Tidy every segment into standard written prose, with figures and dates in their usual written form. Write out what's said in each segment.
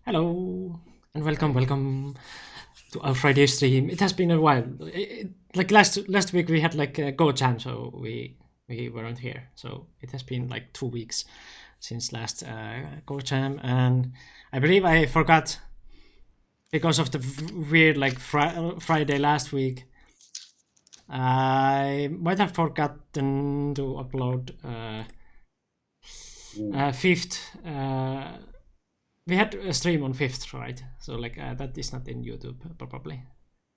Hello and welcome, Hi. welcome to our Friday stream. It has been a while. Like last week we had like a Go Jam, so we weren't here. So it has been like 2 weeks since last Go Jam, and I believe I forgot because of the weird like Friday last week. I might have forgotten to upload Ooh. fifth. We had a stream on fifth, right? So like that is not in YouTube probably.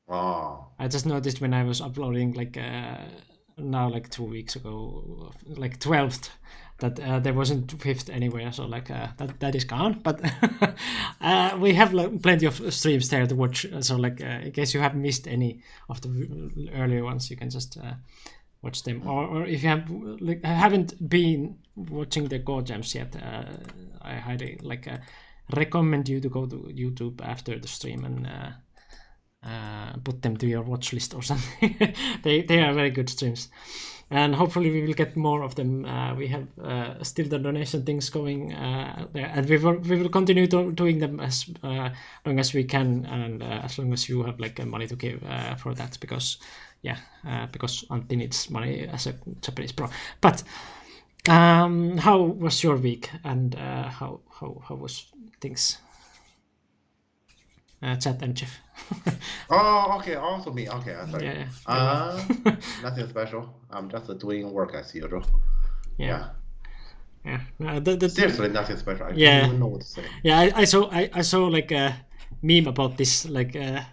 Oh, I just noticed when I was uploading like now like 2 weeks ago, like 12th, that there wasn't fifth anywhere. So like that is gone. But we have like, plenty of streams there to watch. So like in case you have missed any of the earlier ones, you can just watch them. Or if you have like haven't been watching the Go Jams yet, I highly like recommend you to go to YouTube after the stream and put them to your watch list or something. they are very good streams, and hopefully we will get more of them. We have still the donation things going there, and we will continue doing them as long as we can, and as long as you have like money to give for that, because because Antti needs money as a Japanese pro. But how was your week, and how was things? Chat and Jeff. okay. Also me. Okay, sorry. Yeah, you're Uh, welcome. Nothing special. I'm just doing work as usual. Yeah, Yeah. yeah. No, Seriously, nothing special. I don't yeah, even know what to say. yeah. I saw like a meme about this. Like the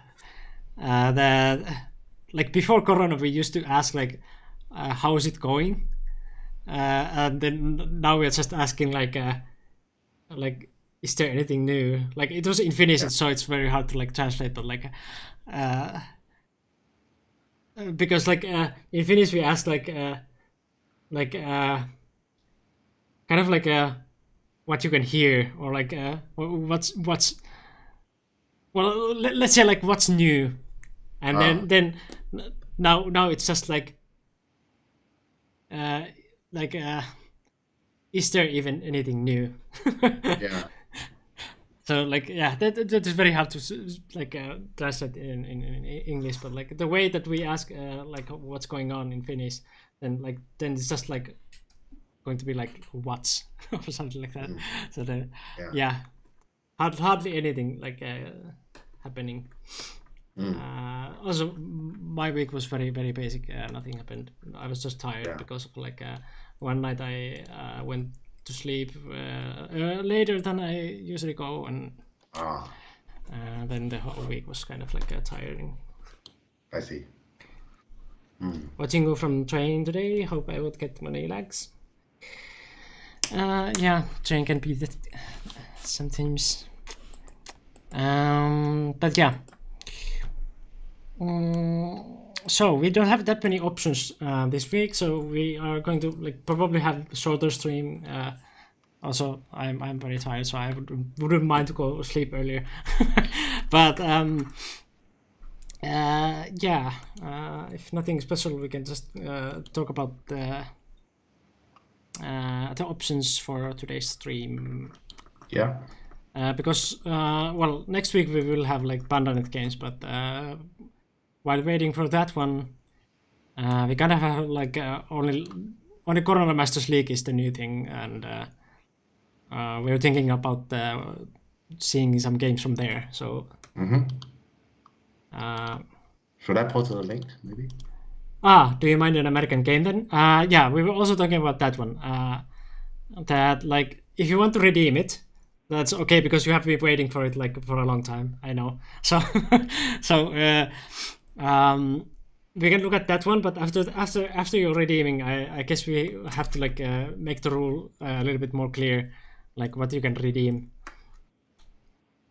like before Corona, we used to ask like, how is it going? And then now we're just asking like, is there anything new? Like it was in Finnish, Yeah. so it's very hard to like translate. But like, uh, because like in Finnish we ask like kind of like what you can hear, or like what's well, let's say like what's new, and Ah. now it's just uh like is there even anything new? Yeah. So like that is very hard to like translate in English, but like the way that we ask like what's going on in Finnish, then it's just like going to be like what's or something like that. Mm. So the Yeah. yeah, hardly anything like happening. Mm. Also, my week was very very basic. Nothing happened. I was just tired Yeah. because of like one night I went to sleep later than I usually go, and Ah, then the whole week was kind of like tiring. I see. Mm. Watching you from train today. Hope I would get money lags. Yeah, train can be that sometimes. But yeah. So we don't have that many options this week, so we are going to like probably have a shorter stream. Also, I'm very tired, so I wouldn't mind to go sleep earlier. But yeah, if nothing special, we can just talk about the options for today's stream. Yeah. Because well, next week we will have like Pandanet games, but while waiting for that one, we kind of have like only Corona Masters League is the new thing, and we're thinking about seeing some games from there. So Mm-hmm. uh, Should I post the link, maybe? do you mind an American game then? Yeah, we were also talking about that one. That like if you want to redeem it, that's okay because you have been waiting for it like for a long time. I know. So so we can look at that one, but after you're redeeming, I guess we have to like make the rule a little bit more clear, like what you can redeem.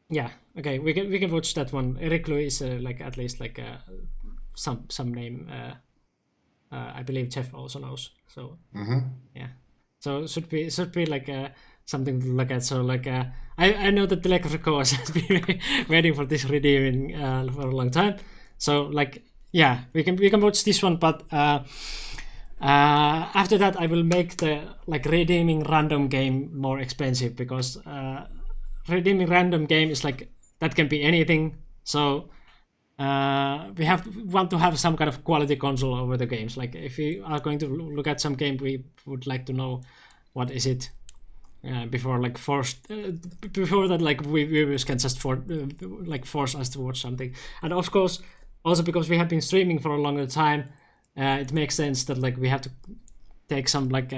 Yeah, okay, we can watch that one. Eric Louis is like at least like some name. I believe Jeff also knows. So Mm-hmm. yeah, so should be like something to look at. So like I know that the Electrico has been waiting for this redeeming for a long time. So like yeah, we can watch this one, but after that I will make the like redeeming random game more expensive, because redeeming random game is like that can be anything. So we want to have some kind of quality control over the games. Like if we are going to look at some game, we would like to know what is it before like before that like we viewers can just force us to watch something. And of course, also because we have been streaming for a longer time, it makes sense that like we have to take some like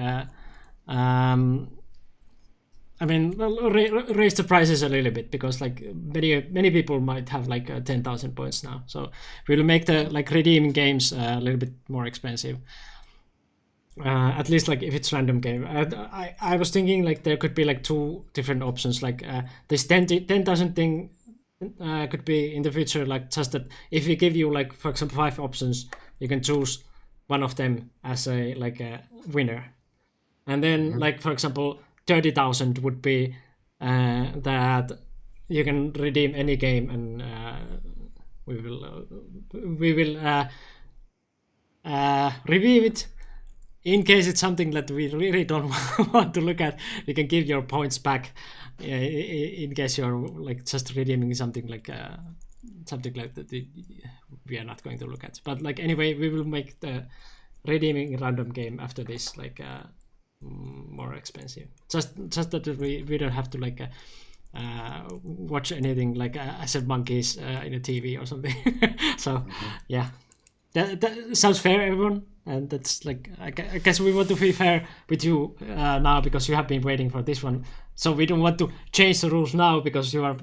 I mean, raise the prices a little bit because like many people might have like 10,000 points now. So we'll make the like redeeming games a little bit more expensive. At least like if it's random game. I was thinking like there could be like two different options. Like this 10,000 thing could be in the future like just that if we give you like for example 5 options, you can choose one of them as a winner. And then like for example 30,000 would be that you can redeem any game, and we will review it. In case it's something that we really don't want to look at, you can give your points back. In case you're like just redeeming something like that, we are not going to look at. But like anyway, we will make the redeeming random game after this like more expensive. Just that we don't have to like watch anything like Asset Monkeys in a TV or something. So yeah, that sounds fair, everyone. And that's like I guess we want to be fair with you now because you have been waiting for this one. So we don't want to change the rules now because you are.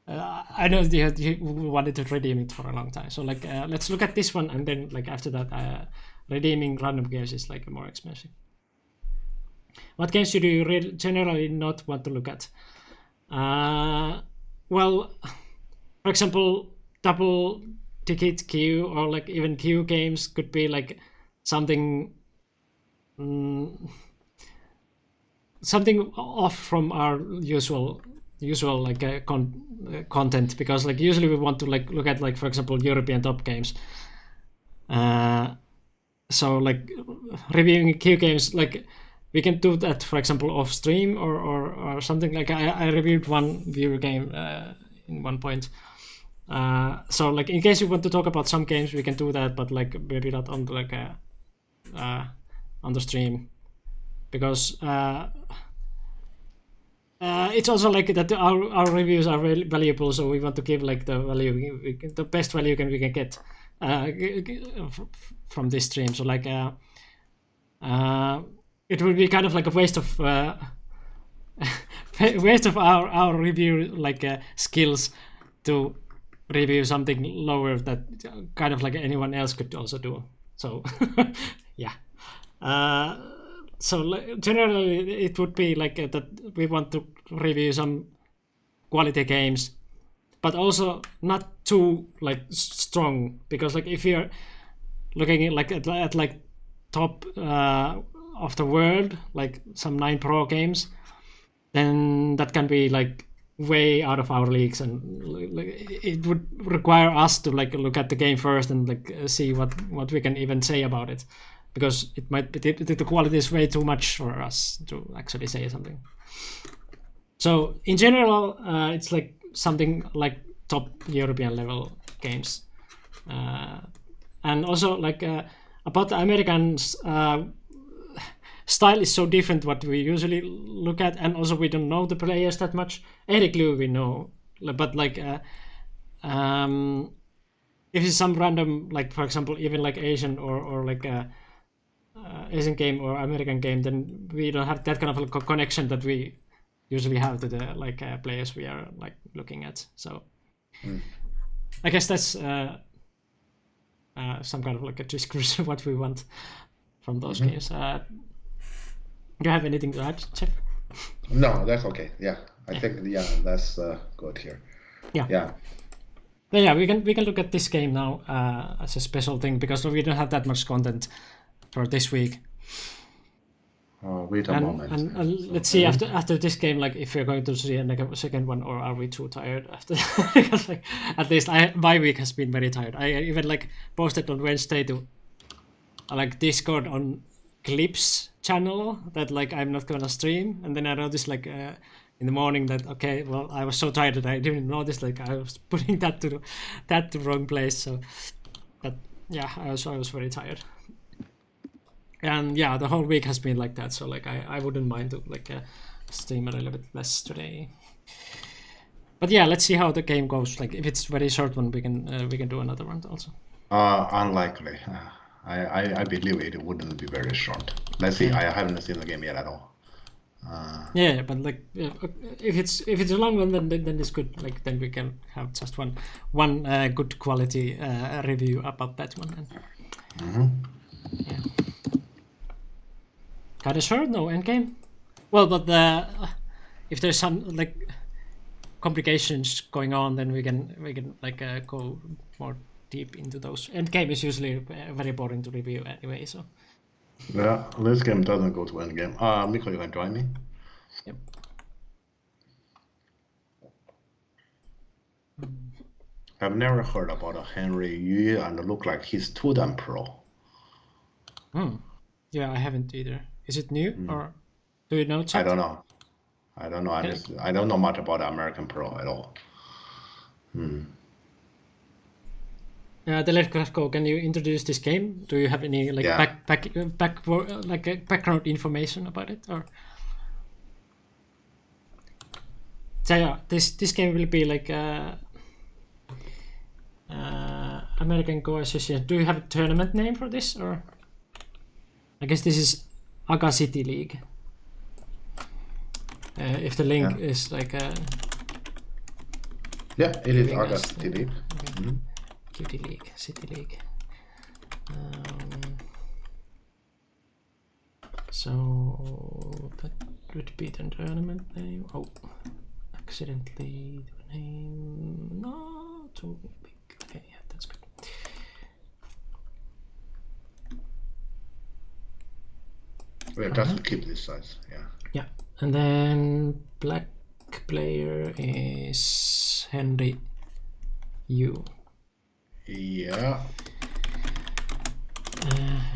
I know you wanted to redeem it for a long time. So like let's look at this one, and then like after that, redeeming random games is like more expensive. What games should you generally not want to look at? Well, for example, double ticket queue or like even queue games could be like something something off from our usual like content, because like usually we want to like look at like for example European top games. So like reviewing queue games, like we can do that for example off stream or something. Like I reviewed one viewer game in one point. So like in case you want to talk about some games, we can do that, but like maybe not on like on the stream, because it's also like that our reviews are very valuable, so we want to give like the value, the best value we can get from this stream. So like it would be kind of like a waste of our review like skills to review something lower that kind of like anyone else could also do. So yeah. So generally it would be like that we want to review some quality games, but also not too like strong, because like if you're looking at like top of the world, like some 9 Pro games, then that can be like way out of our leagues, and like it would require us to like look at the game first and like see what we can even say about it, because it might be the quality is way too much for us to actually say something. So in general, it's like something like top European level games, and also like about the Americans. Style is so different what we usually look at, and also we don't know the players that much. Eric Liu we know, but like if it's some random, like for example even like Asian or like Asian game or American game, then we don't have that kind of like connection that we usually have to the like players we are like looking at. So I guess that's some kind of like a description of what we want from those games. Do you have anything to add, Jeff? No, that's okay. Yeah, I think that's good here. Yeah. But yeah, we can look at this game now as a special thing, because we don't have that much content for this week. Wait a moment. And let's see after this game, like if we're going to see a second one, or are we too tired after? Because like at least my week has been very tired. I even like posted on Wednesday to like Discord on Clips channel that like I'm not gonna stream, and then I noticed like in the morning that okay, well, I was so tired that I didn't notice like I was putting that to the wrong place. So, but yeah, I was very tired. And yeah, the whole week has been like that. So like I wouldn't mind to like stream a little bit less today. But yeah, let's see how the game goes. Like if it's very short one, we can do another one also. Unlikely. I believe it wouldn't be very short. Let's see. I haven't seen the game yet at all. Yeah, but like if it's a long one, then it's good. Like then we can have just one good quality review about that one. And, yeah. Kind of short, no endgame. Well, but if there's some like complications going on, then we can like go more deep into those. Endgame is usually very boring to review anyway. So Yeah, this game doesn't go to endgame. Mikko, you can join me. yep. I've never heard about a Henry Yu and look like he's Tudor Pro. Yeah, I haven't either. Is it new or do you know? Chat? I don't know. I don't know. I don't know much about American Pro at all. The Let's Go. Can you introduce this game? Do you have any like background information about it or? So yeah, this game will be like American Go Association. Do you have a tournament name for this or? I guess this is Aga City League. If the link is like yeah, it is Aga City League. Okay. City League, City League. So that would be the tournament name. Oh, accidentally the name. No, too big. Okay, yeah, that's good. Yeah, just keep this size. Yeah. Yeah, and then black player is Henry Yu. Yeah.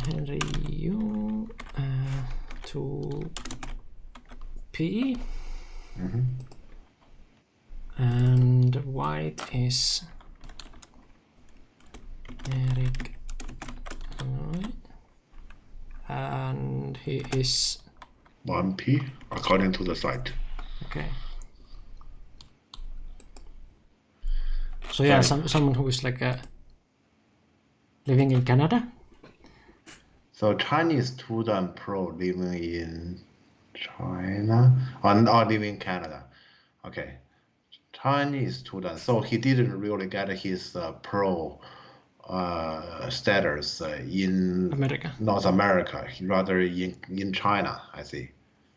Henry Yu 2P. And white is Eric. Alright. And he is 1P according to the site. okay. So yeah, someone who is like living in Canada. So Chinese student pro living in China or living in Canada. Okay, Chinese student. So he didn't really get his pro status in America. North America. He rather in China. I see.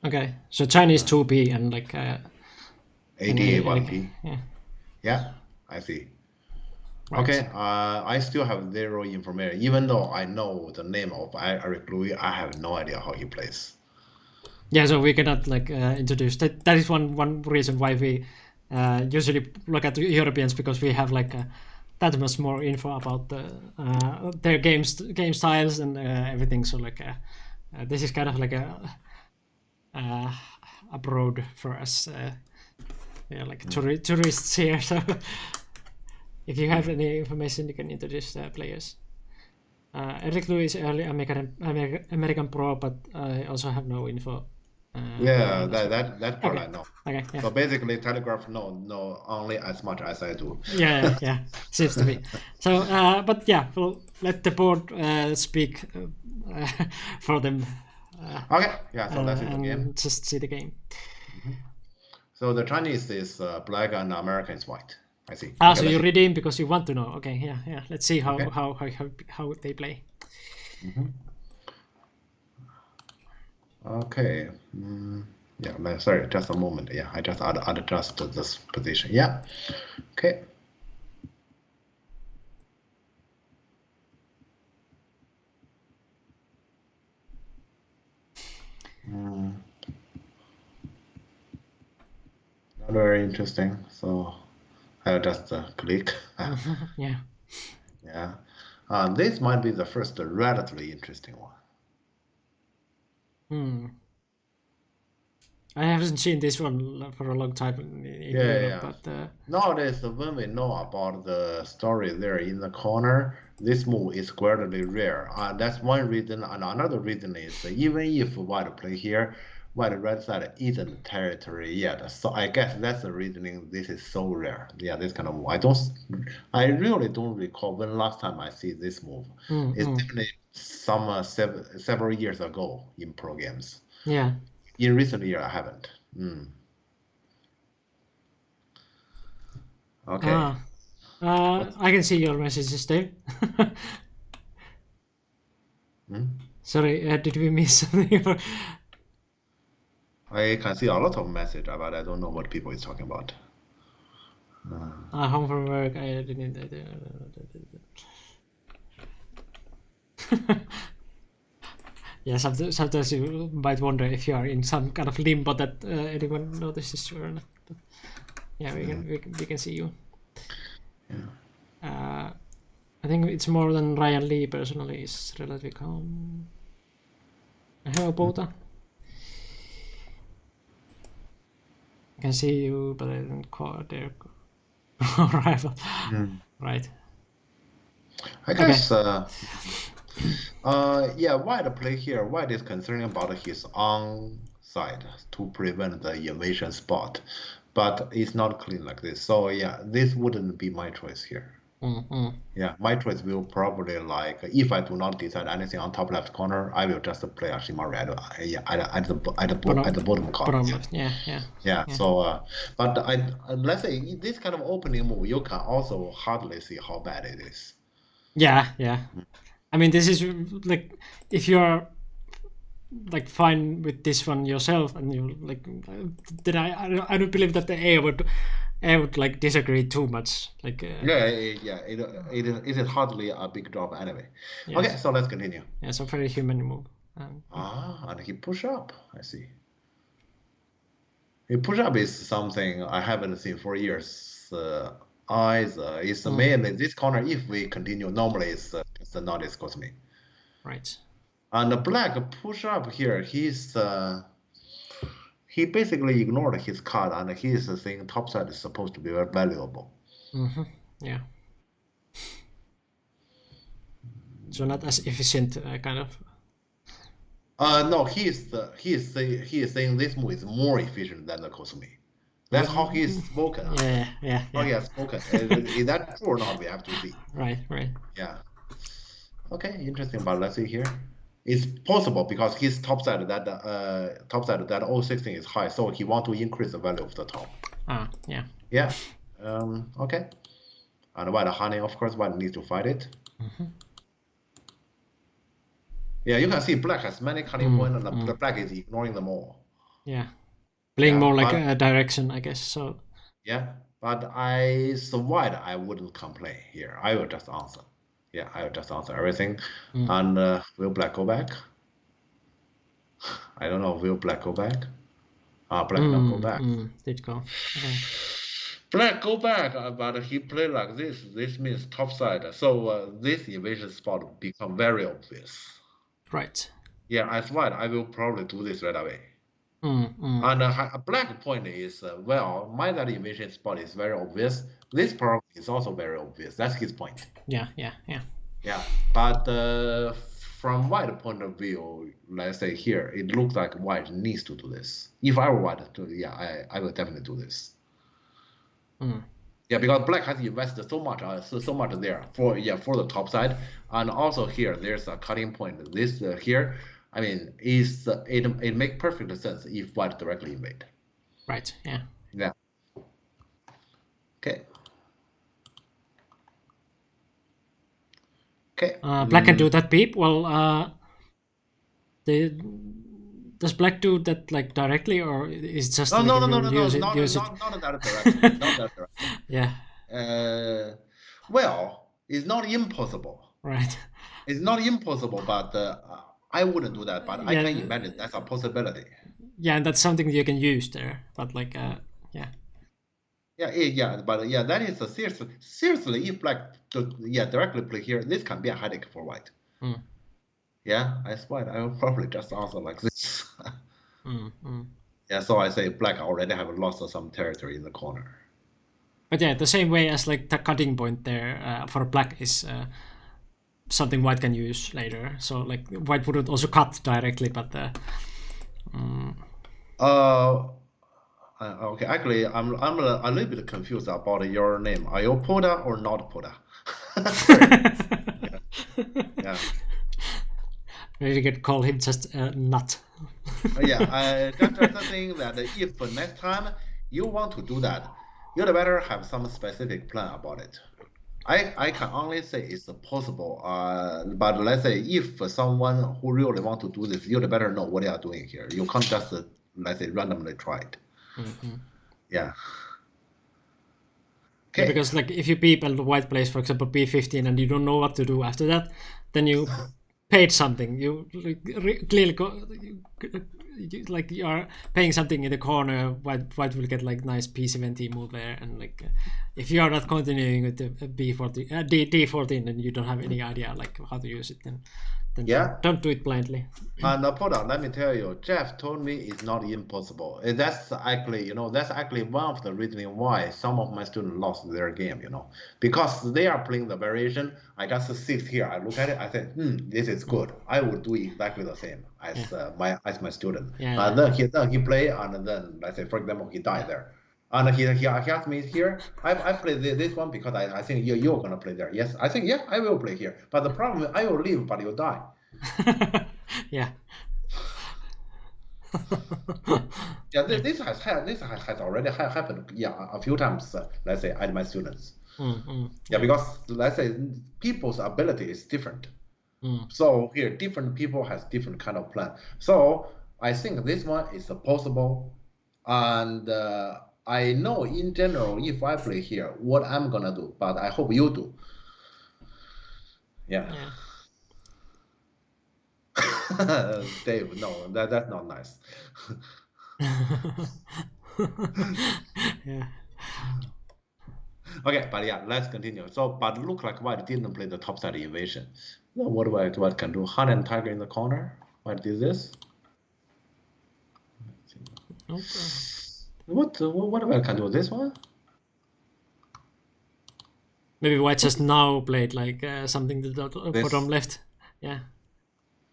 Okay, so Chinese 2P and like ADA 1P. Yeah. Yeah, I see. Right. Okay, I still have zero information. Even though I know the name of Eric Louis, I have no idea how he plays. Yeah, so we cannot like introduce that. That is one reason why we usually look at the Europeans, because we have like that much more info about their game styles and everything. So like this is kind of like abroad for us. Yeah, like tourists here. So if you have any information, you can introduce players. Eric Louis is early American Pro, but I also have no info. Yeah, that part I know. Okay, yeah. So basically, Telegraph know only as much as I do. Yeah, seems to be. So, but yeah, we'll let the board speak for them. Okay, yeah, so let's see the game. Just see the game. So the Chinese is black and American is white. I see. Ah, okay, so you redeem because you want to know. Okay, yeah. Let's see how they play. Okay. Yeah, sorry, just a moment. Yeah, I just adjust this position. Yeah. Okay. Not very interesting. So I'll just click. Yeah. Yeah. This might be the first relatively interesting one. I haven't seen this one for a long time in Yeah, Europe, yeah. but Nowadays, when we know about the story there in the corner, this move is gradually rare. That's one reason. And another reason is that even if white play here, white red side isn't territory yet. So I guess that's the reasoning this is so rare. Yeah, this kind of move. I really don't recall when last time I see this move. It's definitely some several years ago in pro games. yeah. In recent year, I haven't. Okay. I can see your messages there. Sorry, did we miss something? I can see a lot of message, but I don't know what people is talking about. Home from work. I didn't. Yeah, sometimes you might wonder if you are in some kind of limbo that anyone notices you or not. But yeah, we can see you. I think it's more than Ryan Lee personally is relatively calm. Hello, Pota. I can see you, but I didn't call their rival. Right. I guess. Yeah, White play here. White is concerned about his own side to prevent the invasion spot, but it's not clean like this. So yeah, this wouldn't be my choice here. Yeah, my choice will probably like if I do not decide anything on top left corner, I will just play Ashimari at the bottom corner. Yeah. So, but let's say this kind of opening move, you can also hardly see how bad it is. Yeah. I mean, this is like if you're like fine with this one yourself, and you like, then I don't believe that the A would like disagree too much. Like it is hardly a big drop anyway. Yes. Okay, so let's continue. Yeah, so very human move. And he push up. I see. He push up is something I haven't seen for years. Either it's mainly this corner. If we continue, normally it's not discuss me. Right. And the black push up here. He basically ignored his card, and he's saying topside is supposed to be very valuable. Yeah. So not as efficient, kind of. No, he is saying this move is more efficient than the Cosme. That's how he's spoken. Yeah. How he has spoken. Is that true or not? We have to see. Right. Yeah. Okay, interesting. But let's see here. It's possible because his topside that 016 is high, so he want to increase the value of the top. Yeah. Yeah. Okay. And white honey, of course, white needs to fight it. Yeah, you can see black has many cutting points, and the black is ignoring them all. Yeah. Playing more like a direction, I guess. So. Yeah, but white, I wouldn't complain here. I will just answer. Yeah, I will just answer everything. And will black go back? I don't know. Will black go back? Black not go back. Did go. Okay. Black go back, but he played like this. This means topside. So this invasion spot become very obvious. Right. Yeah, as white, I will probably do this right away. And a black point is, well, my that invasion spot is very obvious. This problem is also very obvious. That's his point. Yeah. Yeah, but from white point of view, let's say here, it looks like white needs to do this. If I were white, I will definitely do this. Yeah, because black has invested so much there for the top side, and also here there's a cutting point. This here, I mean, it makes perfect sense if white directly invade. Right. Yeah. Yeah. Okay. Okay. Black can do that beep. Well, does black do that like directly, or is it just no, not that directly. Not that directly. Yeah. Well, it's not impossible. Right. It's not impossible, but I wouldn't do that. But I can imagine that's a possibility. Yeah, and that's something you can use there. But like, yeah. Yeah, but yeah, that is seriously. If black directly play here, this can be a headache for white. Yeah, as white, I will probably just answer like this. Yeah, so I say black already have lost some territory in the corner. But yeah, the same way as like the cutting point there for black is something white can use later. So like white wouldn't also cut directly, but Okay, actually, I'm a little bit confused about your name. Are you Poda or not Poda? Yeah. maybe you could call him just nut. Yeah, I just think that if next time you want to do that, you'd better have some specific plan about it. I can only say it's possible. But let's say if someone who really want to do this, you'd better know what they are doing here. You can't just let's say randomly try it. Mm-hmm. Yeah. Yeah, Okay. because like if you people the white place, for example, B15, and you don't know what to do after that, then you paid something. You clearly like you are paying something in the corner. White will get like nice P17 move there, and like if you are not continuing with the B14, D14, and you don't have any idea like how to use it, then Yeah. don't do it blindly. And Poda, let me tell you, Jeff told me it's not impossible. That's actually, that's actually one of the reasons why some of my students lost their game, because they are playing the variation. I just sit here, I look at it, I say, this is good. I would do exactly the same as my student. Yeah, Then he play, and then let's say, for example, he died there. And he asked me here, I play this one because I think you're gonna play there. Yes, I think I will play here. But the problem is I will leave, but you die. yeah. Yeah, this has already happened. Yeah, a few times. Let's say at my students. Yeah, because let's say people's ability is different. So here, different people has different kind of plan. So I think this one is possible, and I know in general if I play here what I'm gonna do. But I hope you do. Yeah. Dave, no, that's not nice. Yeah. Okay, but yeah, let's continue. So, but look like white didn't play the topside invasion. Now what white can do? Hunt and tiger in the corner. White did this. Okay. What white can do? This one? Maybe white just now played like something to the bottom left. Yeah.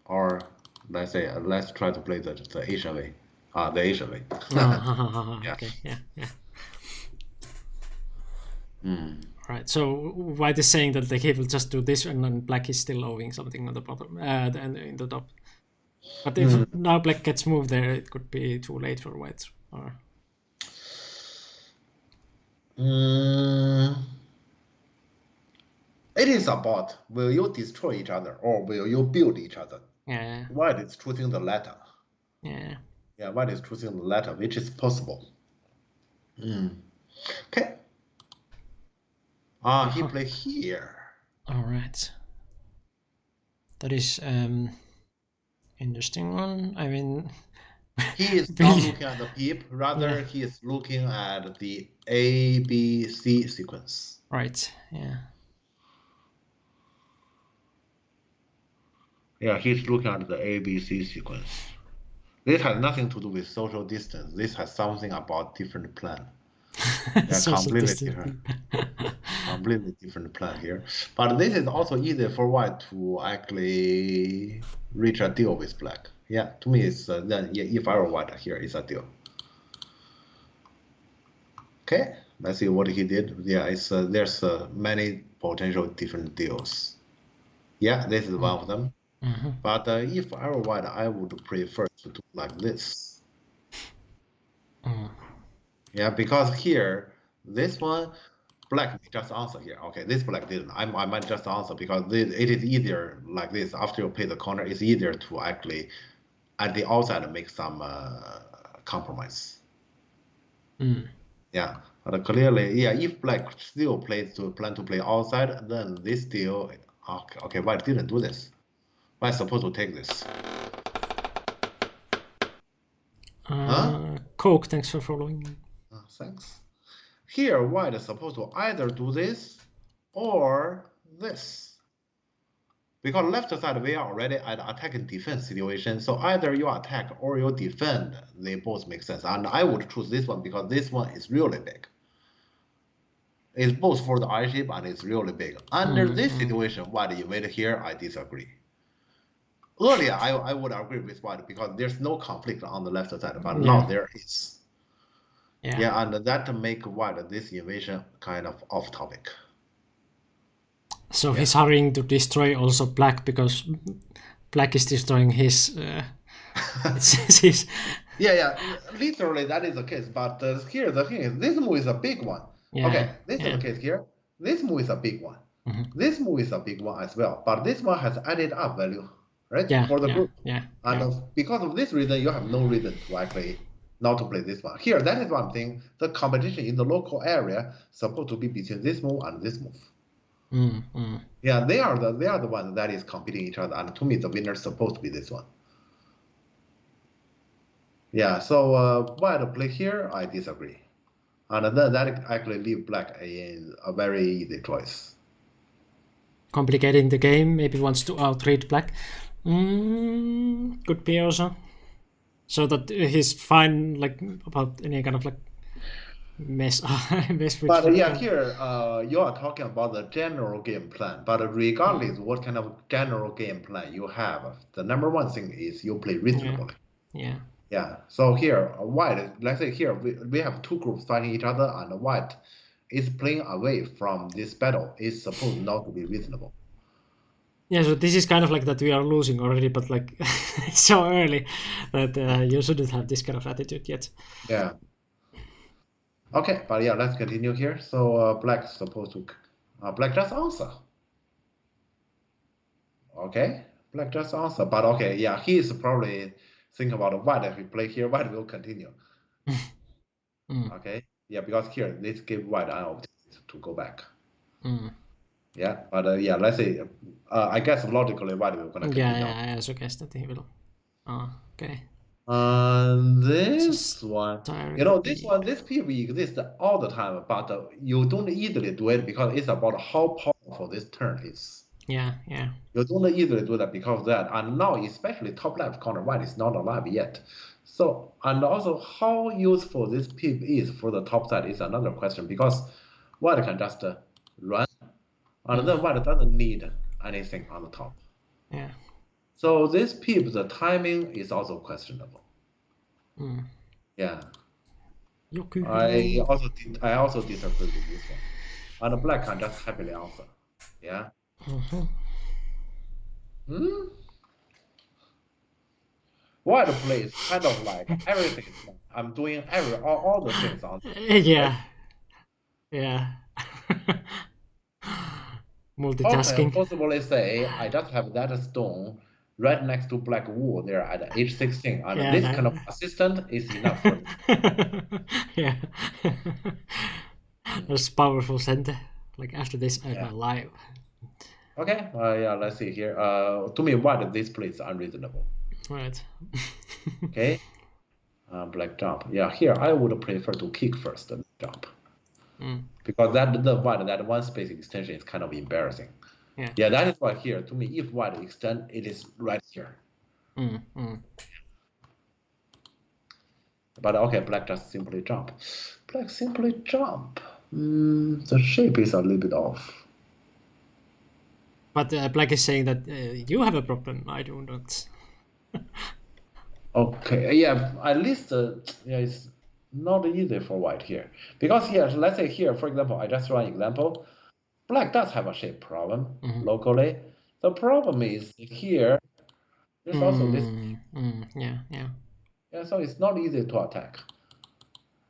Or let's say let's try to play the Asian way. The Asian way. Yeah. Okay. Yeah. Right. So white is saying that he will just do this, and then black is still owing something on the bottom and in the top. But if now black gets moved there, it could be too late for white. Or it is about will you destroy each other or will you build each other? yeah. White is choosing the latter. Yeah. Yeah, white is choosing the latter, which is possible. Okay. He played here. All right. That is interesting one. I mean, he is not looking at the peep, rather he is looking at the ABC sequence. Right. Yeah. Yeah, he's looking at the ABC sequence. This has nothing to do with social distance. This has something about different plan. Completely different plan here. But this is also easy for white to actually reach a deal with black. Yeah, to me, it's then if I were white here, it's a deal. Okay, let's see what he did. Yeah, it's there's many potential different deals. Yeah, this is one of them. But if I were white, I would prefer to do like this. Yeah, because here, this one, black just answer here. Okay, this black didn't. I might just answer because it is easier like this. After you play the corner, it's easier to actually at the outside make some compromise. Yeah, but clearly, yeah, if black still plan to play outside, then this deal, okay, white didn't do this. White supposed to take this. Coke, thanks for following. Thanks. Here, white is supposed to either do this or this. because left side we are already at attack and defense situation. So either you attack or you defend, they both make sense. And I would choose this one because this one is really big. It's both for the I shape and it's really big. Under this situation, white invade here, I disagree. Earlier, I would agree with white because there's no conflict on the left side, but now there is. Yeah, and that make white this invasion kind of off topic. So he's hurrying to destroy also black because black is destroying his. His yeah, literally that is the case. But here the thing is, this move is a big one. Okay, this is the case here. This move is a big one. This move is a big one as well. But this one has added up value, right? For the group. And because of this reason, you have no reason to actually not to play this one. Here, that is one thing. The competition in the local area supposed to be between this move and this move. Yeah, they are the ones that is competing each other, and to me, the winner is supposed to be this one. Yeah, so white play here, I disagree, and then that actually leave black in a very easy choice. Complicating the game, maybe wants to outread black. Could be also. So that he's fine, like about any kind of like mess with. But yeah, here you are talking about the general game plan. But regardless what kind of general game plan you have, the number one thing is you play reasonably. Yeah. So here, white. Let's say here we have two groups fighting each other, and white is playing away from this battle. Is supposed not to be reasonable. Yeah, so this is kind of like that we are losing already, but like so early that you shouldn't have this kind of attitude yet. Yeah. Okay, but yeah, let's continue here. So black is supposed to black just answer. Okay, black just answer, but okay, yeah, he is probably thinking about white. If we play here, white will continue. Okay, yeah, because here this give white an opportunity to go back. Yeah, but yeah, let's say I guess logically white will gonna continue. I also guess that he will. Okay. This one, this PV exists all the time, but you don't easily do it because it's about how powerful this turn is. Yeah. You don't easily do that because of that, and now especially top left corner white is not alive yet. So, and also how useful this pip is for the top side is another question because white can just run, and then white doesn't need anything on the top. Yeah. So this pip, the timing is also questionable. Yeah. I also disagree with this one. And black can just happily answer. Yeah. White plays kind of like everything. I'm doing all the things on. Yeah. Multitasking. I possibly say I just have that stone right next to black wool there at H16, and this kind of assistant is enough for Yeah. That's powerful center. Like after this, I'm alive. Okay, yeah, let's see here. To me, white this play is unreasonable. Right. Okay. Black jump. Yeah, here I would prefer to kick first and jump. Because that one space extension is kind of embarrassing. Yeah, that is why here, to me, if white extend, it is right here. But okay, black just simply jump. Black simply jump. The shape is a little bit off. But black is saying that you have a problem, I do not. Okay, yeah, at least it's not easy for white here. Because here, let's say here, for example, I just run example. Black does have a shape problem locally. The problem is here, there's also this. Yeah, so it's not easy to attack.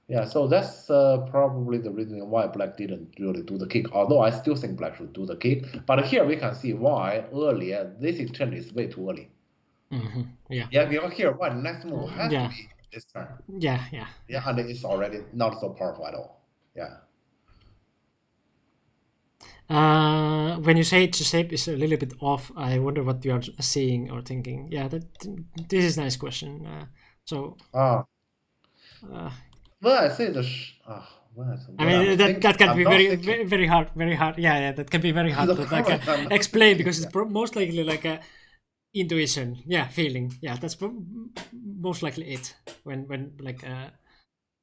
Yeah, so that's probably the reason why black didn't really do the kick. Although I still think black should do the kick. But here we can see why earlier this exchange is way too early. Yeah, because here white next move has to be this turn. Yeah, and it's already not so powerful at all. Yeah. When you say the shape is a little bit off, I wonder what you are seeing or thinking. Yeah, this is a nice question. Well, I say I mean that can be very hard, very hard. Yeah, that can be very hard to like explain because it's most likely like a intuition, feeling. Yeah, that's most likely it when like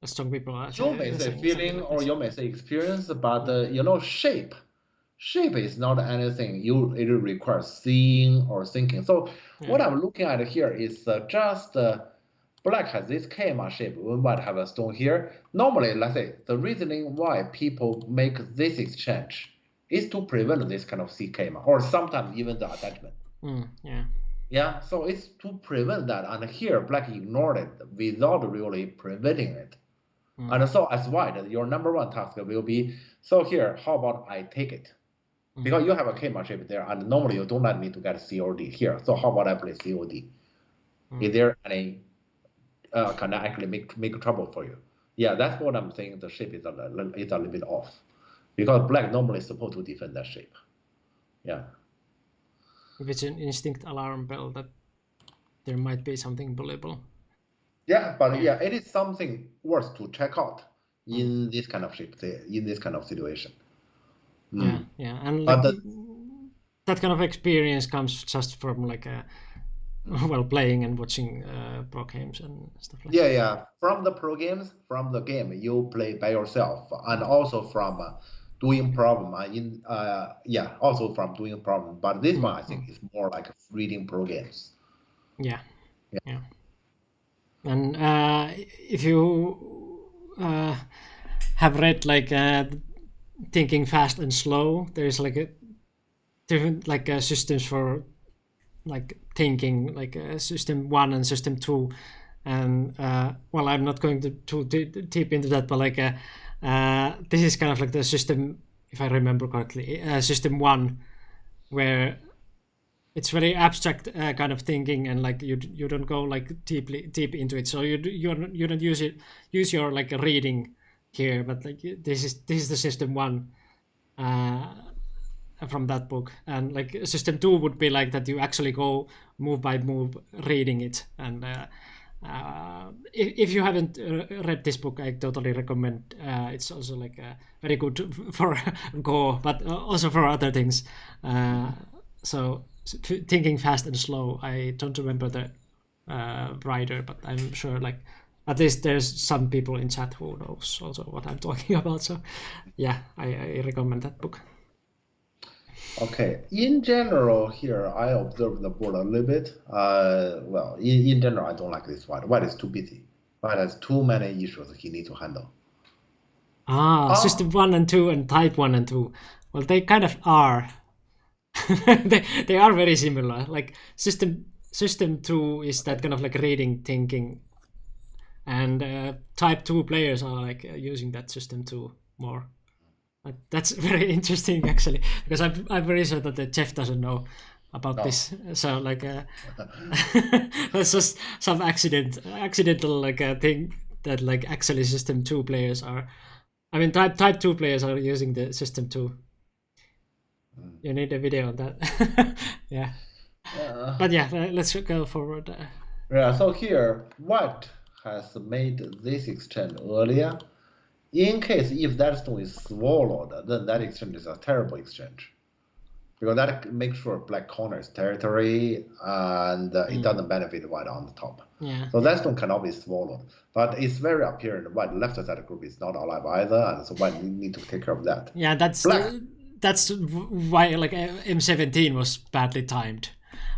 strong people are. You may say feeling or you may say experience, but you know, shape is not anything it requires seeing or thinking. So what I'm looking at here is just black has this KMA shape, white have a stone here. Normally, let's say the reasoning why people make this exchange is to prevent this kind of CKMA or sometimes even the attachment. Yeah, so it's to prevent that, and here black ignored it without really preventing it. And so as white, your number one task will be, so here, how about I take it? Because you have a KMA shape there, and normally you don't let me to get COD here. So how about I play COD? Is there any can I actually make trouble for you? Yeah, that's what I'm saying. The shape is a little bit off, because black normally is supposed to defend that shape. Yeah. It's an instinct alarm bell that there might be something bullyable. Yeah, but it is something worth to check out in this kind of shape, in this kind of situation. Yeah, and like that kind of experience comes just from like playing and watching pro games and stuff like that. Yeah, from the pro games, from the game you play by yourself, and also from doing problem also from doing problem. But this one I think is more like reading pro games. Yeah. And if you have read like Thinking Fast and Slow, there's like a different like systems for like thinking, like system 1 and system 2, and I'm not going to too deep into that, but like this is kind of like the system, if I remember correctly, system 1, where it's very abstract kind of thinking, and like you don't go like deep into it, so you don't use your like reading here, but like this is the system 1 from that book, and like system 2 would be like that you actually go move by move reading it, and if you haven't read this book, I totally recommend. It's also like very good for Go, but also for other things. So Thinking Fast and Slow, I don't remember the writer, but I'm sure like at least there's some people in chat who knows also what I'm talking about. So yeah, I recommend that book. Okay, in general here, I observe the board a little bit. In general, I don't like this white. White is too busy. White has too many issues he needs to handle. System 1 and 2 and type 1 and 2. Well, they kind of are. they are very similar. Like system 2 is that kind of like reading, thinking, and type 2 players are like using that system 2 more. That's very interesting actually, because I'm very sure that Jeff doesn't know about this. So like that's just some accidental like thing that like actually system 2 players are. I mean type 2 players are using the system 2. You need a video on that. Yeah. But yeah, let's go forward. Yeah. So here, white has made this exchange earlier. In case if that stone is swallowed, then that exchange is a terrible exchange, because that makes sure black corners territory, and it doesn't benefit white on the top. Yeah. So that stone cannot be swallowed, but it's very apparent white left side group is not alive either, and so white need to take care of that. Yeah, that's why like M17 was badly timed,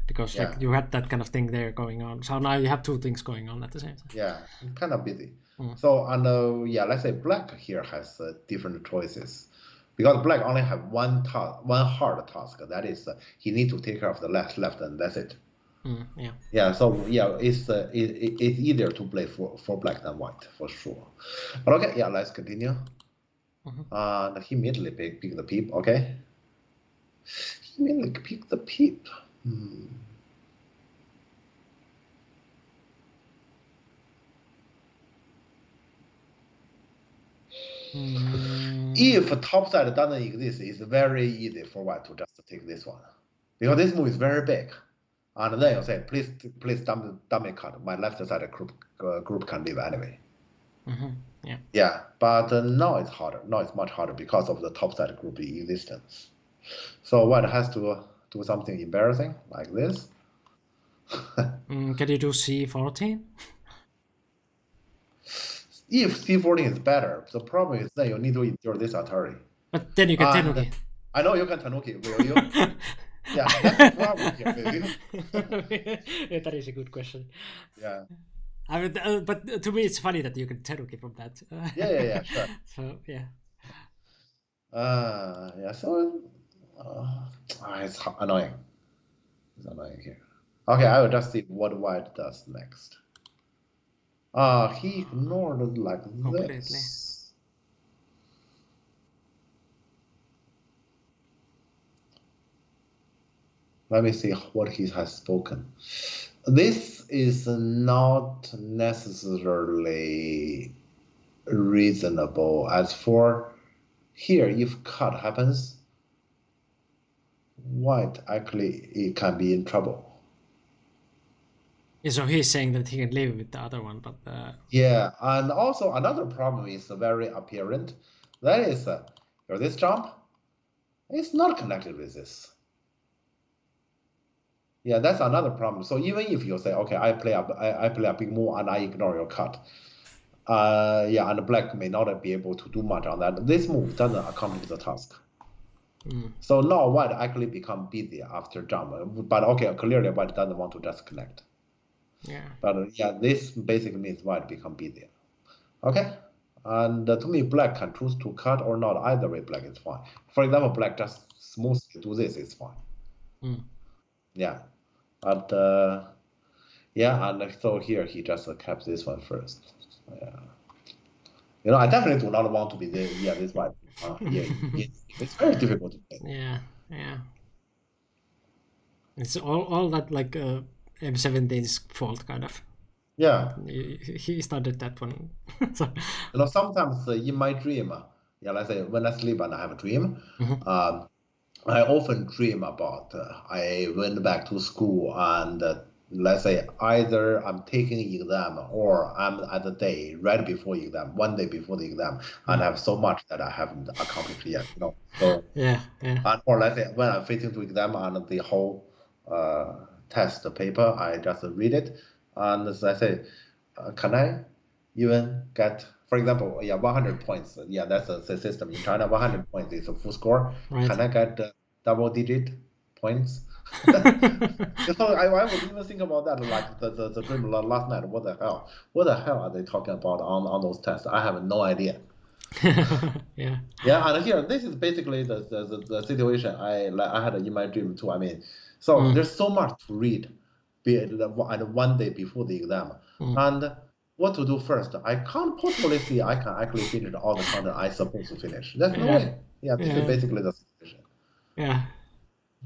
because like you had that kind of thing there going on. So now you have two things going on at the same time. Yeah, kind of busy. So, and let's say black here has different choices, because black only have one hard task. That is, he need to take care of the left, and that's it. Yeah. So it's easier to play for black than white for sure. But okay, yeah, let's continue. He immediately pick the peep. Okay. He immediately pick the peep. If topside doesn't exist, it's very easy for white to just take this one, because this move is very big. And then you say, please dummy cut. My left side group can live anyway. Yeah, but now it's harder. Now it's much harder because of the topside group existence. So white has to do something embarrassing like this. Can you do c14? If c14 is better, the problem is that you need to endure this Atari. But then you get And Tenuki. I know you can Tanuki, will you? Yeah, that's the problem here, will you? Yeah, that is a good question. Yeah. I mean, but to me, it's funny that you can Tenuki from that. Yeah, sure. So yeah. Yeah, so it's annoying. It's annoying here. Okay, I will just see what white does next. He ignored it like Completely. this. Let me see what he has spoken. This is not necessarily reasonable. As for here, if cut happens, white actually it can be in trouble. Yeah, so he's saying that he can live with the other one, but Yeah, and also another problem is very apparent. That is, this jump is not connected with this. Yeah, that's another problem. So even if you say, okay, I play a big move and I ignore your cut, yeah, and black may not be able to do much on that. This move doesn't accomplish the task. So now white actually become busy after jump. But okay, clearly white doesn't want to just connect. yeah. But yeah, this basically means white become busy. Okay, and to me, black can choose to cut or not. Either way, black is fine. For example, black just smoothly do this, it's fine. Yeah, but yeah, and so here he just kept this one first. Yeah, I definitely do not want to be this. Yeah, this white. Yeah, it's very difficult to play. Yeah. It's all that like M17's fault, kind of. Yeah. He started that one. So, sometimes in my dream, yeah, let's say when I sleep and I have a dream, I often dream about I went back to school and let's say either I'm taking exam or I'm at the day right before exam, one day before the exam, and I have so much that I haven't accomplished yet. So yeah. And or let's say when I'm facing to exam and the whole test paper, I just read it and I say, can I even get, for example, 100 points? Yeah, that's the system in China. 100 points is a full score. Right. Can I get double-digit points? I would even think about that, like the dream last night. What the hell? What the hell are they talking about on those tests? I have no idea. Yeah, and here this is basically the situation I had in my dream too. I mean, so there's so much to read, and one day before the exam, and what to do first. I can't possibly see I can actually finish all the content I supposed to finish. There's no way. Yeah, this is basically the situation. Yeah.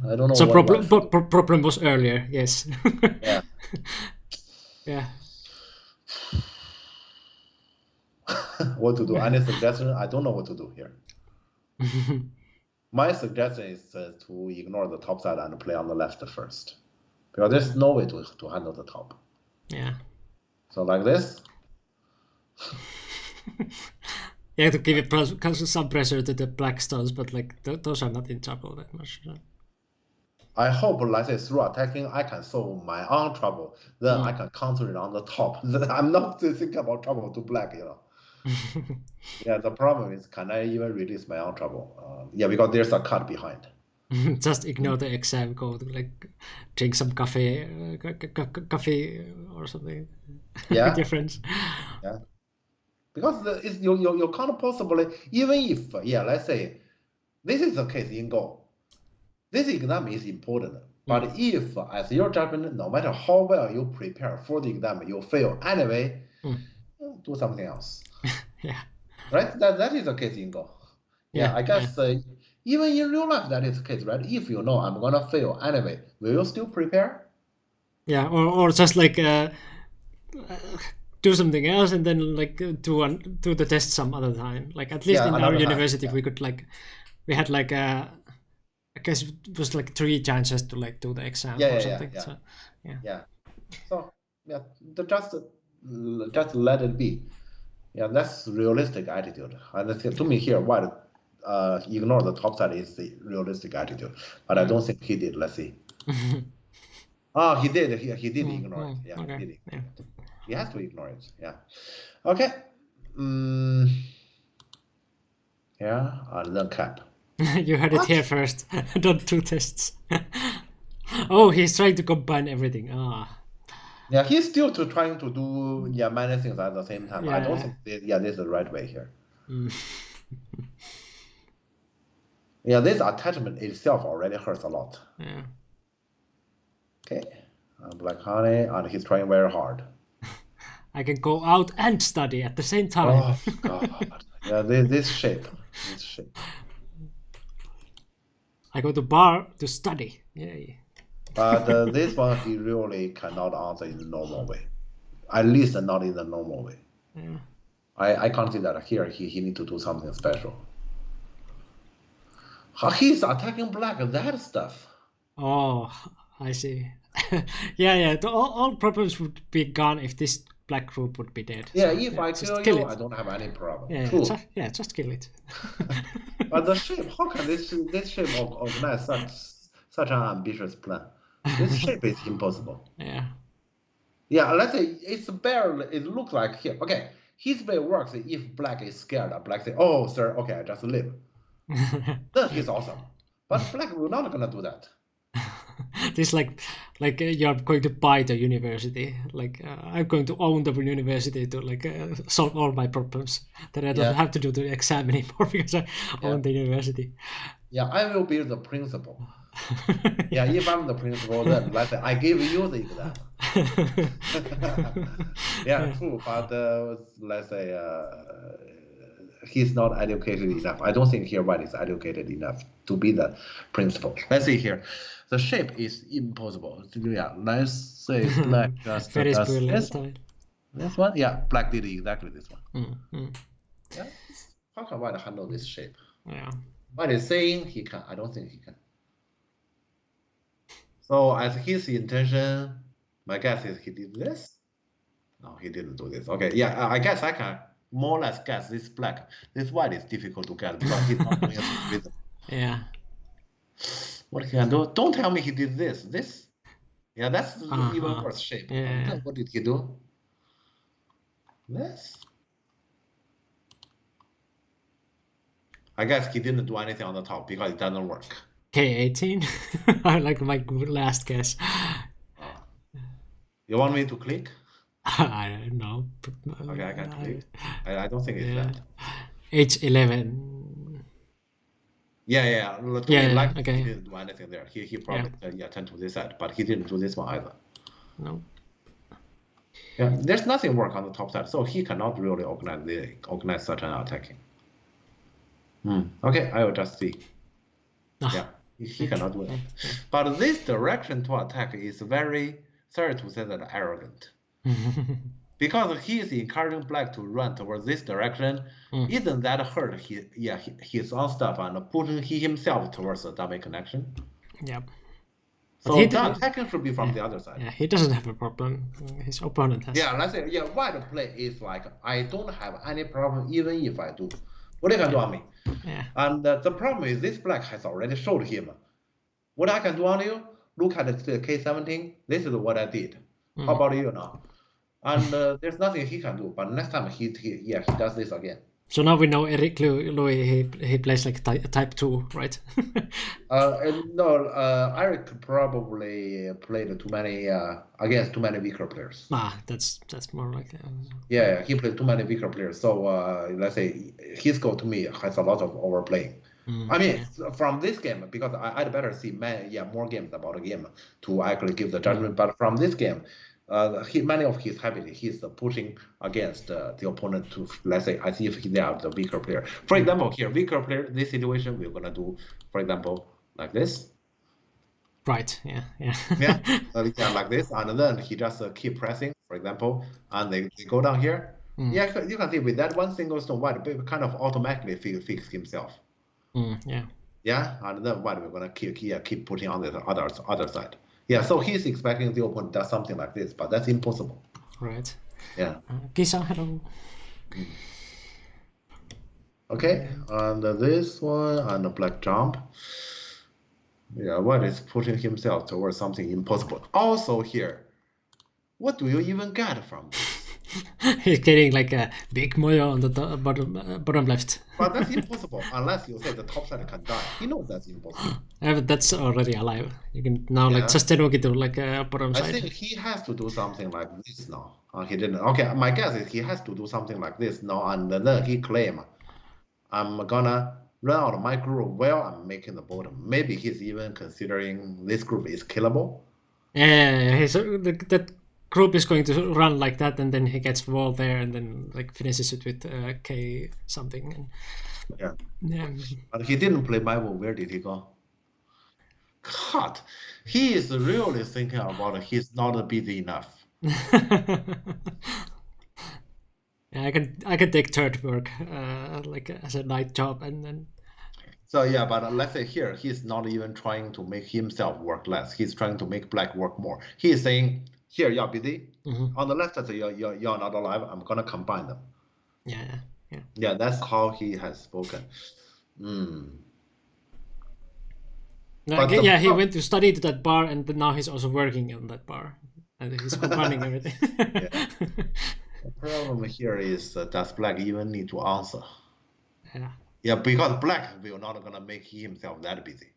I don't know. So problem was earlier. Yes. Yeah. Yeah. What to do? Any suggestion? I don't know what to do here. My suggestion is to ignore the top side and play on the left first, because there's no way to handle the top. Yeah. So like this. Yeah, to give it some pressure to the black stones, but like those are not in trouble that much. So. I hope, let's say, through attacking, I can solve my own trouble. Then I can counter it on the top. I'm not thinking about trouble to black, Yeah, the problem is, can I even release my own trouble? Yeah, because there's a cut behind. Just ignore the exam, go to like drink some coffee or something. Yeah. With your friends. Yeah. Because you can't possibly, even if, let's say, this is the case in Go. This exam is important, but if, as your judgment, no matter how well you prepare for the exam, you fail anyway, do something else. Yeah. Right? That is the case in Go. Yeah, I guess even in real life, that is the case, right? If you know I'm gonna fail anyway, will you still prepare? Yeah, or just like do something else and then like do the test some other time. Like at least in our university, we could we had like I guess it was like 3 chances to like do the exam or something. So, So just let it be. Yeah, that's realistic attitude. And to me here, white ignore the top side is the realistic attitude. But I don't think he did. Let's see. Oh, he did. He did ignore it. Yeah, okay. he did. Yeah. He has to ignore it. Yeah. Okay. Yeah, and then cap. You heard it here first. Don't do tests. Oh, he's trying to combine everything. Yeah, he's still trying to do many things at the same time. I don't think this is the right way here. Yeah, this attachment itself already hurts a lot. Yeah. Okay, Black Honey, and he's trying very hard. I can go out and study at the same time. Oh God! Yeah, this shape. I go to bar to study. Yay. But this one he really cannot answer in the normal way. At least not in the normal way. Yeah. I can't see that here he need to do something special. He's attacking black, that stuff. Oh, I see. yeah. All problems would be gone if this black group would be dead. Yeah, So, if I kill kill you, it. I don't have any problem. Yeah, True. just kill it. But the shape, how can this shape organize such an ambitious plan? This shape is impossible. Yeah. Yeah, let's say it's barely, it looks like here. Okay, his way works if black is scared. Black say, oh, sir, okay, I just live. Then he's awesome. But black will not gonna do that. This like you're going to buy the university. Like I'm going to own the university to solve all my problems. Then I don't have to do the exam anymore because I own the university. Yeah, I will be the principal. Yeah, if I'm the principal, then let's say I give you the exam. Yeah, true. But let's say he's not educated enough. I don't think here white is educated enough to be the principal. Let's see here. The shape is impossible. Yeah, let's say black just Ferris does Bueller. this one. Yeah, black did exactly this one. Yeah, how can white handle this shape? Yeah. White is saying he can. I don't think he can. So as his intention, my guess is he did this. No, he didn't do this. Okay, yeah, I guess I can more or less guess this black. This white is difficult to guess because he's not doing it with. Yeah. What he can do? Don't tell me he did this. This, yeah, that's even worse shape. Yeah. What did he do? This. I guess he didn't do anything on the top because it doesn't work. K18. I like my last guess. You want me to click? I don't know. Okay, I can click. I don't think it's that. H11. Yeah. Okay. He didn't do anything there. He probably turned to this side, but he didn't do this one either. No. Yeah, there's nothing work on the top side, so he cannot really organize such an attacking. Okay, I will just see. Yeah, he cannot do it. But this direction to attack is very, sorry to say that, arrogant. Because he is encouraging black to run towards this direction, isn't that hurt his own stuff and pushing himself towards the dummy connection? Yep. So the attacking should be from the other side. Yeah, he doesn't have a problem. His opponent has. Yeah, let's say, white play is like, I don't have any problem even if I do. What you can do on me? Yeah. And the problem is this black has already showed him. What I can do on you, look at the K17, this is what I did. How about you now? And there's nothing he can do, but next time he does this again. So now we know Eric Louis, he plays like type 2, right? No, Eric probably played too many against too many weaker players. That's more like. Yeah, he played too many weaker players. So let's say his goal to me has a lot of overplaying. I mean, from this game, because I'd better see more games about the game to actually give the judgment. But from this game, many of his habits, he's pushing against the opponent to, let's say, as if they are the weaker player. For example, here, weaker player, this situation, we're going to do, for example, like this. Right, yeah. Like this. And then he just keep pressing, for example, and they go down here. Yeah, you can see with that one single stone, white kind of automatically fix himself. Yeah, and then white we're going to keep putting on the other side. Yeah, so he's expecting the opponent does something like this, but that's impossible. Right. Yeah. Kisa, hello. Okay, and this one and the black jump. Yeah, white is pushing himself towards something impossible. Also here, what do you even get from this? He's getting like a big moyo on the bottom left. But that's impossible unless you say the top side can die. He knows that's impossible. But that's already alive. You can now like Yeah. just tenuki to like bottom I side. think he has to do something like this now. He didn't. Okay, my guess is he has to do something like this now, and then he claim, I'm gonna run out of my group while I'm making the bottom. Maybe he's even considering this group is killable. Yeah, that group is going to run like that, and then he gets wall there, and then like finishes it with K something. And, Yeah. yeah. But he didn't play my wall. Where did he go? God, he is really thinking about he's not busy enough. Yeah, I can take third work like as a night job, and then So yeah, but let's say here he's not even trying to make himself work less. He's trying to make black work more. He is saying here you're busy. On the left side you're not alive. I'm gonna combine them. yeah. Yeah, that's how he has spoken. But the Yeah, he prob- went to study to that bar, and then now he's also working on that bar, and he's combining everything. The problem here is does black even need to answer? Yeah. Yeah, because black will not gonna make himself that busy.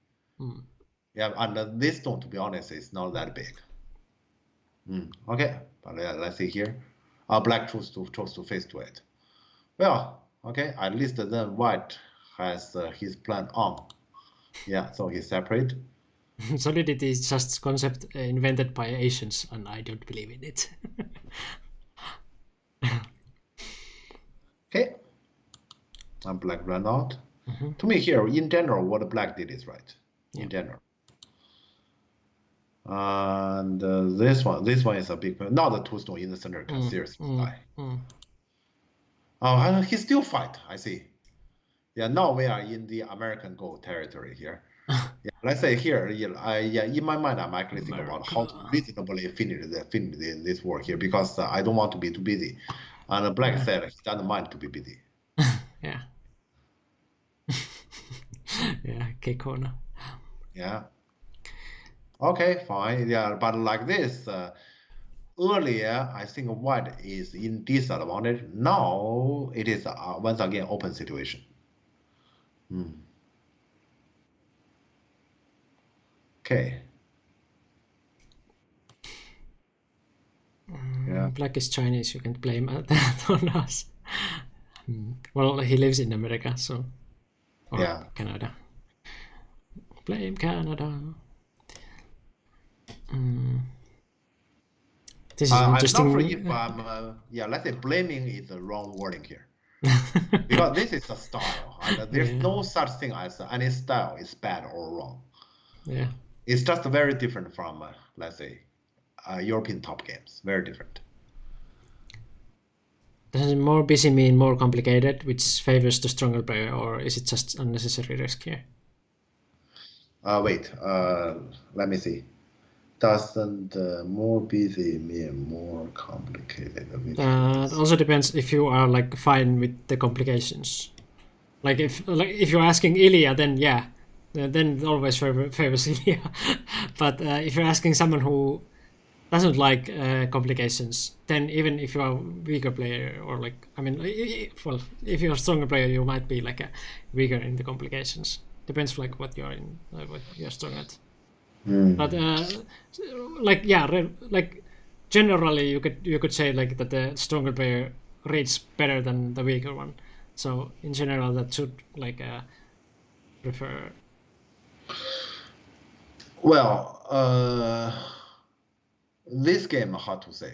Yeah, and this stone, to be honest, is not that big. Okay, but let's see here. Black chose to face to it. Well, okay, at least then white has his plan on. Yeah, so he's separate. Solidity is just concept invented by Asians, and I don't believe in it. Okay, and black ran out. To me here, in general, what black did is right. In general. And this one is a big. Now the two stone in the center can seriously die. And he still fight. I see. Yeah, now we are in the American Go territory here. Yeah, let's say here. Yeah, in my mind, I'm actually thinking about how to reasonably finish this war here because I don't want to be too busy. And black said he doesn't mind to be busy. Yeah. Yeah, Keikono. Yeah. Okay, fine. Yeah, but like this, earlier I think white is in disadvantage. Now it is once again open situation. Okay. Yeah. Black is Chinese. You can't blame that on us. Well, he lives in America, so or Yeah. Canada. Blame Canada. This is I'm interesting. not sure if yeah, let's say blaming is the wrong wording here. Because this is a style. And there's no such thing as any style is bad or wrong. Yeah. It's just very different from, let's say, European top games. Very different. Does more busy mean more complicated, which favors the stronger player, or is it just unnecessary risk here? Wait, let me see. Doesn't more busy mean more complicated? It also depends if you are like fine with the complications. Like if you're asking Ilya, then yeah, then it always favors Ilya. But if you're asking someone who doesn't like complications, then even if you are a weaker player, or like well, if you're a stronger player, you might be like a weaker in the complications. Depends like what you're in, what you're strong at. But like generally you could say like that the stronger player reads better than the weaker one. So in general, that should like prefer. Well, this game hard to say.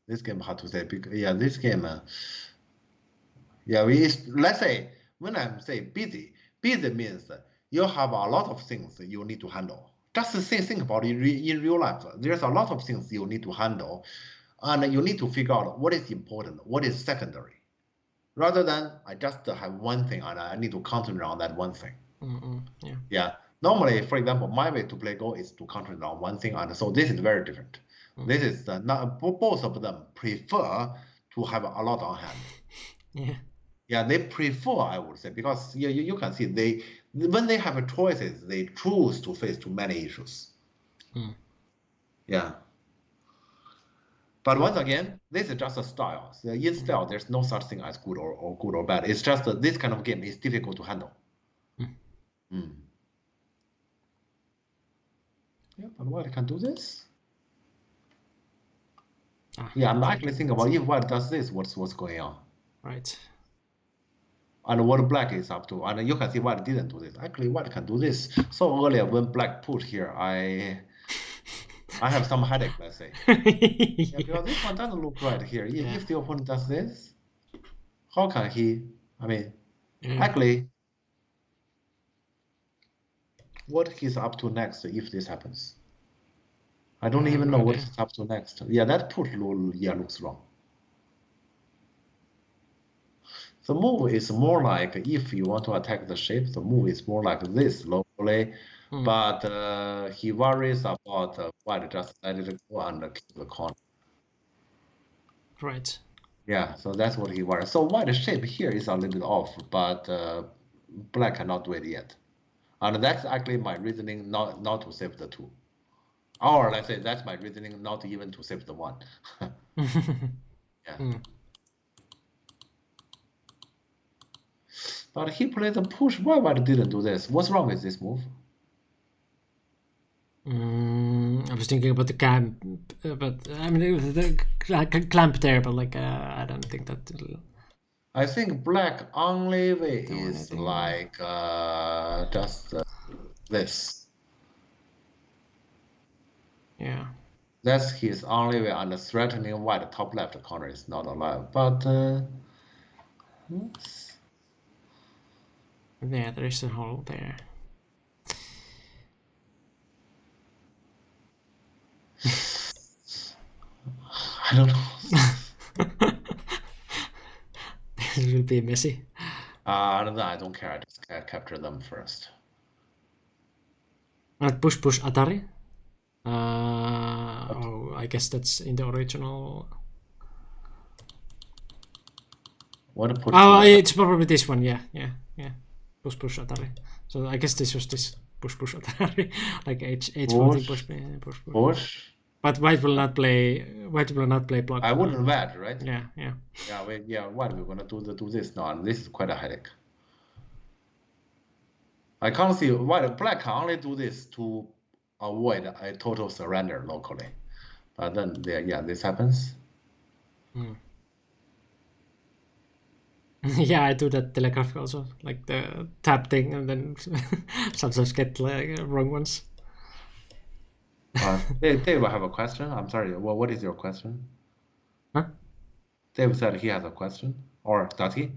This game hard to say because this game. Let's say when I say busy means you have a lot of things you need to handle. Just think about it in real life. There's a lot of things you need to handle, and you need to figure out what is important, what is secondary, rather than I just have one thing and I need to concentrate on that one thing. Yeah. Normally, for example, my way to play Go is to concentrate on one thing, and so this is very different. This is not both of them prefer to have a lot on hand. Yeah. Yeah, they prefer, I would say, because you can see when they have choices, they choose to face too many issues. Yeah. But once again, this is just a style. So in style, there's no such thing as good or good or bad. It's just this kind of game is difficult to handle. Yeah, but white can do this. Yeah, I'm actually thinking about if white does this, what's going on? Right. And what black is up to. And you can see white didn't do this. Actually, white can do this. So earlier when black put here, I have some headache, let's say. Yeah, because this one doesn't look right here. If the opponent does this, how can he? I mean, actually, what he's up to next if this happens? I don't even know what he's up to next. Yeah, that put looks wrong. The move is more like if you want to attack the shape, the move is more like this locally. But he worries about white just let it go and kill the corner. Right. Yeah, so that's what he worries. So white shape here is a little bit off, but black cannot do it yet. And that's actually my reasoning not to save the 2. Or let's say that's my reasoning not even to save the 1. Yeah. But he played the push. Why white didn't do this? What's wrong with this move? I was thinking about the clamp, but I mean the clamp there, but like I don't think that. I think black only way is like just this. Yeah. That's his only way, and threatening white top left corner is not allowed. But yeah, there is a hole there. I don't know. This will be messy. I don't care. I just capture them first. Push Atari. Oh, I guess that's in the original. What push? Oh, it's probably this one. Yeah. Push Atari. So I guess this was this push Atari, like H14 push. But white will not play block. I wouldn't wedge, right? Yeah. What we're gonna do this now, and this is quite a headache. I can't see black can only do this to avoid a total surrender locally, but then this happens. Yeah, I do that telegraphic also, like the tap thing, and then sometimes get like wrong ones. Dave, I have a question. I'm sorry. What is your question? Huh? Dave said he has a question, or does he?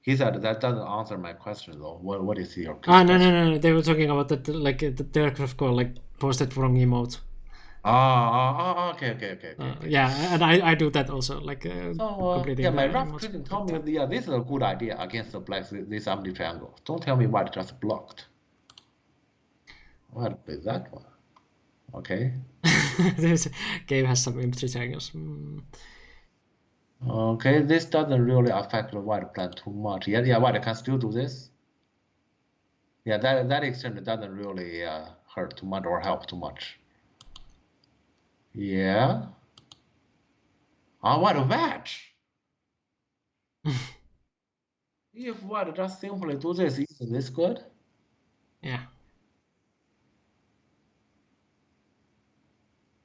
He said that doesn't answer my question though. What is your question? No. They were talking about that, like the telegraph call, like posted wrong emote. Okay. Yeah, and I do that also, like completing. My rough critic told me, this is a good idea against the black, this empty triangle. Don't tell me white just blocked. What is that one? Okay. This game has some empty triangles. Okay, this doesn't really affect the white plan too much. Yeah, white can still do this. Yeah, that extent doesn't really hurt too much or help too much. Yeah. What a match! If white just simply do this, isn't this good? Yeah.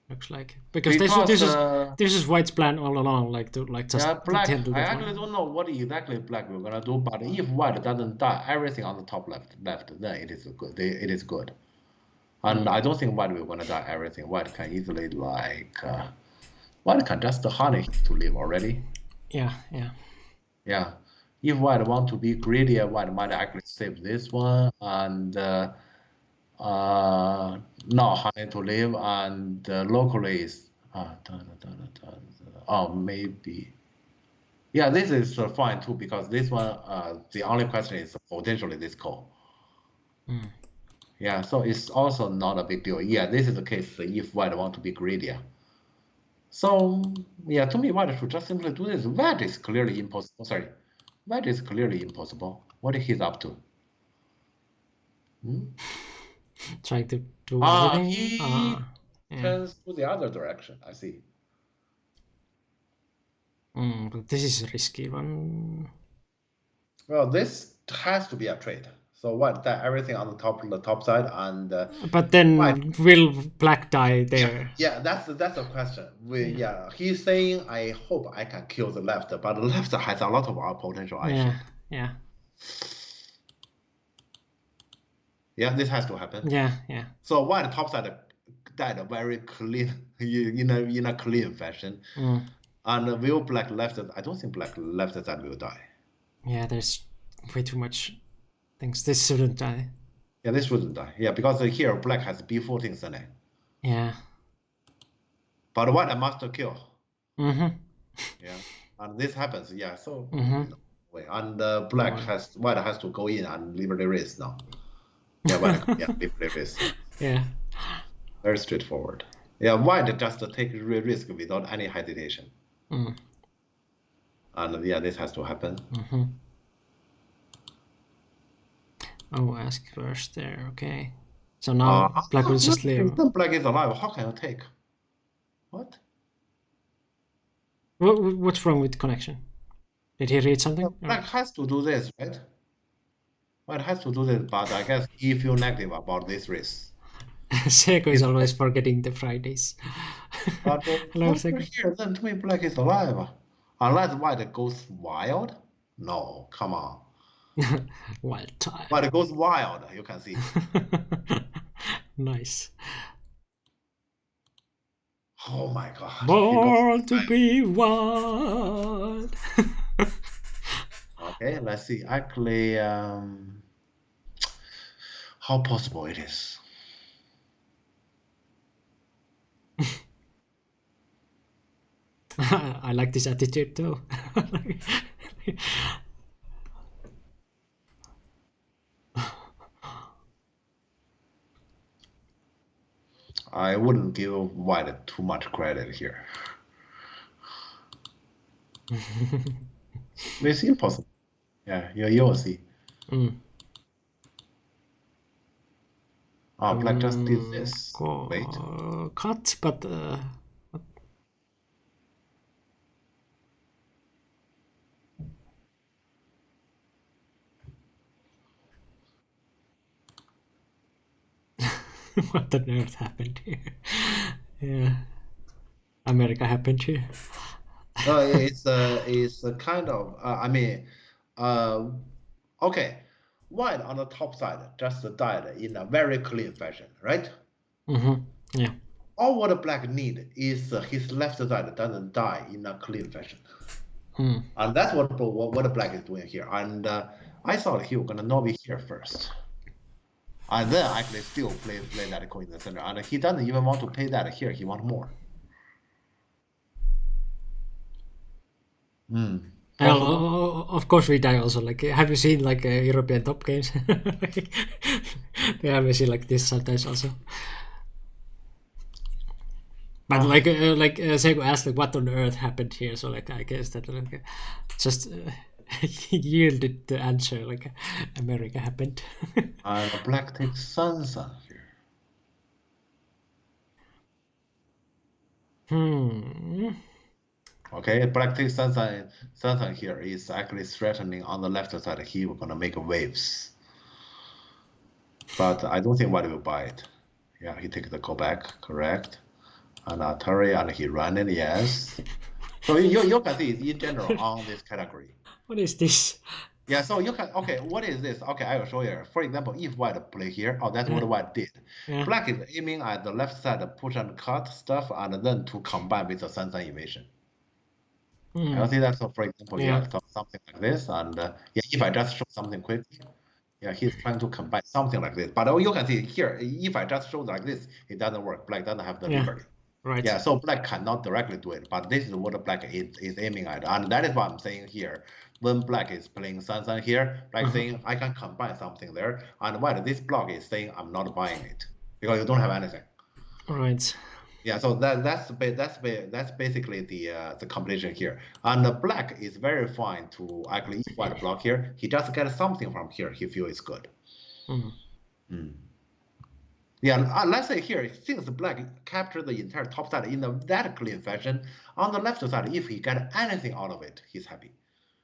Looks like because this is white's plan all along, like to just black. I actually don't know what exactly black we're gonna do, but if white doesn't die everything on the top left, then it is good. It is good, and I don't think white we're gonna die everything. White can easily white can just honey to live already. Yeah. If white want to be greedy, white might actually save this one and. Not honey to live, and locally is maybe this is fine too, because this one the only question is potentially this call. So it's also not a big deal. This is the case if white want to be greedier. So yeah, to me, white should just simply do this. White is clearly impossible. Sorry, white is clearly impossible. What he's up to? Trying to do He everything. Yeah. turns to the other direction. I see. But this is a risky one. Well, this has to be a trade. So what? That everything on the top side, and But then white. will black die there? Yeah, that's the question. He's saying, I hope I can kill the left, but the left has a lot of potential action. Yeah. Yeah, this has to happen. Yeah. So white top side died very clean in a clean fashion, and will black left? I don't think black left side will die. Yeah, there's way too much things. This shouldn't die. Yeah, this shouldn't die. Yeah, because here black has B14 Sene. Yeah. But white must kill. Mm-hmm. Yeah, and this happens. Yeah, so and white has to go in and leave the race now. Yeah, leave the race. Yeah. Very straightforward. Yeah, white just take risk without any hesitation. And yeah, this has to happen. Oh, ask first there. Okay. So now black will just leave. Black is alive. How can you take? What? What's wrong with connection? Did he read something? Black has to do this, right? White has to do this, but I guess he feels negative about this race. Seiko is always forgetting the Fridays. But here, then to me, black is alive. Unless white goes wild? No, come on. Wild time. But it goes wild, you can see. Nice. Oh my god. Born to be wild. Okay, let's see. Actually, how possible it is. I like this attitude too. I wouldn't give white too much credit here. It's impossible. Yeah, you'll see. Oh, black just did this. Wait. Cut, but what on earth happened here? Yeah, America happened here. It's a kind of okay. White on the top side just died in a very clean fashion, right? Yeah. All what black need is his left side doesn't die in a clean fashion. And that's what black is doing here. And I thought he was gonna not be here first. And then actually still play that coin in the center. And he doesn't even want to pay that here, he wants more. Of course we die also. Like, have you seen like European top games? Yeah, we see like this sometimes also. But like Seiko asked, like, what on earth happened here? So like, I guess that like, just yielded the answer. Like, America happened. And black takes Sansa here. Okay, black takes Sansa here is actually threatening on the left side. He was gonna make waves, but I don't think white will buy it. Yeah, he takes the call back, correct. And Atari, and he ran it, yes. So you can see in general on this category. What is this? Yeah, so you can, okay, what is this? Okay, I will show you. For example, if white play here, that's what white did. Black is aiming at the left side, push and cut stuff, and then to combine with the Sansa invasion. I see that. So for example, so something like this, and if I just show something quickly, he's trying to combine something like this. But you can see here, if I just show like this, it doesn't work. Black doesn't have the liberty. Right. Yeah, so black cannot directly do it, but this is what black is aiming at, and that is what I'm saying here. When black is playing Sansa here, black saying I can combine something there, and white this block is saying I'm not buying it because you don't have anything. Right. Yeah, so that's basically the combination here. And the black is very fine to actually if white block here. He just get something from here. He feel it's good. Yeah, let's say here, since the black captured the entire top side in that clean fashion, on the left side, if he get anything out of it, he's happy.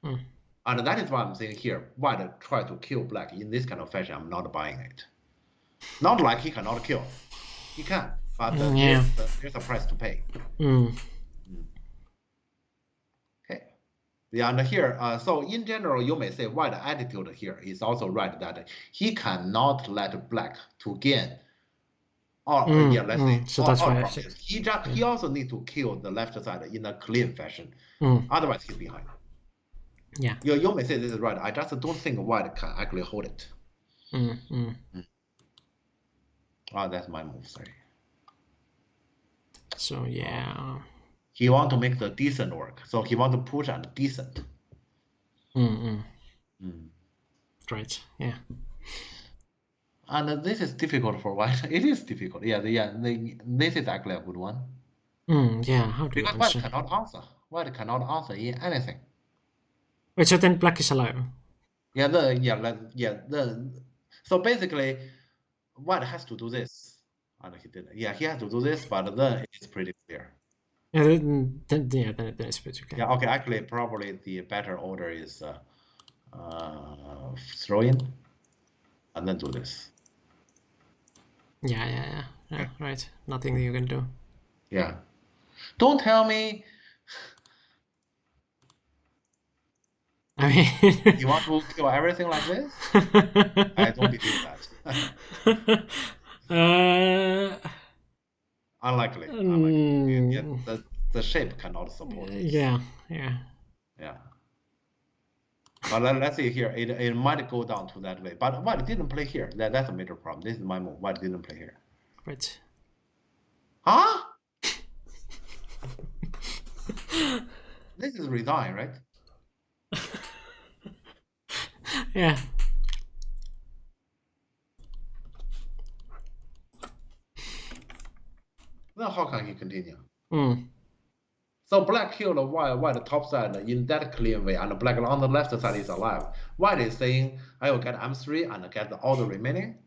And that is why I'm saying here, white try to kill black in this kind of fashion. I'm not buying it. Not like he cannot kill. He can, but there's a price to pay. Okay. Yeah, and here, so in general, you may say white attitude here is also right that he cannot let black to gain. Let's say. So that's why he also need to kill the left side in a clean fashion. Otherwise, he's behind. Yeah. You may say this is right. I just don't think white can actually hold it. That's my move. Sorry. So yeah. He want to make the decent work. So he want to push and decent. Right. Yeah. And this is difficult for white. It is difficult. This is actually a good one. Yeah. How do because you white answer? cannot answer. White cannot answer in anything. Wait, so then black is alive? So basically, white has to do this, and he did. Yeah, he has to do this, but then it's pretty clear. Yeah, then it's pretty clear. Yeah, okay. Actually, probably the better order is throw in, and then do this. Yeah. Right. Nothing you can do. Yeah. Don't tell me. I mean, You want to kill everything like this? I don't believe that. Unlikely. The shape cannot support it. Yeah. But let's see here. It might go down to that way. But white didn't play here. That's a major problem. This is my move. White didn't play here. Right. Huh? This is resign, right? Yeah. Then how can he continue? So black killed white top side in that clean way, and black on the left side is alive. White is saying, I will get M3 and get all the remaining.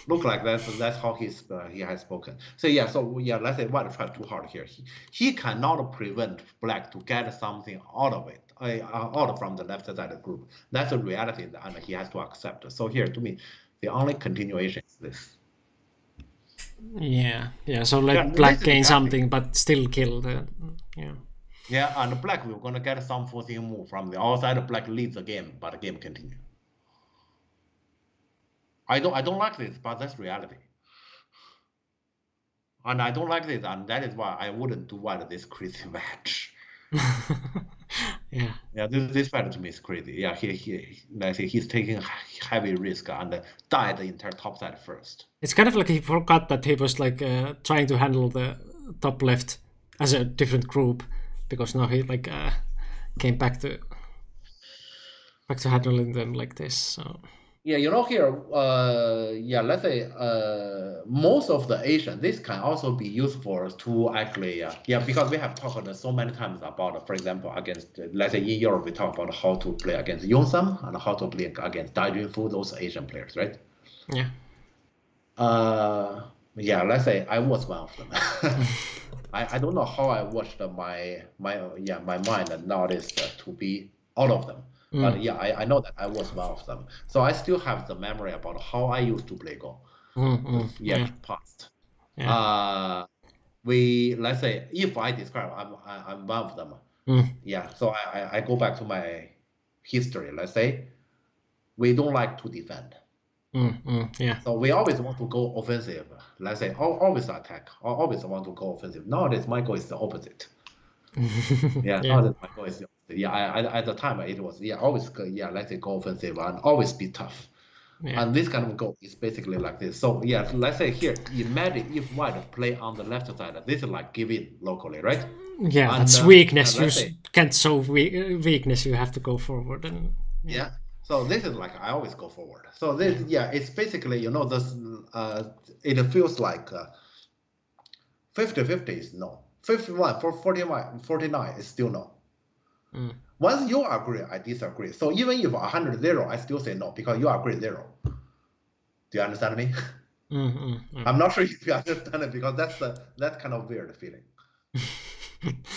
Look like that's how he has spoken. So let's say white tried too hard here. He cannot prevent black to get something out of it, out from the left side of the group. That's a reality, and he has to accept. So here, to me, the only continuation is this. Yeah. So let black gain something, but still kill the. Yeah, and black we're gonna get some forcing move from the outside. Black leads the game, but the game continues. I don't like this, but that's reality. And I don't like this, and that is why I wouldn't do white this crazy match. Yeah. This fight to me is crazy. Yeah, he's taking heavy risk and died the entire top side first. It's kind of like he forgot that he was like trying to handle the top left as a different group, because now he like came back to handling them like this. So. Yeah, here, let's say most of the Asian, this can also be useful to actually, because we have talked so many times about, for example, against, let's say in Europe, we talk about how to play against Yongsam and how to play against Dai Junfu, those Asian players, right? Yeah. Let's say I was one of them. I don't know how I watched my mind noticed to be all of them. But I know that I was one of them. So I still have the memory about how I used to play Go. Past. Yeah. Let's say if I describe I'm one of them. So I go back to my history. Let's say we don't like to defend. So we always want to go offensive. Let's say always attack or always want to go offensive. Nowadays my goal is the opposite. Nowadays my goal is the opposite. At the time it was always let's say go offensive and always be tough. And this kind of goal is basically like this. So let's say here, imagine if white play on the left side, this is like give in locally, right? Yeah, and, that's weakness. You can't show weakness. You have to go forward and. So this is like I always go forward. So this it's basically this it feels like 50-50 is no. 51 for 49 is still no. Mm. Once you agree, I disagree. So even if 100-0, I still say no because you agree 0. Do you understand me? I'm not sure if you understand it because that's kind of weird feeling.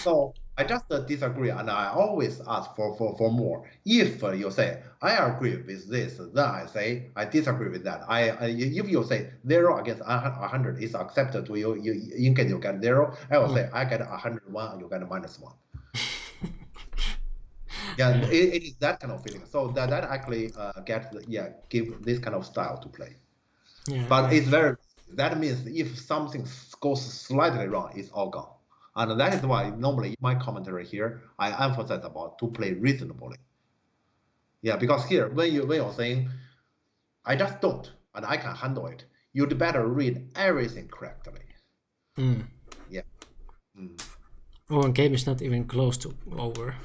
So I just disagree, and I always ask for more. If you say I agree with this, then I say I disagree with that. If you say 0 against 100 is accepted to you, in case you get 0, I will say I get 101, you get -1. Yeah, it is that kind of feeling. So that actually give this kind of style to play. Yeah, but it's very. That means if something goes slightly wrong, it's all gone. And that is why normally in my commentary here, I emphasize about to play reasonably. Yeah, because here when you're saying, I just don't and I can handle it, you'd better read everything correctly. Yeah. Oh, and game is not even close to over.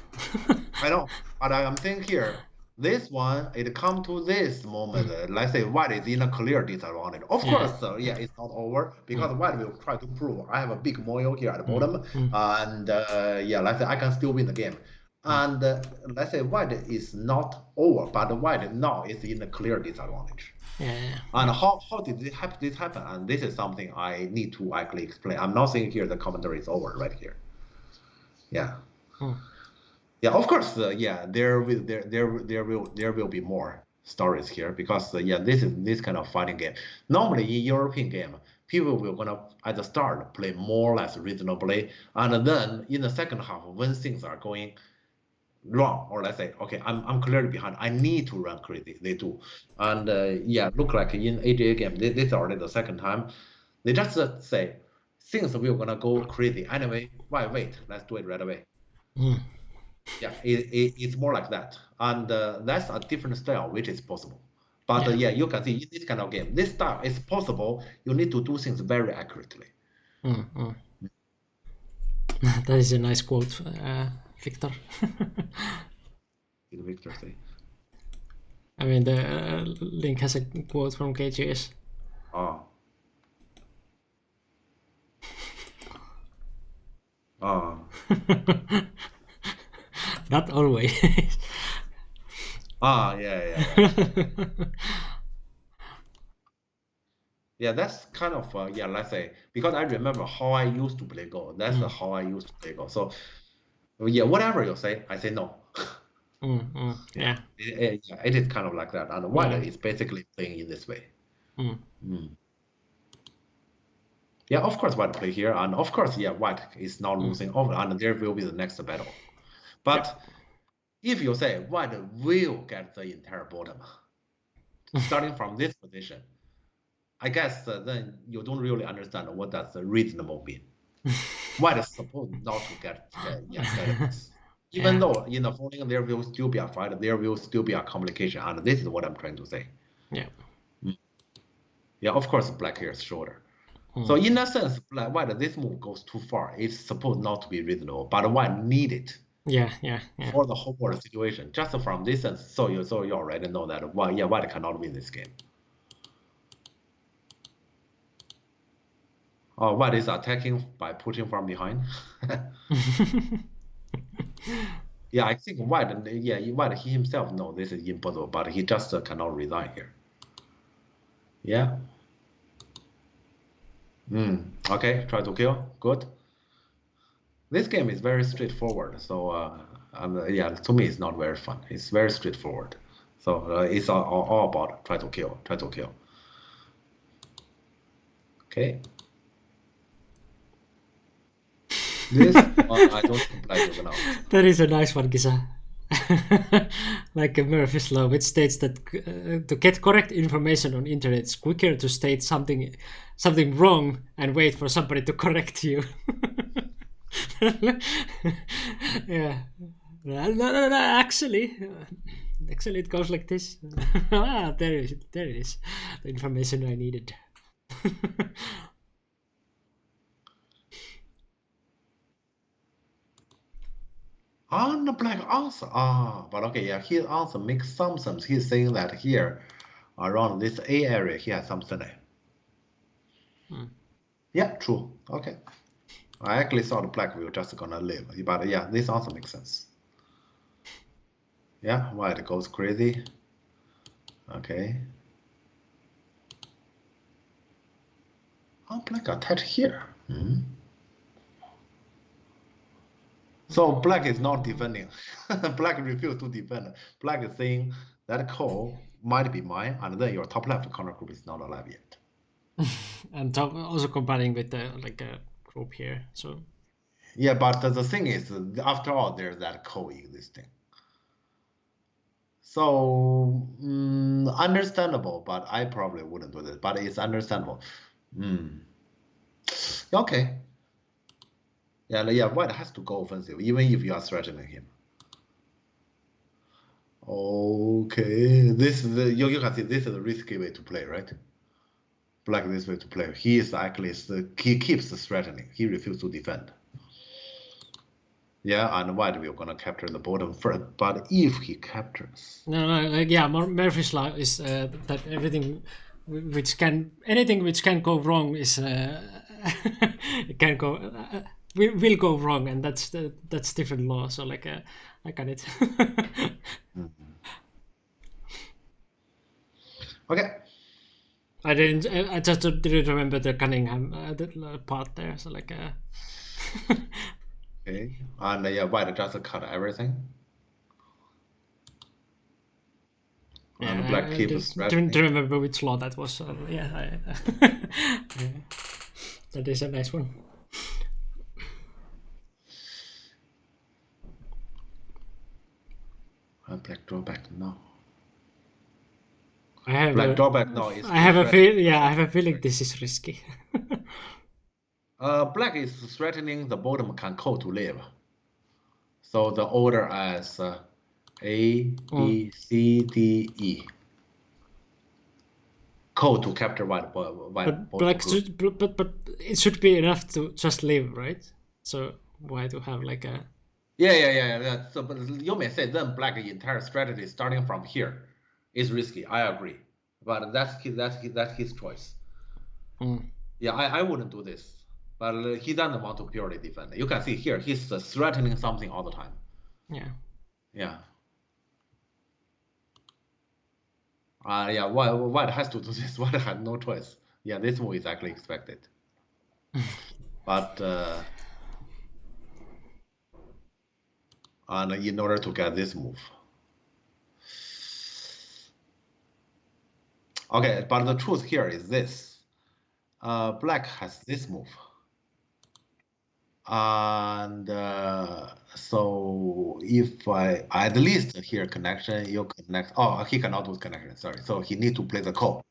I know, but I am thinking here, this one, it come to this moment, let's say white is in a clear disadvantage. Of course, it's not over because white will try to prove I have a big moil here at the bottom, and let's say I can still win the game. And let's say white is not over, but white now is in a clear disadvantage. And how did this happen? And this is something I need to actually explain. I'm not saying here the commentary is over right here. Yeah. Yeah, of course. There will be more stories here because this is this kind of fighting game. Normally in European game, people will gonna at the start play more or less reasonably, and then in the second half when things are going wrong, or let's say, okay, I'm clearly behind, I need to run crazy. They do, and look like in AGA game, this is already the second time. They just say things will gonna go crazy anyway. Why wait? Let's do it right away. Yeah, it's more like that, and that's a different style which is possible. But you can see in this kind of game, this style is possible. You need to do things very accurately. That is a nice quote, Victor. Did Victor say? I mean, the link has a quote from KGS. Not always. Yeah, that's kind of let's say, because I remember how I used to play Go. That's how I used to play Go. So whatever you say, I say no. Yeah. It is kind of like that, and white is basically playing in this way. Yeah, of course white play here, and of course white is not losing over, and there will be the next battle. But if you say white will get the entire bottom, starting from this position, I guess then you don't really understand what does reasonable mean. White is supposed not to get this. Even though in the falling there will still be a fight, there will still be a complication, and this is what I'm trying to say. Yeah, of course black here is shorter. So in a sense, white, this move goes too far. It's supposed not to be reasonable, but white need it. For the whole board situation. Just from this sense, so you already know that white cannot win this game. White is attacking by pushing from behind. I think white he himself knows this is impossible, but he just cannot resign here. Okay, try to kill. Good. This game is very straightforward, so to me it's not very fun. It's very straightforward, so it's all about try to kill. Okay. This I don't comply with now. That is a nice one, Kisa. Like Murphy's Law, which states that to get correct information on internet, it's quicker to state something wrong and wait for somebody to correct you. No, actually it goes like this. There it is, the information I needed. On the black answer. But okay, his answer makes some sense. He's saying that here, around this A area, he has some Sene. Yeah, true. Okay. I actually thought black will just gonna live, but yeah, this also makes sense. Yeah, white goes crazy. Okay. Oh, black attach here. So black is not defending. Black refused to defend. Black is saying that call might be mine, and then your top left corner group is not alive yet. And also combining with the like a group here. So yeah, but the thing is, after all, there's that coexisting. So understandable, but I probably wouldn't do this. But it's understandable. Okay. Yeah, white has to go offensive, even if you are threatening him. Okay, this is you can see this is a risky way to play, right? Black this way to play. He is actually he keeps threatening. He refuses to defend. Yeah, and white we're gonna capture the bottom first. But if he captures, Murphy's law is that anything which can go wrong is it can go will go wrong, and that's different law. So like I got it. Okay. I just didn't remember the Cunningham part there. So like. Okay, and yeah, white just cut everything. And black keeps don't remember which law that was. So yeah, that is a nice one. Black drawback now. I have black drawback now is. I have a feeling this is risky. Black is threatening the bottom can call to live. So the order as A, B, C, D, E. Call to capture white. But black but it should be enough to just live, right? So why to have like a? Yeah. So, but you may say then black entire strategy starting from here is risky. I agree, but that's his choice. Yeah, I wouldn't do this. But he doesn't want to purely defend. You can see here, he's threatening something all the time. Yeah. White has to do this. White had no choice. Yeah, this move is actually expected. But and in order to get this move. Okay, but the truth here is this. Black has this move. And so if I at least here connection, you connect. Oh, he cannot do connection. Sorry. So he need to play the call.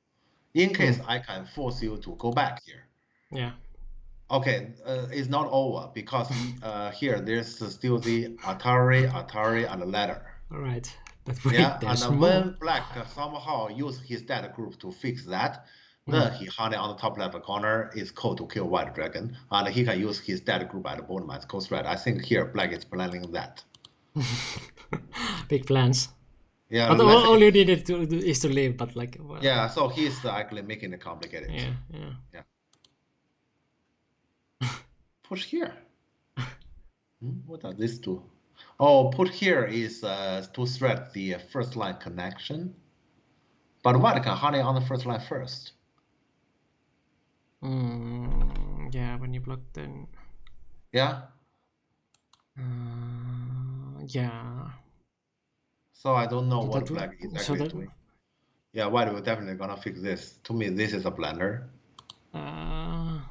In case I can force you to go back here. Yeah. Okay, it's not over because here there's still the Atari, and the ladder. All right. But wait, and when black somehow use his dead group to fix that. Then he honey on the top left corner is called to kill white dragon, and he can use his dead group at the bottom as coast red. I think here black is planning that. Big plans. Yeah. But all you needed to do is to live, but like. Well, yeah, so he's actually making it complicated. Yeah. Push here. What does this do? Oh, put here is to thread the first line connection, but white can honey on the first line first. Yeah, when you block then. Yeah. Yeah. So I don't know what black is actually doing. Yeah, white will definitely gonna fix this. To me, this is a blunder. And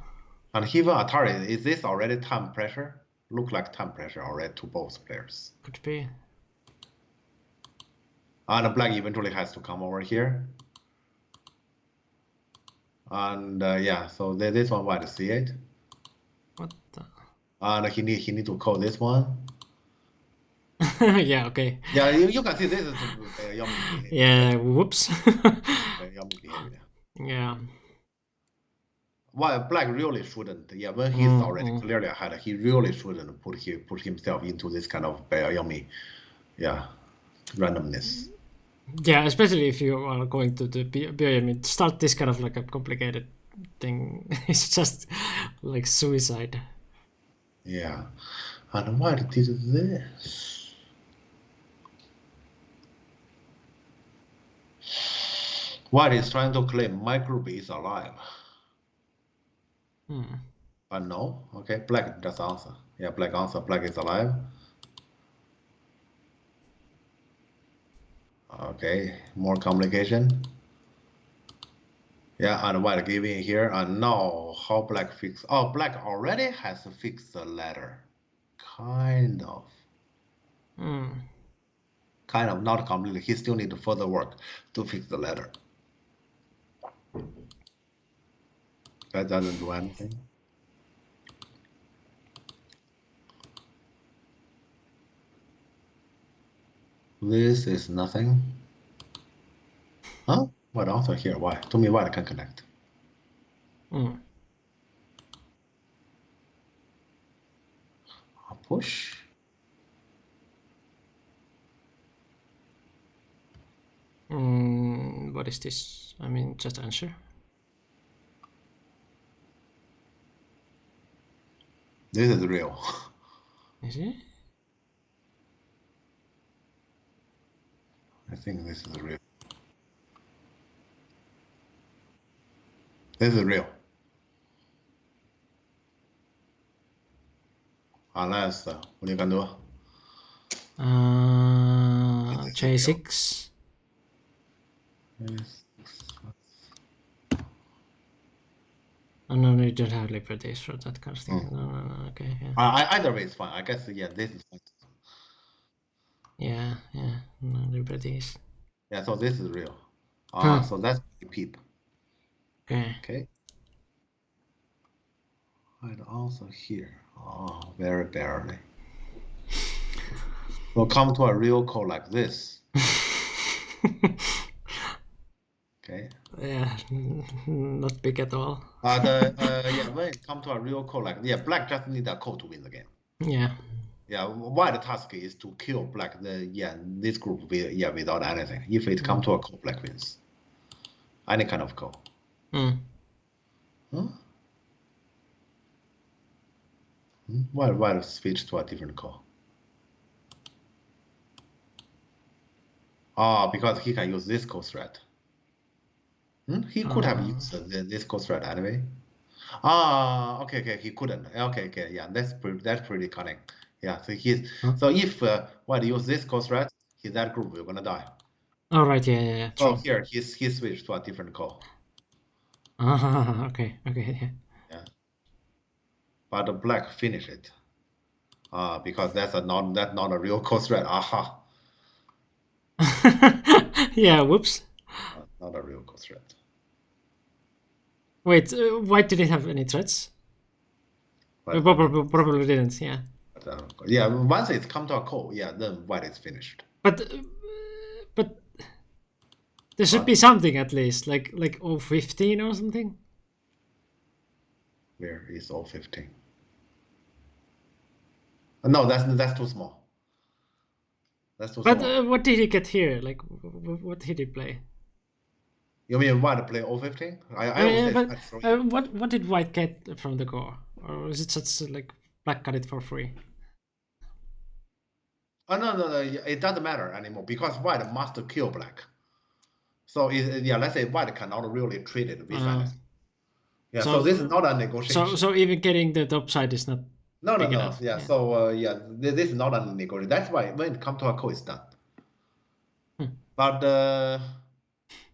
even Atari, is this already time pressure? Look like time pressure already to both players. Could be. And black eventually has to come over here. And so this one white C8. What the? And he need to call this one. Yeah, okay. Yeah, you can see this is yummy behavior. Yeah, whoops. Yummy behavior. Yeah. Why black really shouldn't. Yeah, when he's already clearly ahead, he really shouldn't put himself into this kind of yummy, randomness. Yeah, especially if you are going to start this kind of like a complicated thing. It's just like suicide. Yeah. And white did this. White is trying to claim my group is alive. But no. Okay, black just answer. Yeah, black answer. Black is alive. Okay, more complication. Yeah, and white giving here. And now how black fix? Oh, black already has fixed the ladder. Kind of. Kind of, not completely. He still need further work to fix the ladder. That doesn't do anything. This is nothing. Huh? What answer here? Why? To me, white can connect. Push. What is this? I mean, just answer. This is real. Is it? I think this is real. This is real. Unless, what you can do? J6. Yes. Oh, no, you don't have liberties for that kind of thing. No, okay, yeah. Either way is fine. I guess, yeah, this is fine. Yeah, no liberties. Yeah, so this is real. So that's peep. Okay. And also here. Oh, very barely. We'll come to a real call like this. Okay. Yeah, not big at all. Yeah, when it comes to a real call like black just need a call to win the game. Yeah. Yeah, white task is to kill black. This group without anything. If it comes to a call, black wins. Any kind of call. Huh? Why switch to a different call? Because he can use this call threat. He could have used this call threat anyway. Okay, he couldn't. Okay, yeah, that's pretty cunning. Yeah, so if white use this call threat, that group will gonna die. Oh right, yeah. So here he switched to a different call. Okay, yeah. But the black finish it. Because that's not a real call threat. Aha. Yeah, whoops. Not a real call threat. Wait, white didn't have any threats? Probably didn't, yeah. Yeah, once it's come to a call, then white is finished. But there should be something at least, like 015 or something. Where is 015? No, that's too small. That's too small. But what did he get here? Like, what did he play? You mean white play 015? What did white get from the core? Or is it just like black got it for free? No, it doesn't matter anymore because white must kill black. So let's say white cannot really trade it with anything. Yeah, so this is not a negotiation. So even getting the top side is not. No. Yeah, so this is not a negotiation. That's why when it comes to a call, it's done. But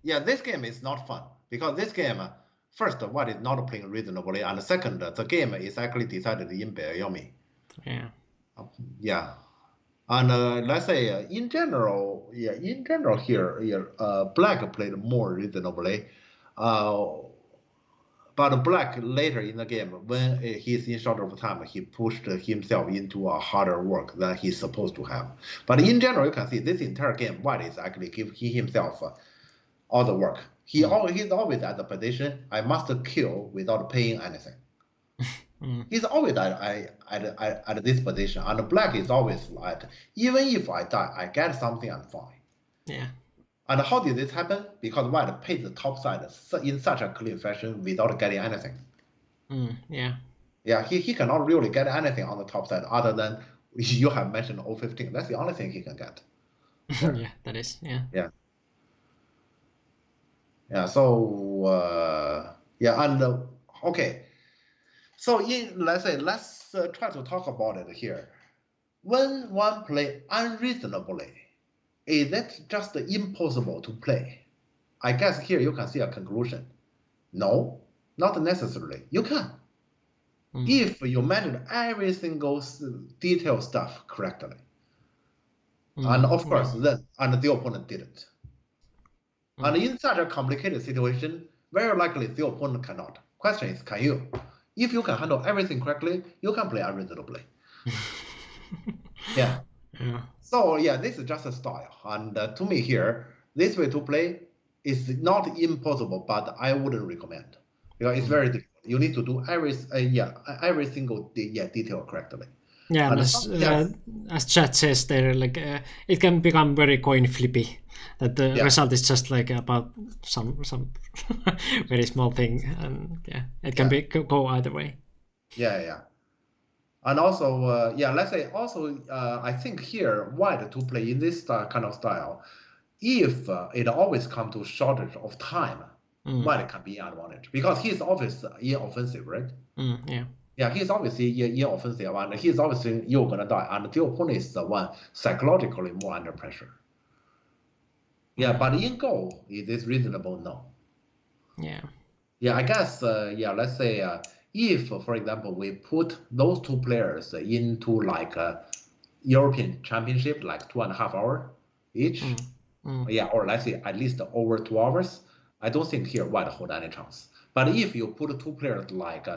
this game is not fun because this game, first, white is not playing reasonably, and second, the game is actually decided in Bayomi. Yeah. And let's say in general here, black played more reasonably. But black later in the game, when he's in short of time, he pushed himself into a harder work than he's supposed to have. But in general, you can see this entire game, white is actually giving himself all the work. He's always at the position, I must kill without paying anything. He's always at this position, and black is always like, even if I die, I get something, I'm fine. Yeah. And how did this happen? Because white paid the top side in such a clean fashion without getting anything. Yeah. Yeah, he cannot really get anything on the top side other than you have mentioned 015. That's the only thing he can get. Yeah, that is, yeah. Yeah, so yeah, and okay. So let's try to talk about it here. When one play unreasonably, is it just impossible to play? I guess here you can see a conclusion. No, not necessarily. You can. If you manage every single detail stuff correctly. And of course, then the opponent didn't. And in such a complicated situation, very likely the opponent cannot. Question is, can you? If you can handle everything correctly, you can play unreasonably. Yeah. So yeah, this is just a style. And to me here, this way to play is not impossible, but I wouldn't recommend because it's very difficult. You need to do every single detail correctly. Yeah, and as chat says there, like it can become very coin flippy. That the result is just like about some very small thing, and it can go either way. Yeah. And also, let's say also, I think here white to play in this kind of style, if it always comes to shortage of time, white can be an advantage because he's always offensive, right? Yeah, he's obviously offensive, and he's obviously you're gonna die, and the opponent is the one psychologically more under pressure. Yeah, but in Go, is this reasonable? No. Yeah, I guess. Let's say if, for example, we put those two players into like a European Championship, like 2.5 hours each. Or let's say at least over 2 hours. I don't think here white hold any chance. But if you put two players like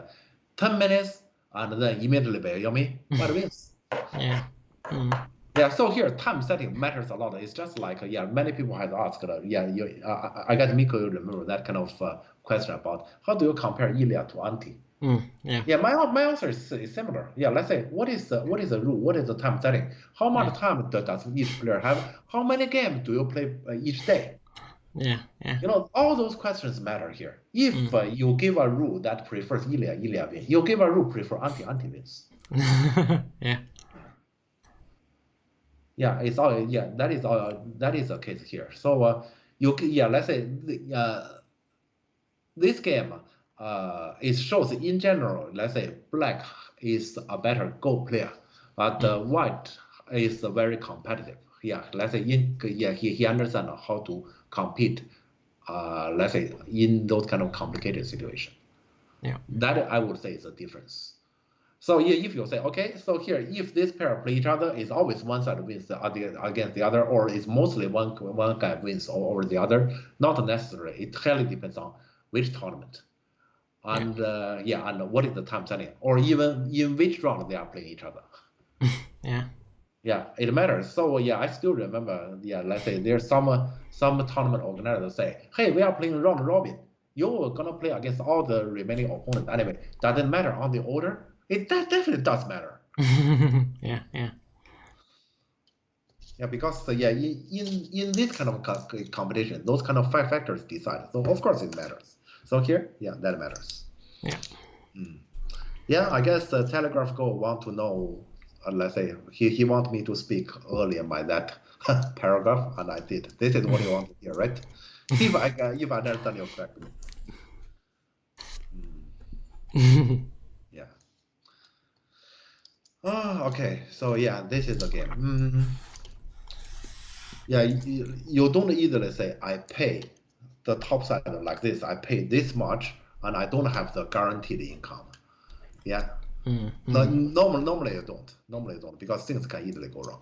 10 minutes and then immediately Bayomi, white wins. Yeah, so here time setting matters a lot. It's just like many people have asked. I guess Miko, you remember that kind of question about how do you compare Ilya to Antti? My answer is similar. Yeah, let's say what is the rule? What is the time setting? How much time does each player have? How many games do you play each day? You know, all those questions matter here. If you give a rule that prefers Ilya wins. You give a rule prefer Antti wins. Yeah, it's all that is the case here. So let's say this game it shows in general, let's say black is a better Go player, but white is very competitive. Yeah, let's say he understands how to compete. Let's say in those kind of complicated situations. That I would say is a difference. So if you say, okay, so here, if this pair play each other, is always one side wins against the other, or is mostly one guy wins over the other, not necessarily. It highly depends on which tournament, and and what is the time setting, or even in which round they are playing each other. It matters. So I still remember. Let's say there's some tournament organizers say, hey, we are playing round robin. You're gonna play against all the remaining opponents anyway. Doesn't matter on the order. That definitely does matter. Because in this kind of competition, those kind of 5 factors decide. So of course it matters. So here, that matters. I guess Telegraph Go want to know. Let's say he want me to speak earlier by that paragraph, and I did. This is what you want to hear, right? if I understand you correctly. Okay, so this is the game. You don't easily say I pay the top side like this. I pay this much, and I don't have the guaranteed income. Normally you don't. Normally you don't, because things can easily go wrong.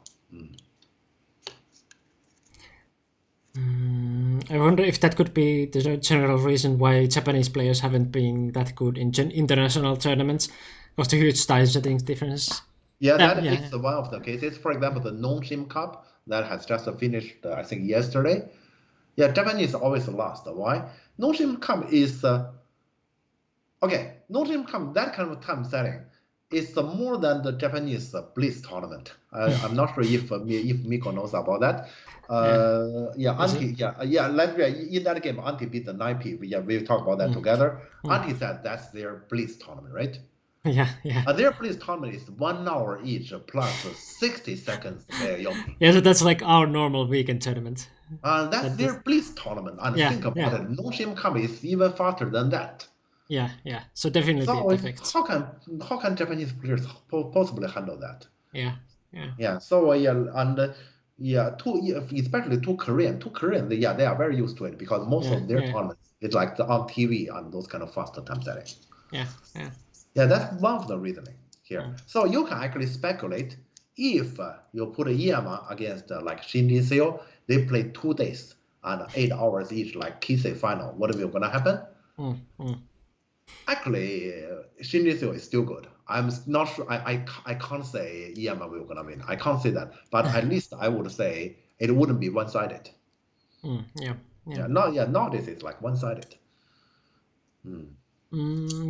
I wonder if that could be the general reason why Japanese players haven't been that good in international tournaments, because the huge style settings differences. That is one of the cases. For example, the Nongshim Cup that has just finished, I think, yesterday. Japanese always lost. Why? Nongshim Cup is Nongshim Cup, that kind of time setting is more than the Japanese Blitz tournament. I'm not sure if Miko knows about that. Antti, in that game, Antti beat the 9P. We talked about that together. Antti said that's their Blitz tournament, right? Yeah. Their Blitz tournament is 1 hour each plus 60 seconds per Yomi. Yeah, so that's like our normal weekend tournament. That's their Blitz tournament. And Yeah, think about yeah. it, No Shame Cup is even faster than that. Yeah. So definitely So it affects. how can Japanese players possibly handle that? Yeah. So especially two Korean, they are very used to it because most of their tournaments is like on TV and those kind of fast time setting. Yeah. That's one of the reasoning here. So you can actually speculate if you put Iyama against like Shinji Seo, they play 2 days and 8 hours each, like Kisei final. What will gonna happen? Actually, Shinji Seo is still good. I'm not sure. I can't say Iyama will gonna win. I can't say that. But at least I would say it wouldn't be one-sided. Nowadays it's like one-sided.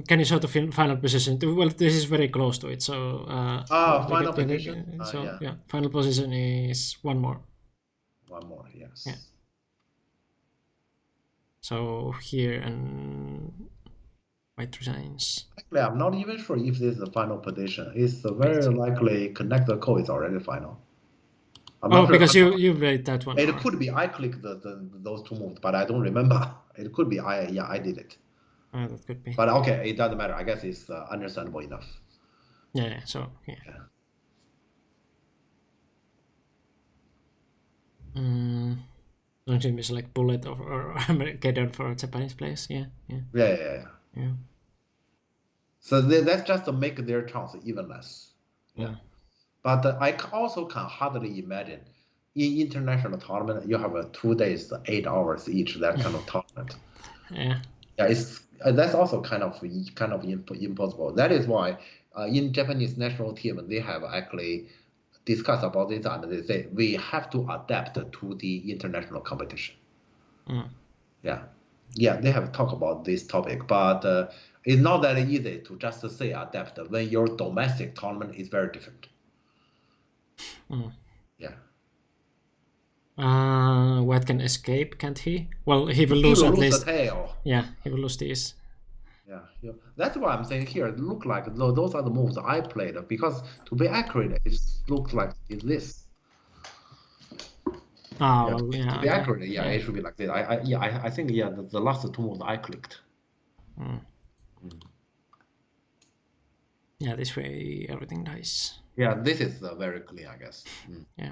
Can you show the final position? Well, this is very close to it. So final position. Final position is one more. One more, yes. Yeah. So here and White resigns. Actually, I'm not even sure if this is the final position. It's very likely Connect the Code is already final. Because you read that one. It could be I clicked those 2 moves, but I don't remember. It could be I did it. That could be. But okay, it doesn't matter. I guess it's understandable enough. Yeah. So yeah. Don't is like Bullet or Armageddon for Japanese players. Yeah. So that's just to make their chance even less. Yeah. But I also can hardly imagine in international tournament you have 2 days, 8 hours each, that kind of tournament. That's also kind of impossible. That is why in Japanese national team they have actually discussed about this and they say we have to adapt to the international competition. They have talked about this topic, but it's not that easy to just say adapt when your domestic tournament is very different. White can escape, can't he? Well, he will lose at least. The tail. Yeah, he will lose these. Yeah. That's why I'm saying here. It look like those are the moves I played because to be accurate, it looks like it's this. To be accurate, it should be like this. I think the last 2 moves I clicked. Yeah, this way everything dies. Yeah, this is very clean, I guess. Yeah.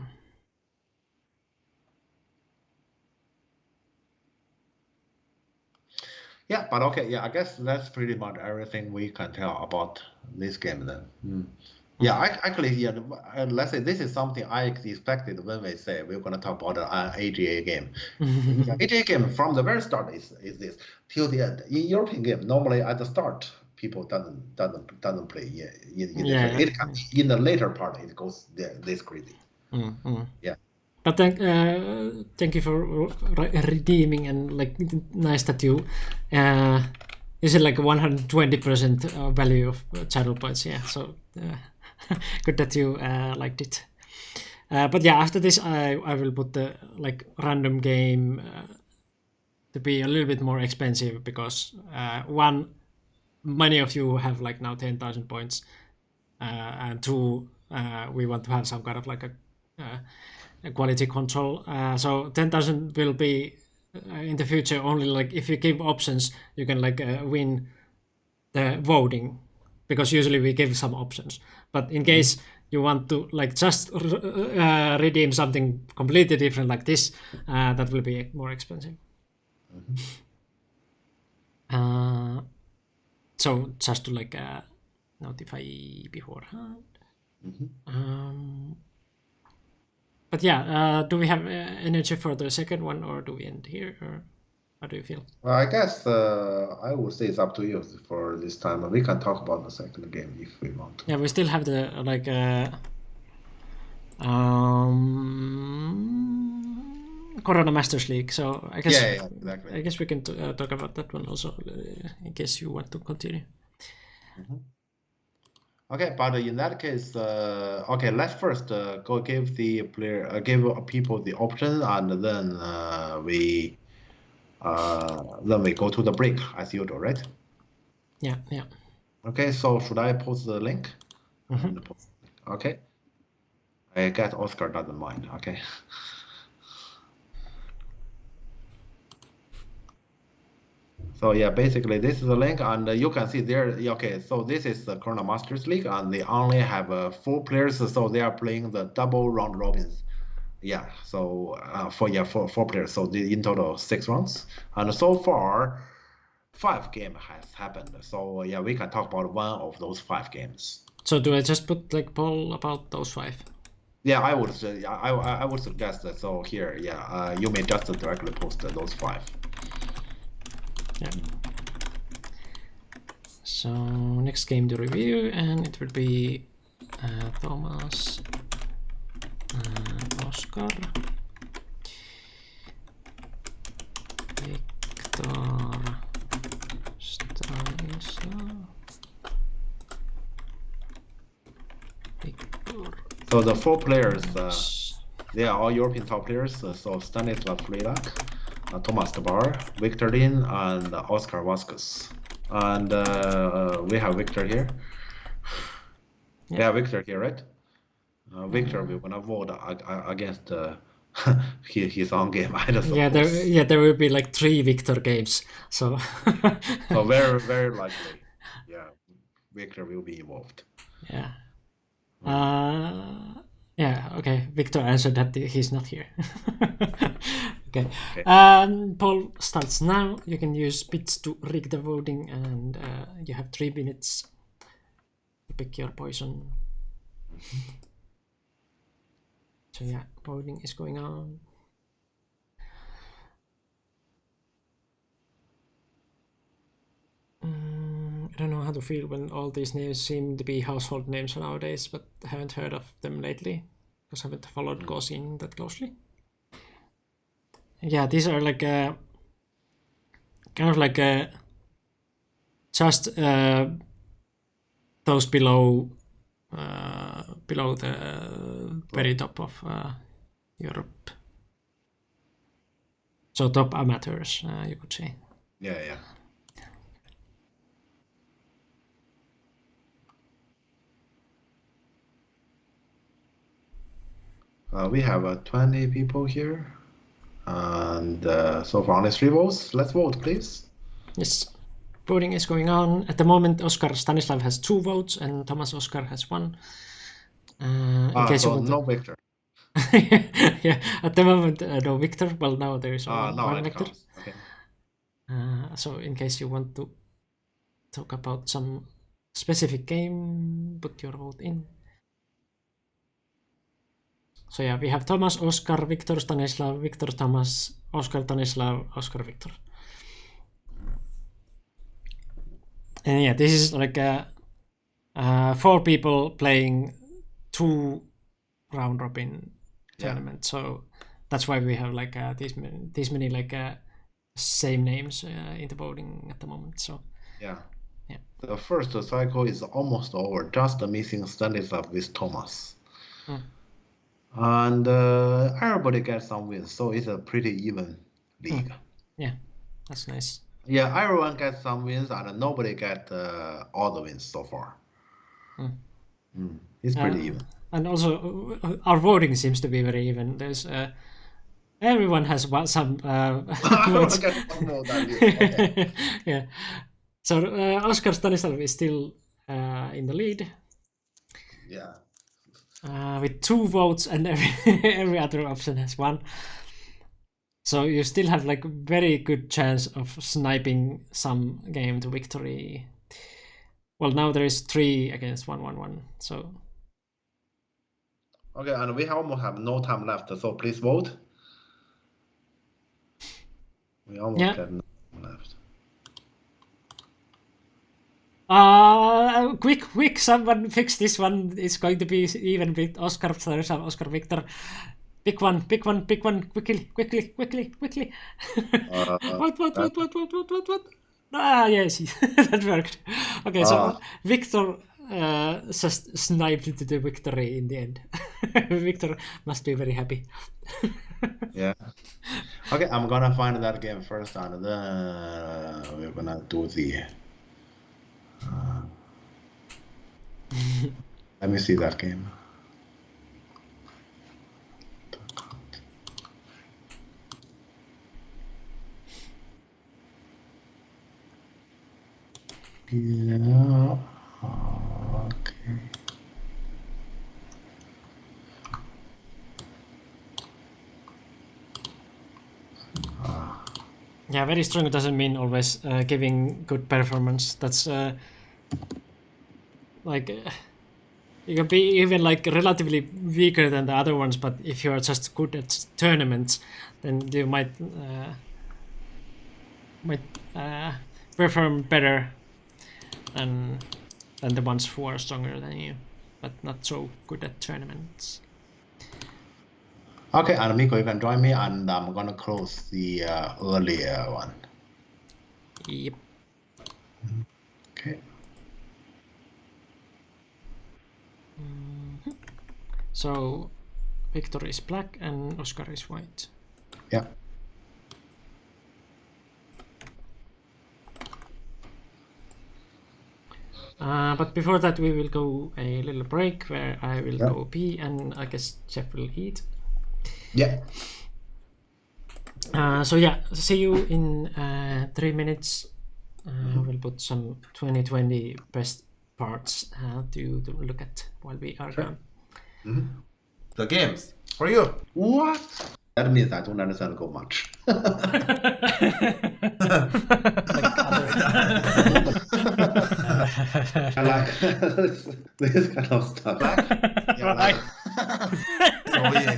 Yeah, but okay, I guess that's pretty much everything we can tell about this game then. Let's say this is something I expected when we say we're going to talk about an AGA game. AGA game from the very start is this till the end. In European game, normally at the start people doesn't play. It can, in the later part it goes this crazy. Yeah. But thank you for redeeming and like nice that you is it like 120% value of channel points. Yeah, so good that you liked it. But yeah, after this I will put the like random game to be a little bit more expensive because one, many of you have like now 10,000 points, and two, we want to have some kind of like a quality control. So 10,000 will be in the future only like if you give options, you can like win the voting, because usually we give some options. But in case you want to like just redeem something completely different like this, that will be more expensive. So just to like notify beforehand. But yeah, do we have energy for the second one, or do we end here, or how do you feel? Well, I guess I would say it's up to you for this time. We can talk about the second game if we want to. Yeah, we still have the like Corona Masters League, so I guess exactly. I guess we can talk about that one also in case you want to continue. Okay, but in that case, okay, let's first go give the player, give people the option, and then we go to the break as usual, right? Yeah. Okay, so should I post the link? And post- Okay. I guess Oscar doesn't mind. Okay. So yeah, basically this is the link, and you can see there. Okay, so this is the Corona Masters League, and they only have 4 players, so they are playing the double round robins. Yeah, so four players. So in total 6 rounds, and so far 5 games has happened. So yeah, we can talk about one of those 5 games. So do I just put like poll about those 5? Yeah, I would suggest that. So here, yeah, you may just directly post those 5. Yeah. So next game to review, and it will be Thomas, Oscar, Victor, Stanislav, Victor. So the 4 players, they are all European top players. So Stanislav Frilak, Thomas Tabar, Victor Lin, and Oscar Vasquez. And we have Victor here. Yeah, Victor here, right? Victor, we're gonna vote against his own game. I just there will be like 3 Victor games. So so very, very likely, yeah, Victor will be involved. Yeah. Yeah, okay. Victor answered that he's not here. Okay. Poll starts now. You can use bits to rig the voting, and you have 3 minutes to pick your poison. So yeah, voting is going on. I don't know how to feel when all these names seem to be household names nowadays, but I haven't heard of them lately because I haven't followed Gaussian that closely. Yeah, these are like kind of like just those below the very top of Europe. So top amateurs, you could say. Yeah. We have 20 people here, and so far only 3 votes. Let's vote, please. Yes, voting is going on. At the moment, Oscar Stanislav has 2 votes, and Thomas Oscar has 1. In case so you want no Victor. Yeah, at the moment, no Victor. Well, now there is only one Victor. Okay. So in case you want to talk about some specific game, put your vote in. So yeah, we have Thomas, Oscar, Victor, Stanislav, Victor, Thomas, Oscar, Stanislav, Oscar, Victor. And yeah, this is like 4 people playing 2 round robin tournament. So that's why we have like these many like same names in the voting at the moment. So yeah. The first cycle is almost over, just missing Stanislav with Thomas. And everybody gets some wins, so it's a pretty even league. Yeah, that's nice. Yeah, everyone gets some wins, and nobody get all the wins so far. It's pretty even. And also, our voting seems to be very even. There's everyone has some votes. Okay. Yeah. So Oscar Stanislav is still in the lead. Yeah. With 2 votes, and every other option has 1. So you still have like very good chance of sniping some game to victory. Well, now there is 3 against 1-1-1. So. Okay, and we almost have no time left, so please vote. We almost have no time left. Quick! Someone fix this one. It's going to be even with Oscar Victor. Pick one, quickly. What? Yes, that worked. Okay, so Victor just sniped into the victory in the end. Victor must be very happy. Yeah. Okay, I'm gonna find that game first, and then we're gonna do the Let me see that game. Yeah. Okay. Yeah, very strong doesn't mean always giving good performance. That's like you can be even like relatively weaker than the other ones, but if you are just good at tournaments, then you might perform better than the ones who are stronger than you, but not so good at tournaments. Okay, and Miko, you can join me, and I'm gonna close the earlier one. Yep. Okay. So Victor is black and Oscar is white. Yeah. But before that, we will go a little break where I will go pee and I guess Jeff will eat. Yeah. So yeah, see you in 3 minutes. We'll put some 2020 best parts to look at while we are gone. The games for you. What? That means I don't understand Go much. I like this kind of stuff. Yeah, like, so yes.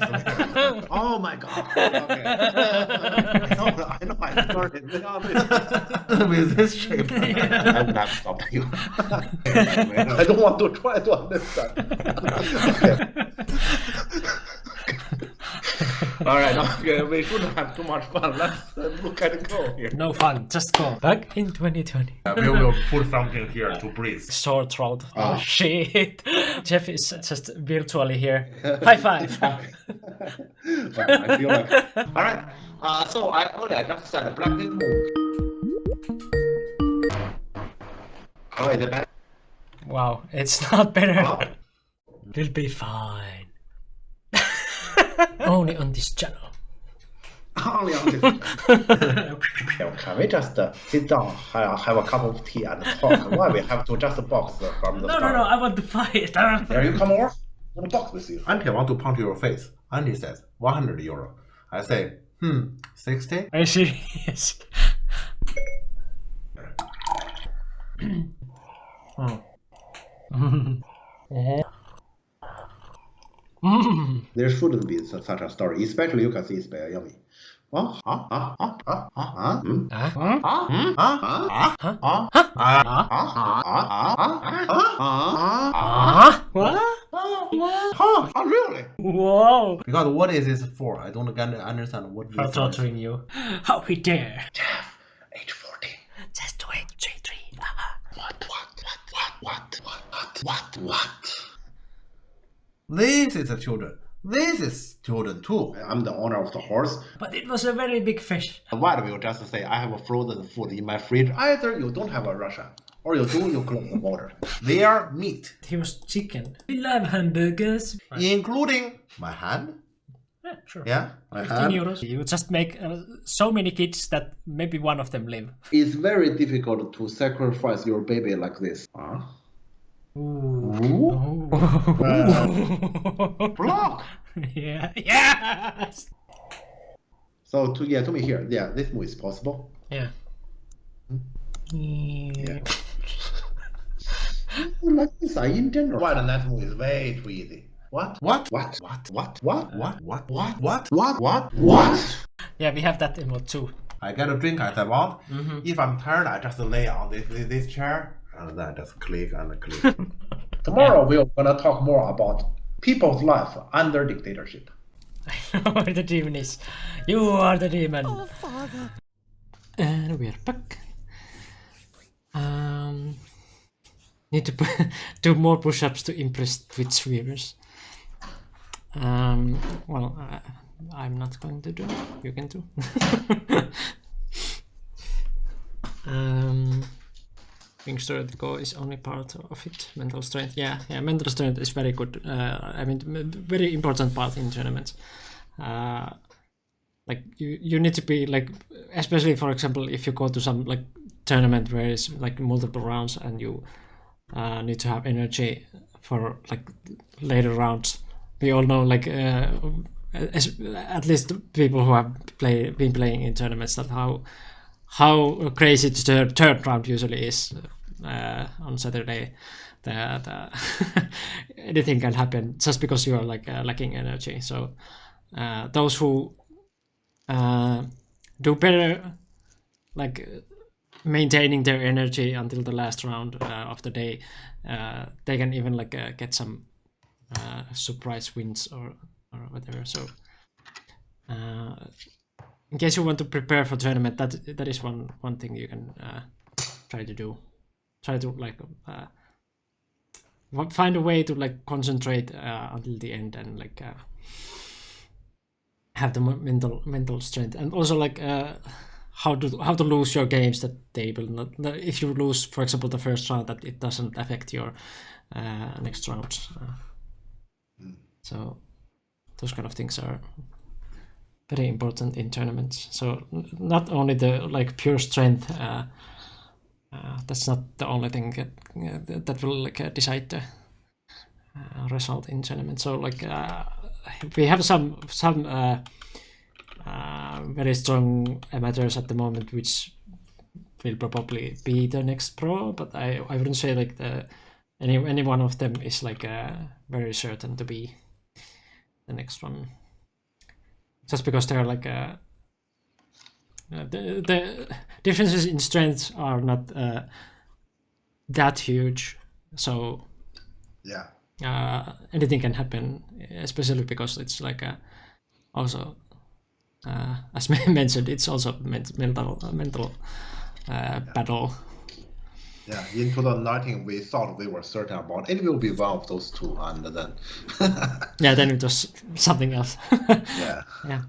Oh my god. Okay. I know. I started With this shape. I would have stopped you. I don't want to try to understand. All right, okay, we shouldn't have too much fun. Let's look at the goal here. No fun, just go. Back in 2020. We will put something here to breathe. Sore throat. Oh shit. Jeff is just virtually here. High five. I feel like. All right. So I just said Blackpink move. Oh, is it better? Wow, it's not better. It'll be fine. Only on this channel. Only on this. Can we just sit down, have a cup of tea, and talk? Why we have to just box from the start? No, I want to fight. There you come over. I want to box with you. Auntie want to punch your face. Auntie says 100 euro. I say, 60? Are you serious? There shouldn't be such a story, especially you can see it's very yummy. What? Really? Whoa! Because what is this for? I don't understand what For this torturing you. How we dare? Jeff, age 14. Just do it, 3-3. What? This is a children. This is children too. I'm the owner of the horse. But it was a very big fish. Why do you just say I have a frozen food in my fridge? Either you don't have a Russia, or you do, you close the border. They are meat, He was chicken. We love hamburgers. including my hand. Yeah, sure. Yeah, my 15 hand. euros. You just make so many kids that maybe one of them live. It's very difficult to sacrifice your baby like this. Block! Yeah. Yes! So to me here, yeah, this move is possible. Yeah. Like this, in general. Why the next move is way too easy. What? Yeah, we have that emote too. I get a drink as I want. If I'm tired, I just lay on this chair and then just click and click. Tomorrow we're gonna talk more about people's life under dictatorship. I know where the demon is. You are the demon. Oh, Father. And we're back. Need to do more push-ups to impress Twitch viewers. Well, I'm not going to do it. You can do. being sure the goal is only part of it. Mental strength, yeah, mental strength is very good. I mean, very important part in tournaments. Like you need to be like, especially for example, if you go to some like tournament where it's like multiple rounds and you need to have energy for like later rounds. We all know like at least people who have been playing in tournaments, that how crazy the third round usually is on Saturday. Anything can happen just because you are like lacking energy. So those who do better like maintaining their energy until the last round of the day, they can even like get some surprise wins or whatever. So in case you want to prepare for tournament, that is one thing you can try to do. Try to like find a way to like concentrate until the end and like have the mental strength, and also like how to lose your games, that they will not, if you lose for example the first round, that it doesn't affect your next rounds. So those kind of things are very important in tournaments. So not only the like pure strength, that's not the only thing that will like decide the result in tournament. So like we have some very strong amateurs at the moment, which will probably be the next pro, but I wouldn't say like any one of them is like very certain to be the next one, just because they're like the differences in strengths are not that huge. So Yeah. Anything can happen, especially because it's like also as mentioned, it's also mental battle. Yeah, in 2019, we thought we were certain about it will be one of those two, and then Yeah, then it was something else. yeah. Yeah.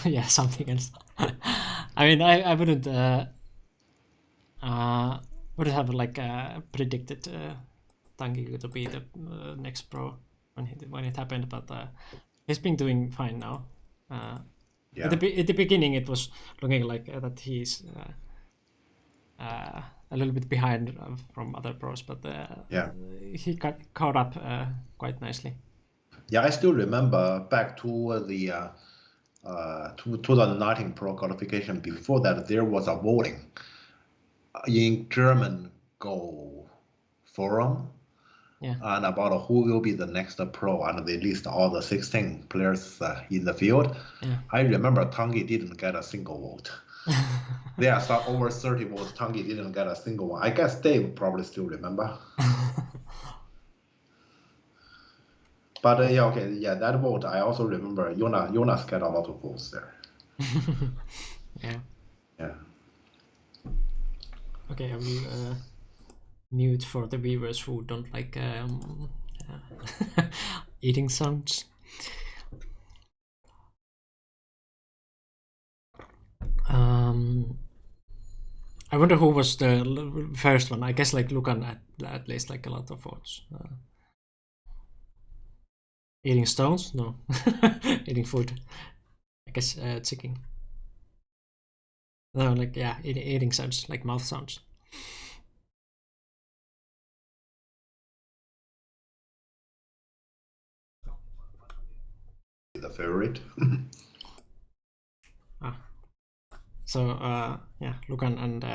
Yeah, something else. I mean, I wouldn't have like predicted Tangi to be the next pro when it happened, but he's been doing fine now. Yeah. At the beginning, it was looking like that he's a little bit behind from other pros, but Yeah. he got caught up quite nicely. Yeah, I still remember back to the 2019 Pro qualification. Before that, there was a voting in German Go forum, Yeah. and about who will be the next pro, and they list all the 16 players in the field. Yeah. I remember Tangi didn't get a single vote. There are some over 30 votes. Tangi didn't get a single one. I guess Dave probably still remember. But yeah, okay, yeah, that vote I also remember. Jonas got a lot of votes there. Yeah. Yeah. Okay, I will mute for the viewers who don't like eating sounds. I wonder who was the first one. I guess like Lukan at least like a lot of votes. Eating stones? No. Eating food. I guess chicken. No, like yeah, eating sounds, like mouth sounds. The favorite. So yeah, Lukan and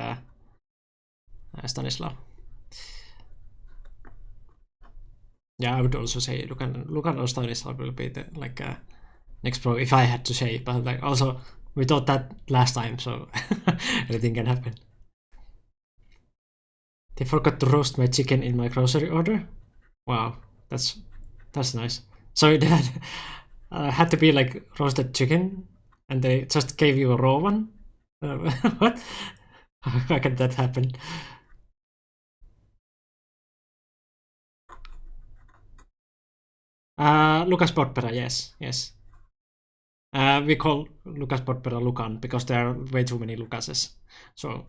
Stanislav. Yeah, I would also say Lukan or Stanislav will be the like next pro if I had to say, but like also we thought that last time, so anything can happen. They forgot to roast my chicken in my grocery order. Wow, that's nice. So it had to be like roasted chicken, and they just gave you a raw one. What? How can that happen? Lucas Porpera, yes. We call Lucas Porpera Lucan because there are way too many Lucases. So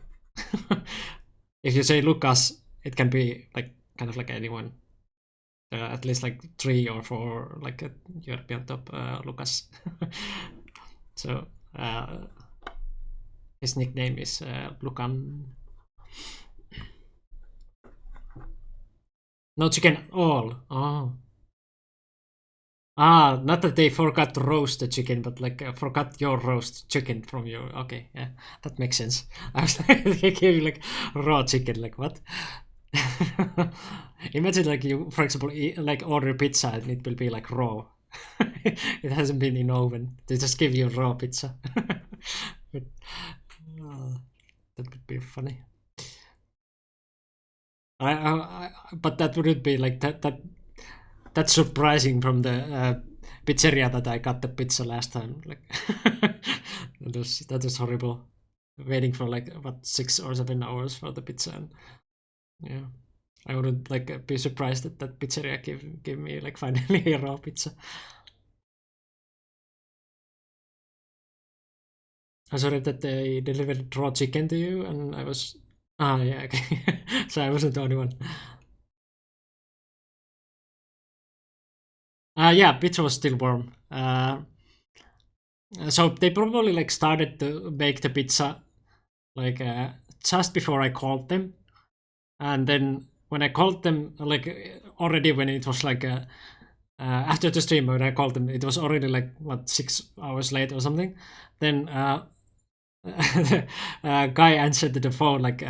if you say Lucas, it can be like kind of like anyone. There are at least like 3 or 4 like European top Lucas. So his nickname is Lucan. No chicken all. Oh. Not that they forgot to roast the chicken, but like forgot your roast chicken from your. Okay, yeah, that makes sense. I was like, they gave you like raw chicken, like what? Imagine like you, for example, like order pizza and it will be like raw. It hasn't been in oven. They just give you raw pizza. But, that would be funny. But that wouldn't be like that. That's surprising from the pizzeria that I got the pizza last time. Like that was horrible. Waiting for like what 6 or 7 hours for the pizza, and yeah, I wouldn't like be surprised that pizzeria give me like finally a raw pizza. I saw that they delivered raw chicken to you, and I was yeah, okay. So I wasn't the only one. Yeah, pizza was still warm. So they probably like started to bake the pizza like just before I called them, and then when I called them, like already when it was like after the stream when I called them, it was already like what 6 hours late or something. Then the guy answered the phone like.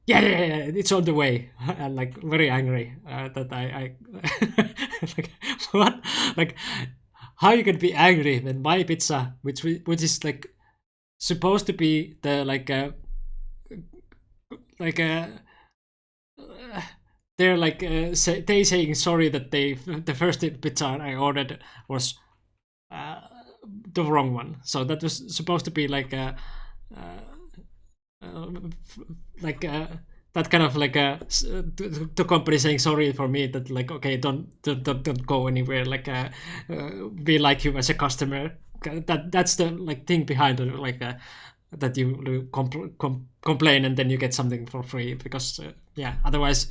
Yeah, it's on the way, and like very angry that I like what, like how you can be angry when my pizza, which is like supposed to be the like they're like they saying sorry that the first pizza I ordered was the wrong one, so that was supposed to be like a like that kind of like the company saying sorry for me, that like okay, don't go anywhere, like we like you as a customer. That's the like thing behind it, like that you complain and then you get something for free, because yeah, otherwise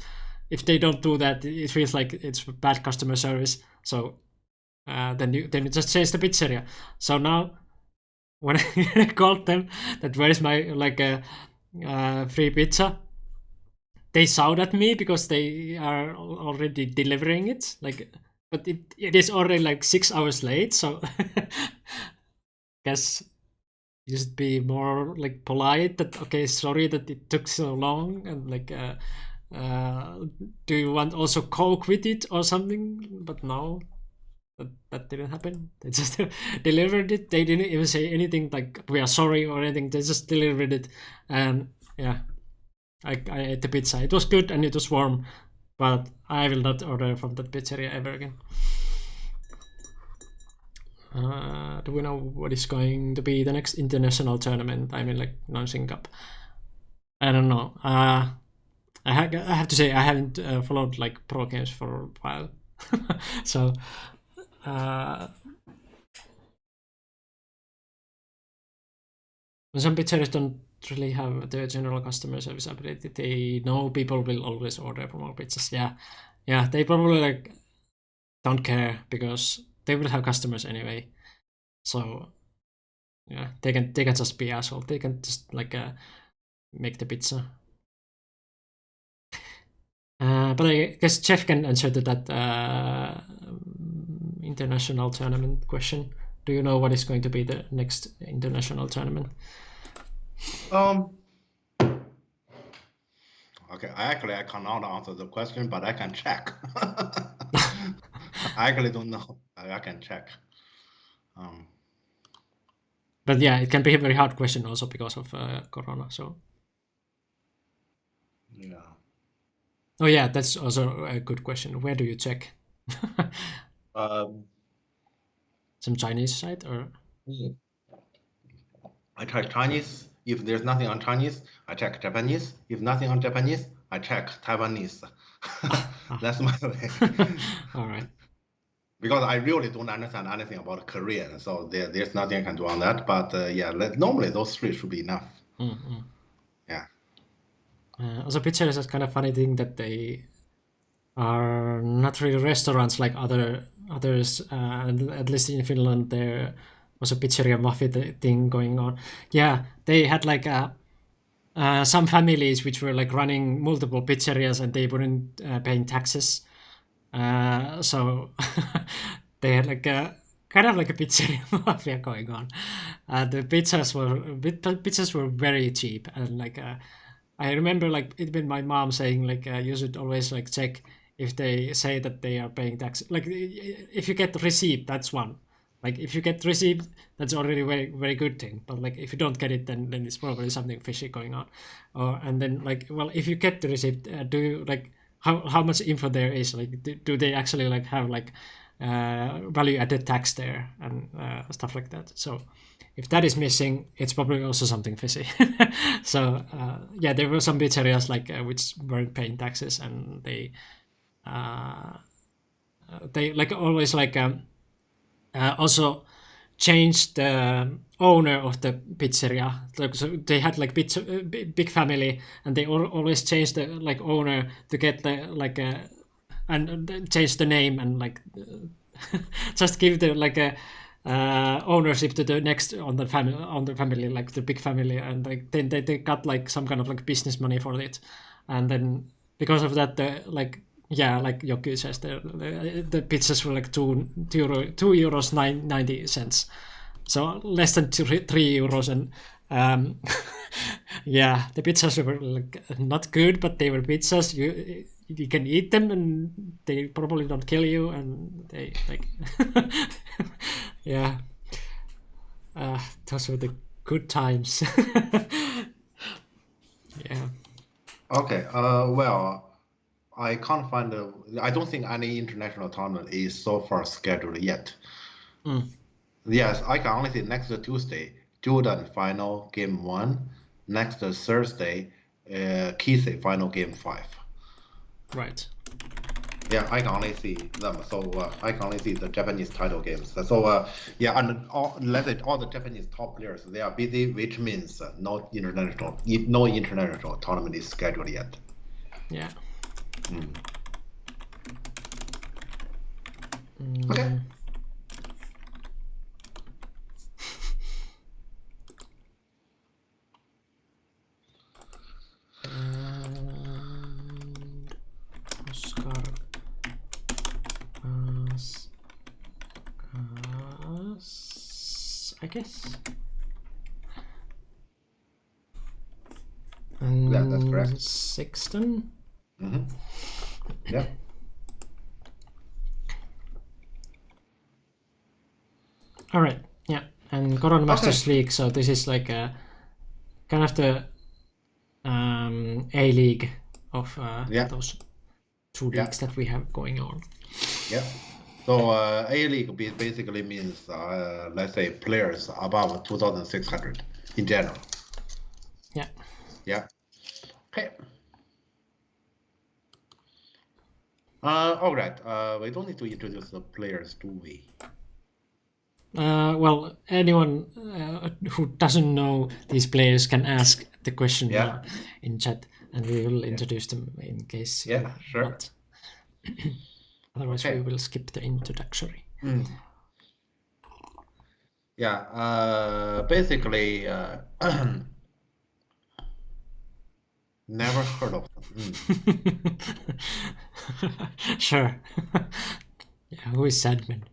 if they don't do that, it feels like it's bad customer service. So then you just change the pizzeria. So now when I called them that where's my like free pizza, they shout at me because they are already delivering it, like, but it is already like 6 hours late, so guess you should be more like polite, that okay, sorry that it took so long, and like do you want also Coke with it or something? But no, that didn't happen. They just delivered it. They didn't even say anything like we are sorry or anything. They just delivered it, and yeah, I ate the pizza. It was good and it was warm, but I will not order from that pizzeria ever again. Do we know what is going to be the next international tournament? I mean, like Nansing Cup. I don't know. I have to say I haven't followed like pro games for a while, so some pizzerias don't really have the general customer service ability. They know people will always order from our pizzas. Yeah, they probably like don't care because they will have customers anyway. So yeah, they can just be asshole. They can just like make the pizza. But I guess Jeff can answer to that international tournament question. Do you know what is going to be the next international tournament? Okay, I cannot answer the question, but I can check. I actually don't know. I can check. But yeah, it can be a very hard question also because of Corona. So yeah. Oh yeah, that's also a good question. Where do you check? Some Chinese site or? I check Chinese. If there's nothing on Chinese, I check Japanese. If nothing on Japanese, I check Taiwanese. That's my way. All right. because I really don't understand anything about Korean, so there's nothing I can do on that. But normally those three should be enough. Yeah. Also, pizzeria is a kind of funny thing that they are not really restaurants like others. At least in Finland, there was a pizzeria mafia thing going on. Yeah, they had like some families which were like running multiple pizzerias and they weren't paying taxes. So they had like a kind of like a pizzeria mafia going on. The pizzas were very cheap, and like I remember like it been my mom saying like you should always like check if they say that they are paying tax. Like if you get the receipt, that's one. Like if you get receipt, that's already very good thing. But like if you don't get it, then it's probably something fishy going on. And then like well, if you get the receipt, do you like how much info there is? Like do they actually like have like value added tax there and stuff like that? So if that is missing, it's probably also something fishy. So yeah, there were some pizzerias like which weren't paying taxes, and they like always like also changed the owner of the pizzeria. Like, so they had like big family, and they always changed the like owner to get the like and change the name and like just give the like a ownership to the next on the family like the big family, and like then they got like some kind of like business money for it, and then because of that like yeah, like Joki says, the pizzas were like €2 90, so less than €3, and yeah, the pizzas were like not good, but they were pizzas. You can eat them, and they probably don't kill you, and they like yeah, those were the good times. Yeah. Okay. Well, I can't find I don't think any international tournament is so far scheduled yet. Yes, I can only see next Tuesday, Jordan final game 1. Next Thursday, Kisei final game 5. Right. Yeah, I can only see them. So I can only see the Japanese title games. So yeah, and let's say all the Japanese top players, they are busy, which means no international tournament is scheduled yet. Yeah. Okay. Oscar I guess. Yeah, that's correct. Sexton. Yeah. All right. Yeah, and Corona Masters League. So this is like a kind of the A League of those two leagues that we have going on. Yeah. So A League basically means let's say players above 2,600 in general. Yeah. Yeah. Okay. All right. We don't need to introduce the players, do we? Well, anyone who doesn't know these players can ask the question in chat, and we will introduce them in case. Yeah, sure. Not. Otherwise, we will skip the introductory. Yeah. Basically, never heard of them. Sure. Yeah, who is Sadman?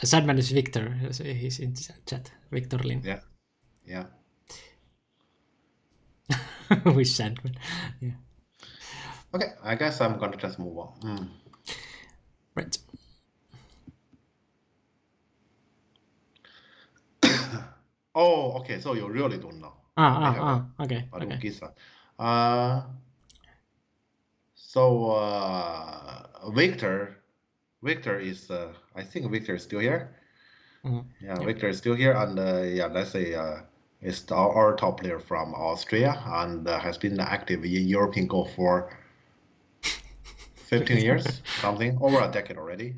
Sadman is Victor. He's in chat. Victor Lin. Yeah. Who is Sadman? Yeah. Okay, I guess I'm gonna just move on. Right. Oh, okay. So you really don't know. Okay. Gisa. So Victor is I think Victor is still here. Yeah, Victor is still here, and let's say is our top player from Austria, and has been active in European Go for 15 years, something over a decade already.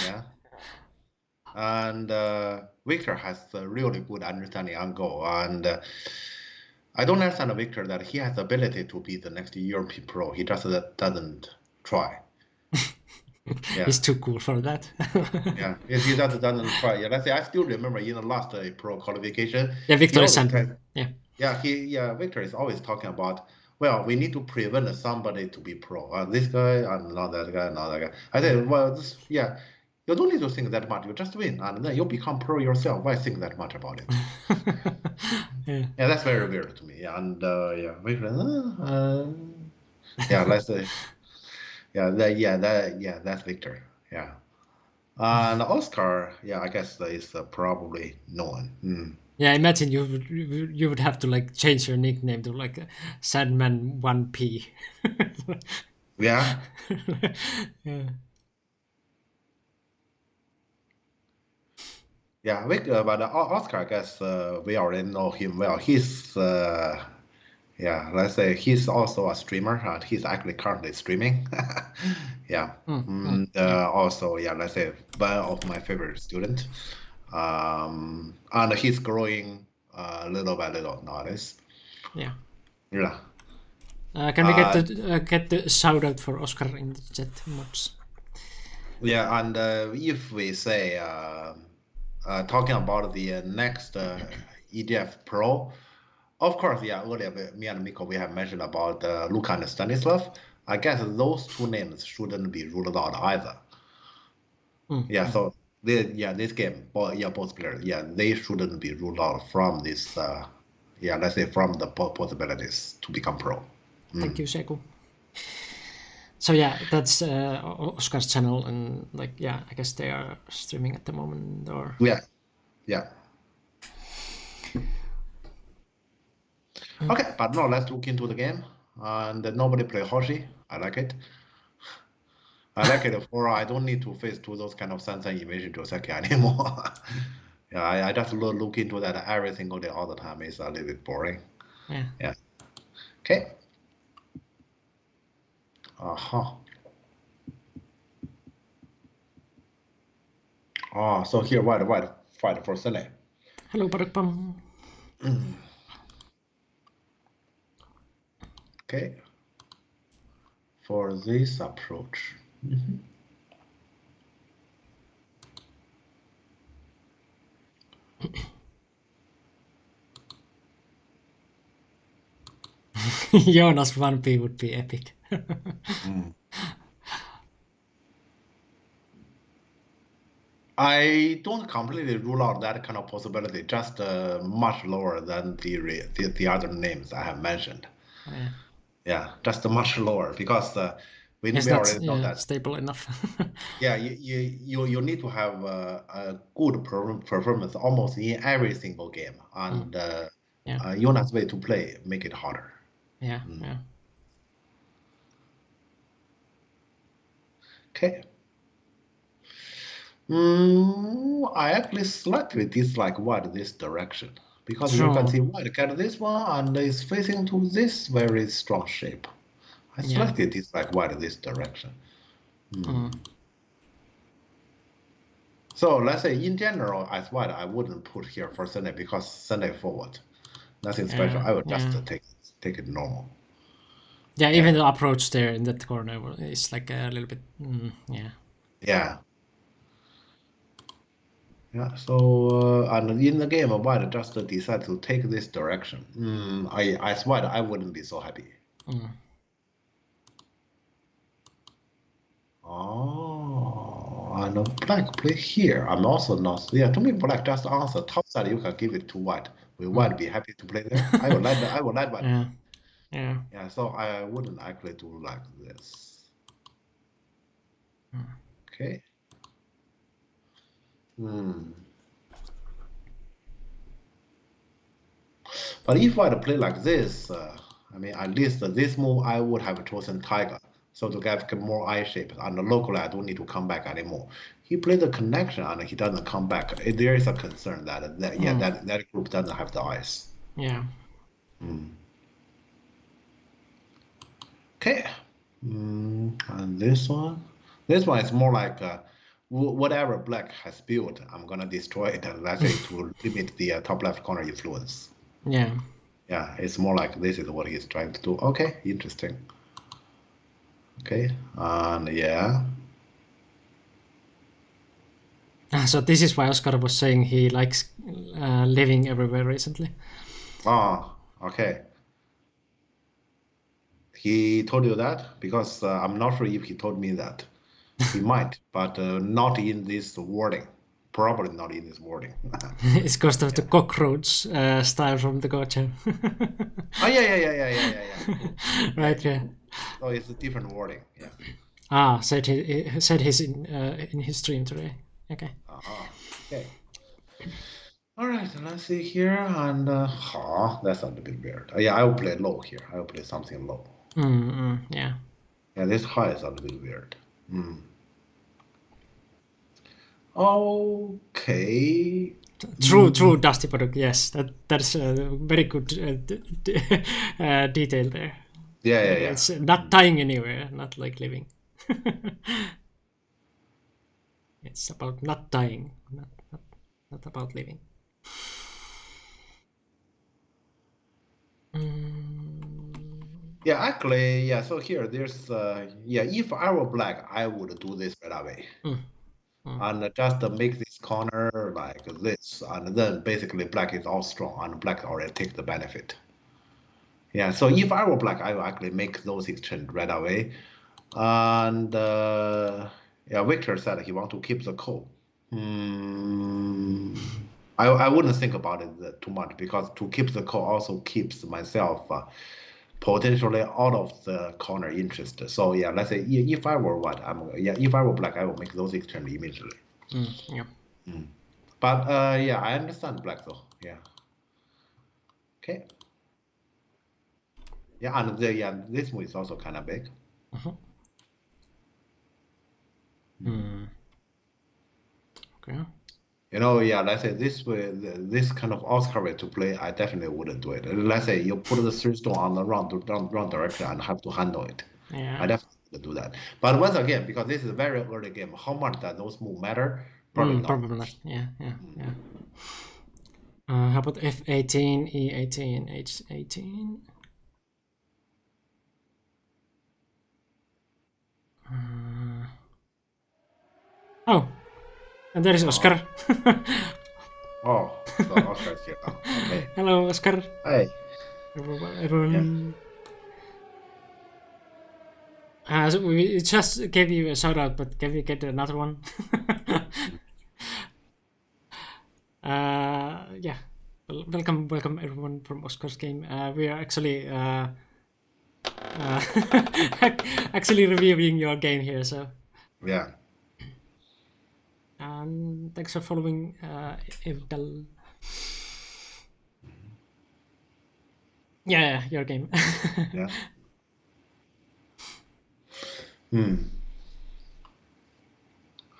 Yeah. And Victor has a really good understanding on Go. And I don't understand Victor that he has the ability to be the next European pro. He just doesn't try. Yeah. He's too cool for that. Yeah, he doesn't try. Yeah, let's say I still remember in the last pro qualification. Yeah, he Victor always Sandman. Yeah. Yeah, Victor is always talking about, well, we need to prevent somebody to be pro. This guy and not that guy, not that guy. I said, well, you don't need to think that much. You just win, and then you become pro yourself. Why think that much about it? Yeah. Yeah, that's very weird to me. Yeah, and yeah, Victor, yeah, let's say, that's Victor. Yeah. And Oscar, yeah, I guess is probably known. Yeah, imagine you would have to like change your nickname to like Sandman 1P. Yeah. Yeah. Yeah, but Oscar, I guess we already know him well. He's, let's say he's also a streamer. He's actually currently streaming. Yeah. Also, yeah, let's say one of my favorite students. And he's growing little by little nowadays. Yeah. Yeah. Can we get the shout out for Oscar in the chat mods? Yeah, and if we say talking about the next EDF Pro, of course, yeah, earlier me and Miko we have mentioned about Luka and Stanislav. I guess those two names shouldn't be ruled out either. Yeah, so this game, both players, they shouldn't be ruled out from this. Let's say from the possibilities to become pro. Thank you, Seku. So yeah, that's Oscar's channel, and like I guess they are streaming at the moment, or yeah. Okay, but now let's look into the game. And nobody play Hoshi. I like it. I like it for I don't need to face to those kind of Sansan Invasion Joseki anymore. Yeah, I just look into that every single day all the time. It's a little bit boring. Yeah. Okay. Oh, so here white fight for Sene. Hello, Barakpam. Okay. For this approach. Jonas 1P would be epic. I don't completely rule out that kind of possibility, just much lower than the other names I have mentioned. Yeah, just much lower because we already know that stable enough. Yeah, you need to have a good performance almost in every single game, and Jonas' way to play make it harder. Yeah. Okay. I actually slightly dislike white this direction because you can see white get this one and is facing to this very strong shape. I slightly dislike white this direction. So let's say in general, as white, I wouldn't put here for Sunday because Sunday forward, nothing special. I would just take it normal. Yeah, even the approach there in that corner is like a little bit, Yeah. So and in the game, white just decide to take this direction. As white, I wouldn't be so happy. Oh, and black play here. I'm also not. Yeah, to me, black just answer top side. You can give it to white. Will white be happy to play there? I would like white. Yeah. So I wouldn't actually do like this. Okay. But if I play like this, I mean, at least this move I would have chosen Tiger. So to get more eye shape, and locally I don't need to come back anymore. He played the connection and he doesn't come back. There is a concern that group doesn't have the eyes. Yeah. Okay. And this one. This one is more like whatever black has built, I'm gonna destroy it, and let's say to limit the top left corner influence. Yeah. Yeah, it's more like this is what he's trying to do. Okay, interesting. Okay, and yeah. So this is why Oscar was saying he likes living everywhere recently. Oh, okay. He told you that? Because I'm not sure if he told me that. He might, but not in this wording. Probably not in this wording. It's because of the cockroach style from the Gotcha. Oh, yeah. Right, yeah. So it's a different wording, yeah. Ah, said he's in his stream today. Okay. Okay. All right, let's see here, and that's a little bit weird. Yeah, I will play low here. I will play something low. Yeah. Yeah, this high is a little bit weird. Okay. True, Dusty Paddock. Yes, that's a very good detail there. Yeah. It's not tying anywhere, not like living. It's about not dying, not about living. Yeah, actually, yeah. So here, there's if I were black, I would do this right away, and just make this corner like this, and then basically black is all strong, and black already take the benefit. Yeah. So if I were black, I would actually make those exchange right away, and yeah, Victor said he want to keep the code. I wouldn't think about it too much, because to keep the code also keeps myself potentially out of the corner interest. So yeah, let's say if I were white, if I were black, I will make those exchange immediately. Yeah. But yeah, I understand black though. Yeah. Okay. Yeah, and this move is also kind of big. Okay. You know, yeah, let's say this way, this kind of Oscar way to play, I definitely wouldn't do it. Let's say you put the 3 stone on the wrong direction and have to handle it. Yeah. I definitely would do that. But once again, because this is a very early game, how much that those moves matter? Probably not. Probably not. Yeah. How about F18, E18, H18? Oh, and there is Oscar. Oh, so Oscar's here now. Okay. Hello, Oscar. Hi. Everyone. So we just gave you a shout out, but can we get another one? Yeah. Welcome everyone from Oscar's game. We are actually actually reviewing your game here, so. Yeah. And thanks for following Evdal. Yeah, your game. Yeah.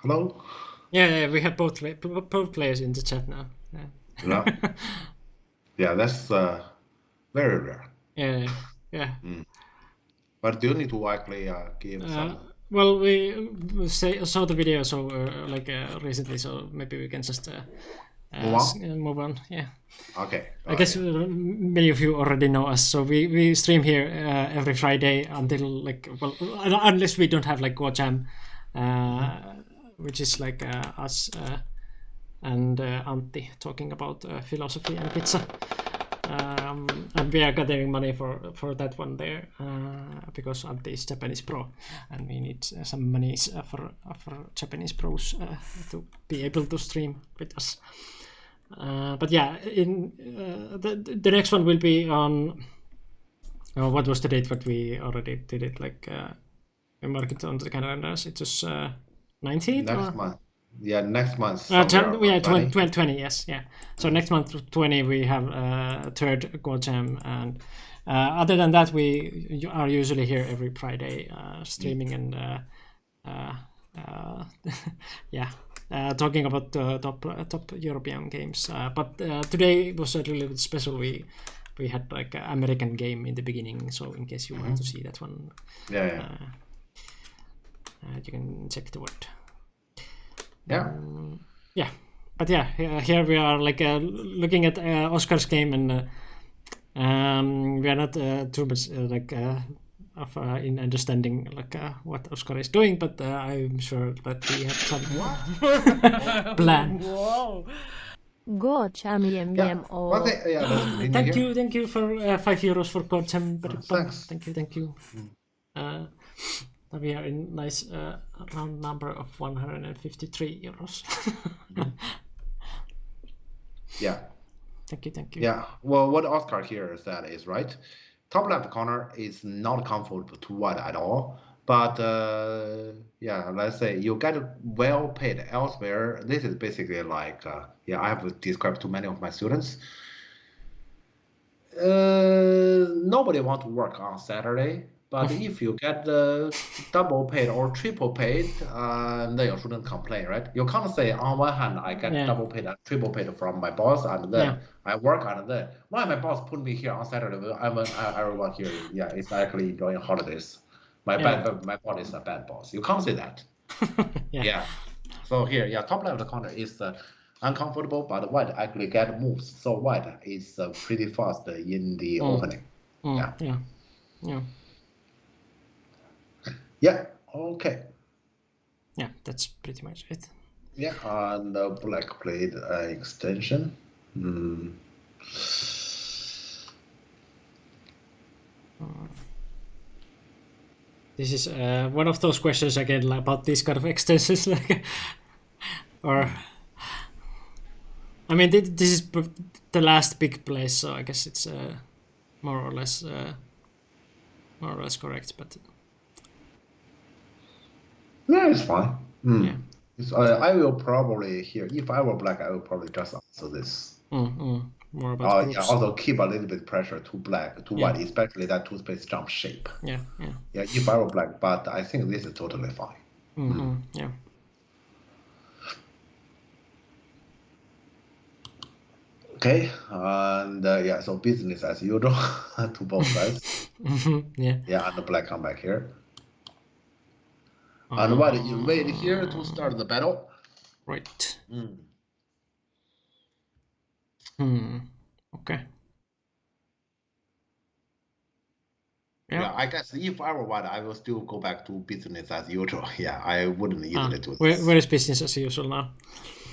Hello? Yeah, we have both players in the chat now. Yeah. Yeah, that's very rare. Yeah. But do you need to actually give some? Well, we saw the video so recently, so maybe we can just move on. Yeah. Okay. I guess many of you already know us, so we stream here every Friday until unless we don't have Go Jam, which is us and Antti talking about philosophy and pizza. And we are gathering money for that one there because Antti is Japanese pro, and we need some money for Japanese pros to be able to stream with us. But yeah, in the next one will be on what was the date? What we already did it we mark it on the calendars. It was 19th. Next month. Yeah, next month. 20, yes, yeah. So next month, 20, we have third Go Jam, and other than that, we are usually here every Friday streaming and yeah, talking about top European games. But today was a little bit special. We had an American game in the beginning, so in case you want to see that one. Yeah. You can check the word. Yeah. Yeah, but yeah, here we are like looking at Oscar's game, and we are not too much in understanding like what Oscar is doing, but I'm sure that he had some plan. Whoa. Gocham yem Yeah. yem One o. thing, yeah, let's continue here. Thank you for €5 for Gocham. Thanks. Thank you. We are in nice round number of €153. Yeah. Thank you. Yeah. Well, what Oscar here said is right. Top left corner is not comfortable to white at all. But yeah, let's say you get well paid elsewhere. This is basically like yeah, I have described to many of my students. Nobody want to work on Saturday, but if you get double paid or triple paid, then you shouldn't complain, right? You can't say on one hand I get double paid and triple paid from my boss, and then I work, and then why my boss put me here on Saturday? Everyone here, yeah, it's actually enjoying holidays. My boss is a bad boss. You can't say that. Yeah. So here, yeah, top left corner is uncomfortable, but white actually get moves. So white is pretty fast in the opening. Yeah. Okay. Yeah, that's pretty much it. Yeah, and black played extension. This is one of those questions again about these kind of extensions, like, or I mean, this is the last big place, so I guess it's more or less correct. But yeah, it's fine. Yeah. I will probably here. If I were black, I will probably just answer this. More about groups. Yeah, also keep a little bit pressure to white, especially that two space jump shape. Yeah. If I were black, but I think this is totally fine. Yeah. Okay, and yeah, so business as usual to both sides. Yeah. Yeah, and the black come back here. And white invade here to start the battle. Right. Okay. Yeah, I guess if I were white, I will still go back to business as usual. Yeah, I wouldn't easily do this. Where is business as usual now?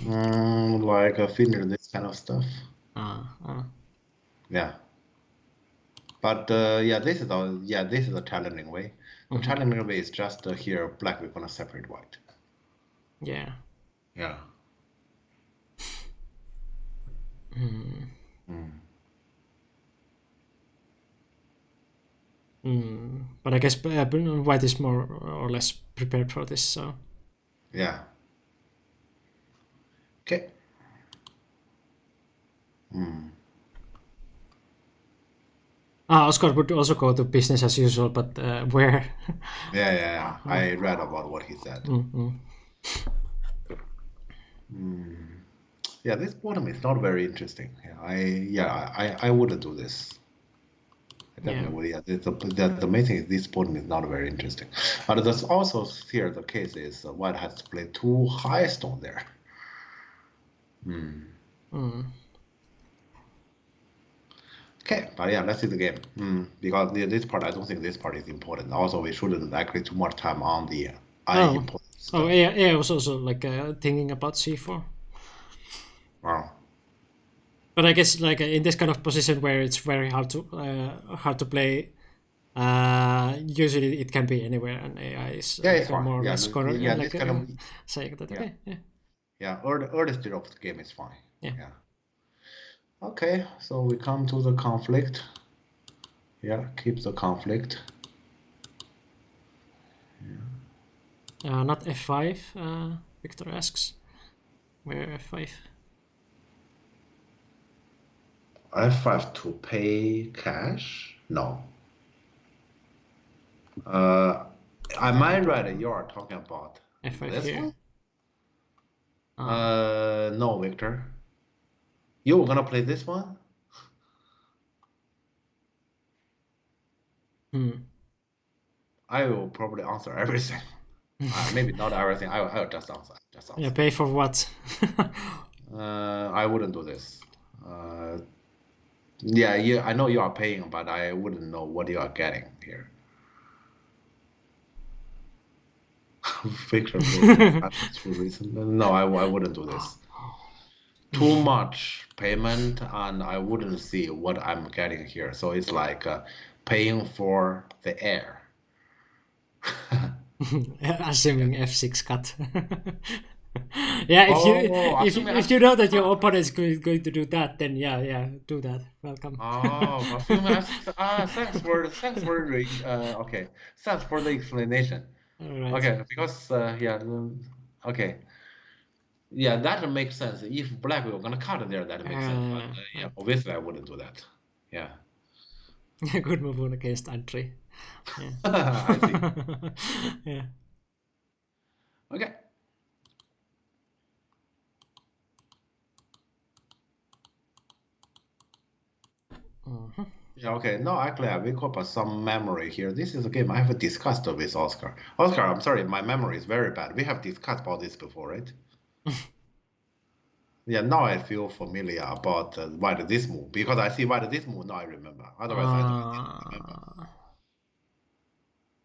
Like finish this kind of stuff. Yeah. But yeah, this is a challenging way. The challenging way is just here black. We're gonna separate white. Yeah. Yeah. But I guess white is more or less prepared for this, so. Yeah. Okay. Oscar would also go to business as usual, but where? Yeah. I read about what he said. Yeah, this bottom is not very interesting. I wouldn't do this. I definitely would. Yeah, the main thing is this bottom is not very interesting. But there's also here the case is white has to play two high stone there. Okay, but yeah, let's see the game. Because this part, I don't think this part is important. Also, we shouldn't actually too much time on the important stuff. I was also like thinking about c4. Wow. But I guess like in this kind of position where it's very hard to play, usually it can be anywhere, and AI is more or less correct. Yeah, like, this kind of saying that. Okay. Yeah, early stage of the game is fine. Yeah. Okay, so we come to the conflict. Yeah, keep the conflict. Not f5. Victor asks, where f5? f5 to pay cash? No. Am I right? You are talking about f5 this here. one? No, Victor. You were gonna play this one? I will probably answer everything. Maybe not everything. I'll just answer. Yeah, pay for what? I wouldn't do this. Yeah, I know you are paying, but I wouldn't know what you are getting here. Fiction reason. No, I wouldn't do this. Too much payment, and I wouldn't see what I'm getting here. So it's like paying for the air. Assuming F6 cut. Yeah, if you know that your opponent is going to do that, then yeah, do that. Welcome. Oh, thanks for okay. Thanks for the explanation. All right. Okay, because okay. Yeah, that makes sense. If black were gonna cut there, that makes sense. But yeah, obviously I wouldn't do that. Yeah. Good move on against entry. Yeah. I see. Yeah. Okay. Yeah, okay. No, actually, I wake up some memory here. This is a game I have discussed with Oscar. Oscar, I'm sorry, my memory is very bad. We have discussed about this before, right? Yeah, now I feel familiar about why this move because I see why this move. Now I remember. Otherwise, I don't remember.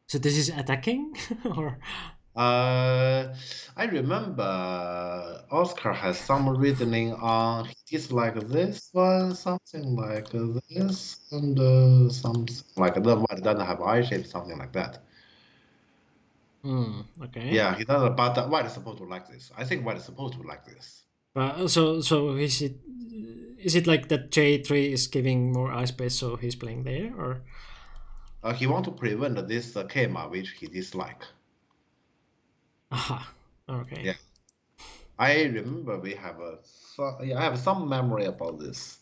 So this is attacking, or? I remember Oscar has some reasoning on it's like this one, something like this, and something like the one doesn't have eye shape, something like that. Okay. Yeah, he doesn't. But white is supposed to like this. I think white is supposed to like this. So is it like that J3 is giving more eye space, so he's playing there, or? He want to prevent this Kema, which he dislike. Aha. Okay. Yeah. I remember we have I have some memory about this.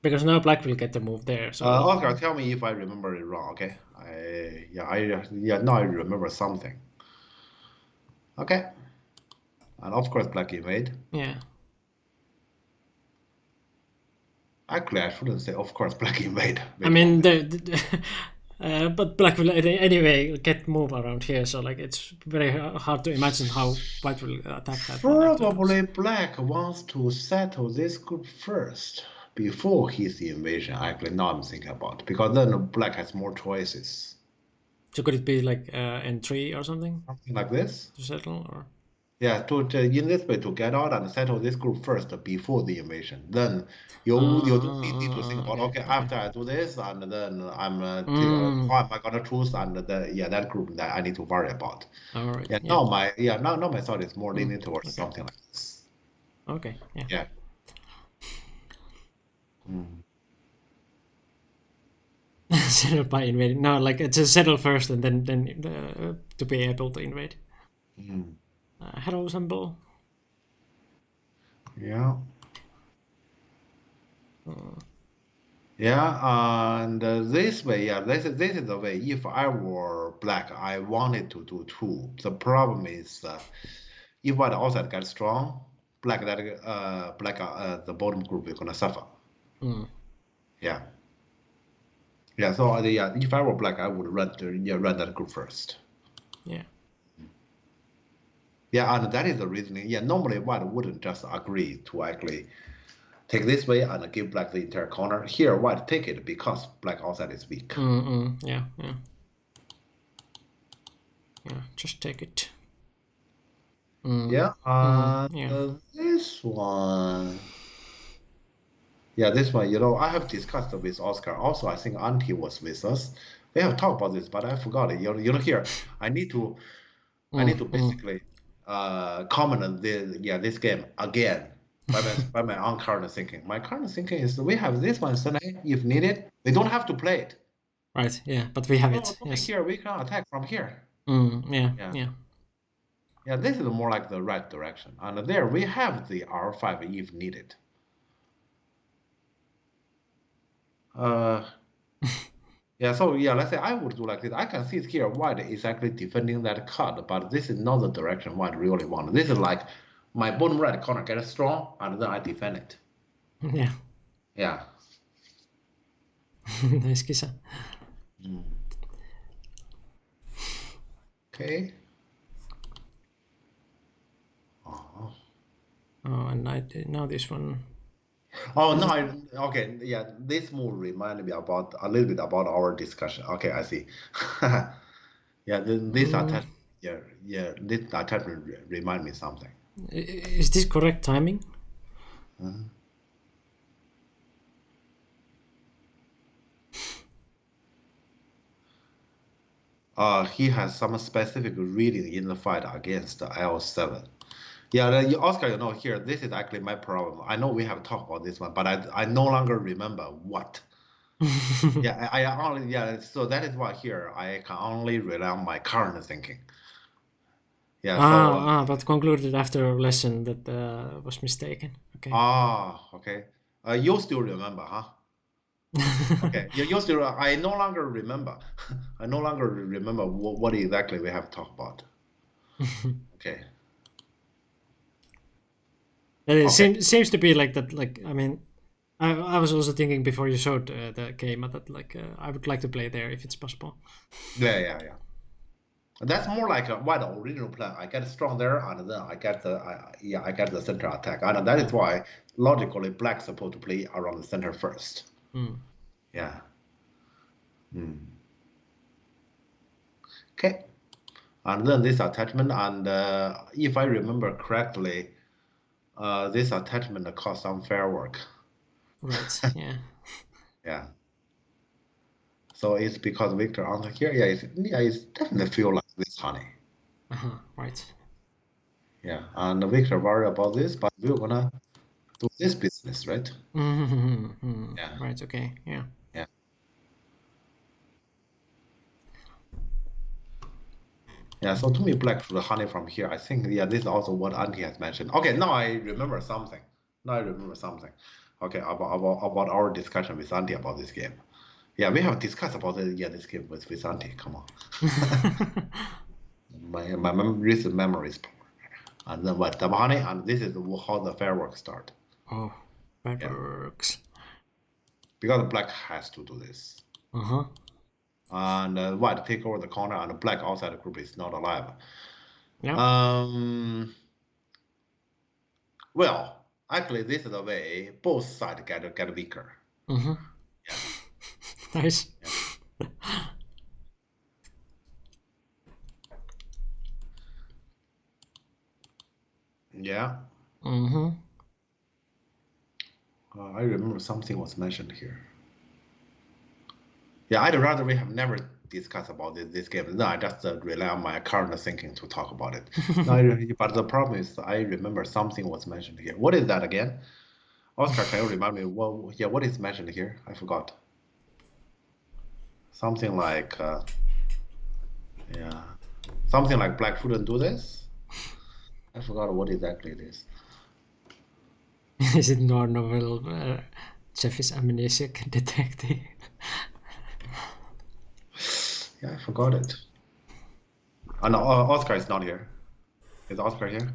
Because now black will get the move there. So Oscar, tell me if I remember it wrong, okay? Now I remember something. Okay. And of course black invade. Yeah. Actually, I shouldn't say of course black invade. I mean, but black will anyway get move around here, so like it's very hard to imagine how white will attack that. Probably black wants to settle this group first before his invasion. Actually, now I'm thinking about because then black has more choices. So could it be like N3 or something? Something like this to settle, or? Yeah, to in this way to get out and settle this group first before the invasion. Then you don't need to think about okay, after I do this and then I'm how am I gonna choose and that group that I need to worry about. All right. Yeah, now my thought is more leaning towards something like this. Okay. Yeah. Yeah. Settle by invading. No, like just settle first and then to be able to invade. Hello, Symbol. Yeah. Yeah, and this way, this is the way. If I were black, I wanted to do two. The problem is, if white outside gets strong, black the bottom group is gonna suffer. Yeah. Yeah. So if I were black, I would run that group first. Yeah. Yeah, and that is the reasoning. Yeah, normally white wouldn't just agree to actually take this way and give black the entire corner. Here, white take it because black outside is weak. Yeah. Just take it. Yeah, this one. Yeah, this one. I have discussed with Oscar. Also, I think Auntie was with us. We have talked about this, but I forgot it. Here, I need to basically comment on this game again by my own current thinking. My current thinking is we have this one, so if needed, we don't have to play it. Right. Yeah, but we have it. Yes. Here we can attack from here. Yeah. Yeah, this is more like the right direction, and there we have the R5 if needed. Yeah, so let's say I would do like this. I can see it here, white is actually defending that cut, but this is not the direction white really wants. This is like my bottom right corner gets strong, and then I defend it. Yeah. Yeah. Nice kisa. Okay. Oh, Oh, and now this one. oh no, okay, yeah, this move reminded me about a little bit about our discussion. Okay, I see. Yeah, this attachment, yeah, this attachment remind me something. Is this correct timing? He has some specific reading in the fight against L7. Yeah, Oscar, here, this is actually my problem. I know we have talked about this one, but I no longer remember what. Yeah, I only, yeah, so that is why here I can only rely on my current thinking. Yeah, so, But concluded after a lesson that was mistaken. Okay. okay. You still remember, huh? Okay, you still, I no longer remember. I no longer remember what exactly we have talked about. Okay. It seems to be like that. Like, I mean, I was also thinking before you showed the game that like I would like to play there if it's possible. Yeah. That's more like what the original plan. I get strong there, and then I get the center attack, and that is why logically black's supposed to play around the center first. Yeah. Okay. And then this attachment, and if I remember correctly, this attachment costs some fair work. Right. Yeah. Yeah. So it's because Victor answer here. Yeah, it's definitely feel like this honey. Right. Yeah, and Victor worry about this, but we're gonna do this business, right? Yeah. Right. Okay. Yeah. Yeah. Yeah, so to me, black should honey from here. I think, yeah, this is also what Auntie has mentioned. Okay, now I remember something. Okay, about our discussion with Auntie about this game. Yeah, we have discussed about this game with Auntie. Come on. my recent memories. And then what? Double honey, and this is how the fireworks start. Oh, fireworks. Because black has to do this. And white take over the corner, and black outside the group is not alive. Yeah. Well, actually, this is the way both sides get weaker. Yeah. Nice. Yeah. I remember something was mentioned here. Yeah, I'd rather we have never discussed about this game. No, I just rely on my current thinking to talk about it. But the problem is, I remember something was mentioned here. What is that again? Oscar, can you remind me? What is mentioned here? I forgot. Something like, something like black shouldn't do this. I forgot what exactly it is. Is it more novel? Jeff is amnesiac detective. Yeah, I forgot it. Oh no, Oscar is not here. Is Oscar here?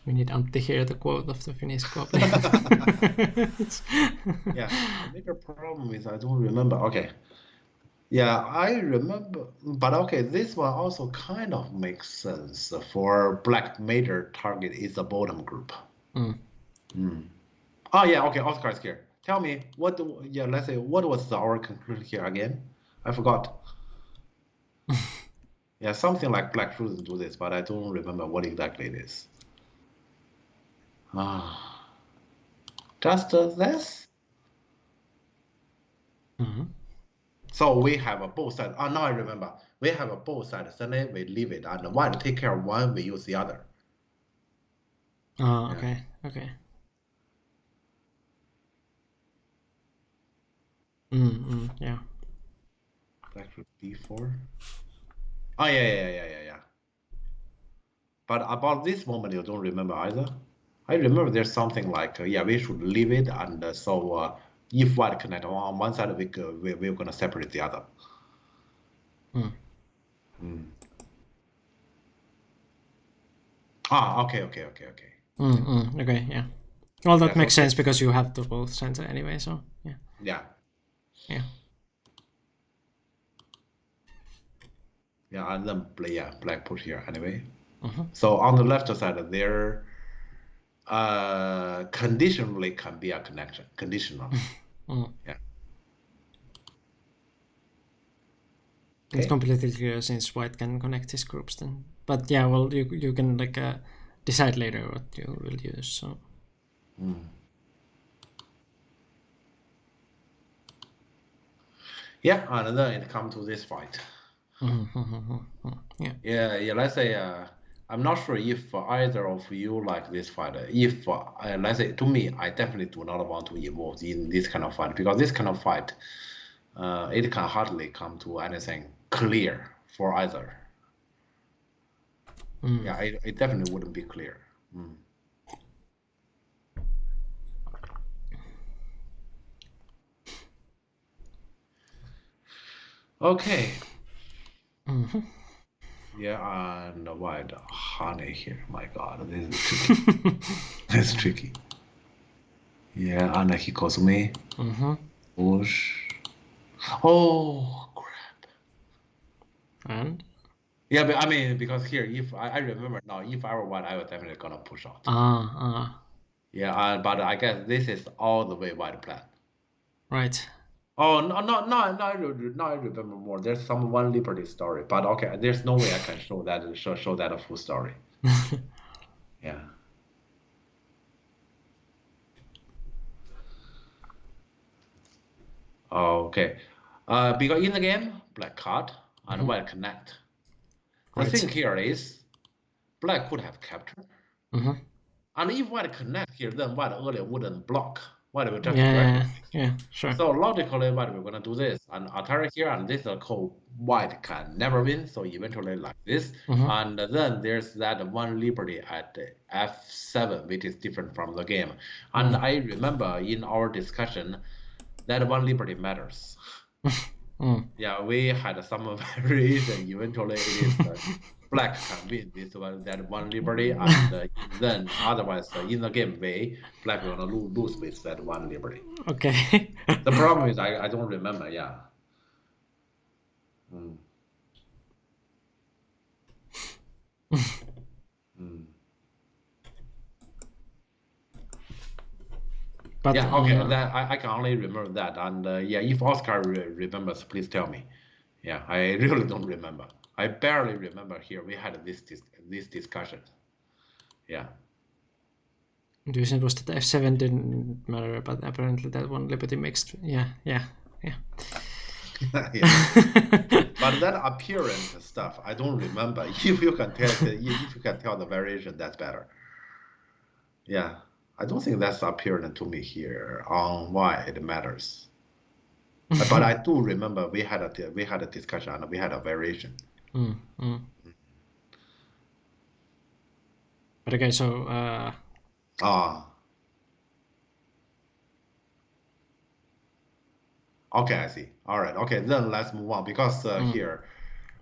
We need Antti to hear the quote of the Finnish goblin. Yeah, the bigger problem is I don't remember. Okay. Yeah, I remember, but okay, this one also kind of makes sense for black major target is the bottom group. Oh yeah, okay, Oscar is here. Tell me let's say what was our conclusion here again? I forgot. Yeah, something like black shouldn't do this, but I don't remember what exactly it is. Just this? So we have a both sides. Now I remember. We have a both sides. Suddenly we leave it, and white take care of one, we use the other. Oh, okay, okay. Yeah. Black should d4. Oh yeah. But about this moment, you don't remember either. I remember there's something like we should leave it, and so if white connect on one side, we're gonna separate the other. Okay. Okay, yeah. Well, that makes sense because you have to both center anyway, so yeah. Yeah. Yeah, and then black push here anyway. Mm-hmm. So on the left side, there conditionally can be a connection. Conditional. Mm. Yeah. It's Okay. completely clear since white can connect his groups then. But yeah, well, you can like decide later what you will use. So. Yeah, and then it comes to this fight. Yeah. Yeah. Let's say I'm not sure if either of you like this fight. If let's say to me, I definitely do not want to involve in this kind of fight because this kind of fight, it can hardly come to anything clear for either. Yeah, it definitely wouldn't be clear. Okay. Yeah, and white honey here. My God, this is tricky. This is tricky. Yeah, and he calls me. Push. Oh crap. And. Yeah, but I mean, because here, if I remember now, if I were white, I was definitely gonna push out. Yeah, but I guess this is all the way white plan. Right. Oh no, now I remember more. There's some one liberty story, but okay, there's no way I can show that a full story. Yeah. Okay. Because in the game, black card and white connect. The Right. thing here is, black could have captured. And if white connect here, then white earlier wouldn't block. White will just Yeah, sure. So logically, what we're gonna do this and attack here, and this code white can never win. So eventually like this, and then there's that one liberty at f7, which is different from the game. And I remember in our discussion that one liberty matters. Yeah, we had some variation. Eventually, it is black can win this one, that one liberty, and then otherwise in the game way, black will gonna lose with that one liberty. Okay. The problem is I don't remember. Yeah. But, yeah. Okay. That I can only remember that, and yeah, if Oscar remembers, please tell me. Yeah, I really don't remember. I barely remember here we had this discussion. Yeah. The reason was that f7 didn't matter, but apparently that one liberty mixed. Yeah. Yeah. But that appearance stuff, I don't remember. If you can tell the variation, that's better. Yeah, I don't think that's apparent to me here on why it matters. But I do remember we had a discussion and we had a variation. But okay, so. Okay, I see. All right. Okay, then let's move on because here,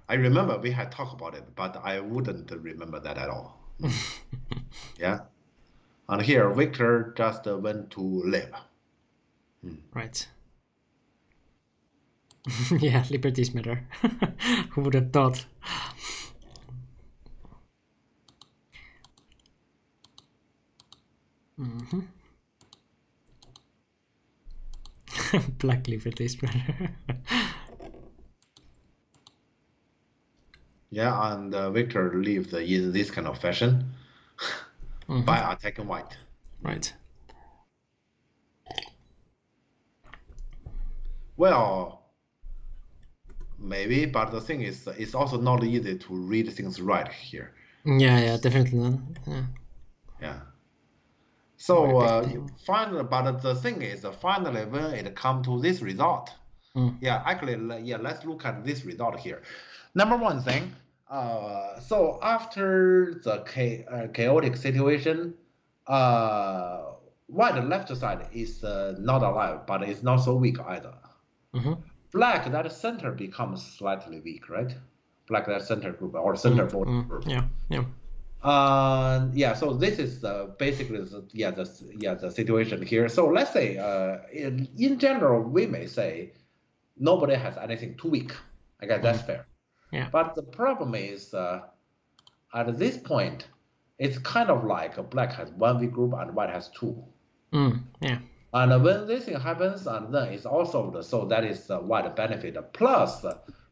I remember we had talked about it, but I wouldn't remember that at all. Yeah. And here, Victor just went to lib. Right. Yeah, liberties matter. Who would have thought? Black liberties matter. Yeah, and Victor lived in this kind of fashion by attacking white. Right. Well, maybe, but the thing is, it's also not easy to read things right here. Yeah, definitely not. Yeah. So finally, but the thing is, finally, when it comes to this result, yeah, actually, yeah, let's look at this result here. Number one thing, so after the chaotic situation, white left side is not alive, but it's not so weak either. Black, that center becomes slightly weak, right? Black, that center group or center border group. Yeah. Yeah, so this is basically the situation here. So let's say in general, we may say nobody has anything too weak. I guess that's fair. Yeah. But the problem is, at this point, it's kind of like black has one weak group and white has two. Yeah. And when this thing happens, and then it's also so that is white benefit. Plus,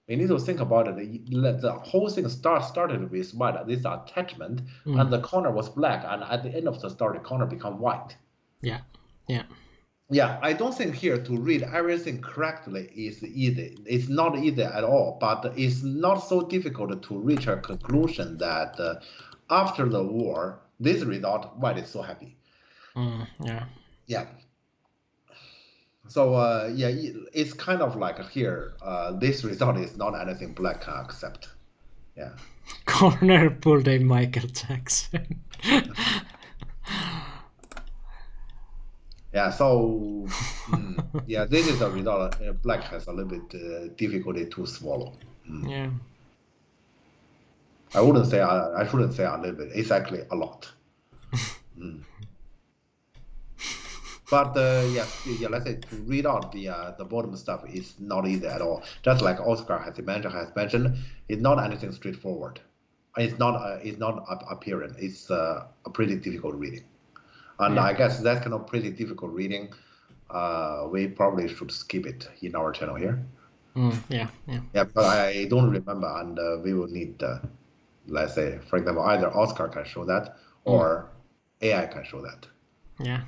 we need to think about it. The whole thing started with white, this attachment, and the corner was black, and at the end of the story, the corner become white. Yeah. Yeah. Yeah, I don't think here to read everything correctly is easy. It's not easy at all, but it's not so difficult to reach a conclusion that after the war, this result, white is so happy. Yeah. Yeah. So yeah, it's kind of like here, this result is not anything black can accept. Yeah. Corner pulled a Michael Jackson. Yeah. So yeah, this is a result. Black has a little bit difficulty to swallow. Yeah. I wouldn't say I shouldn't say a little bit. It's actually a lot. But yeah, let's say to read out the bottom stuff is not easy at all. Just like Oscar has mentioned, it's not anything straightforward. It's not apparent. It's a pretty difficult reading, and I guess that kind of pretty difficult reading, we probably should skip it in our channel here. Yeah. Yeah, but I don't remember, and we will need, let's say, for example, either Oscar can show that or AI can show that. Yeah.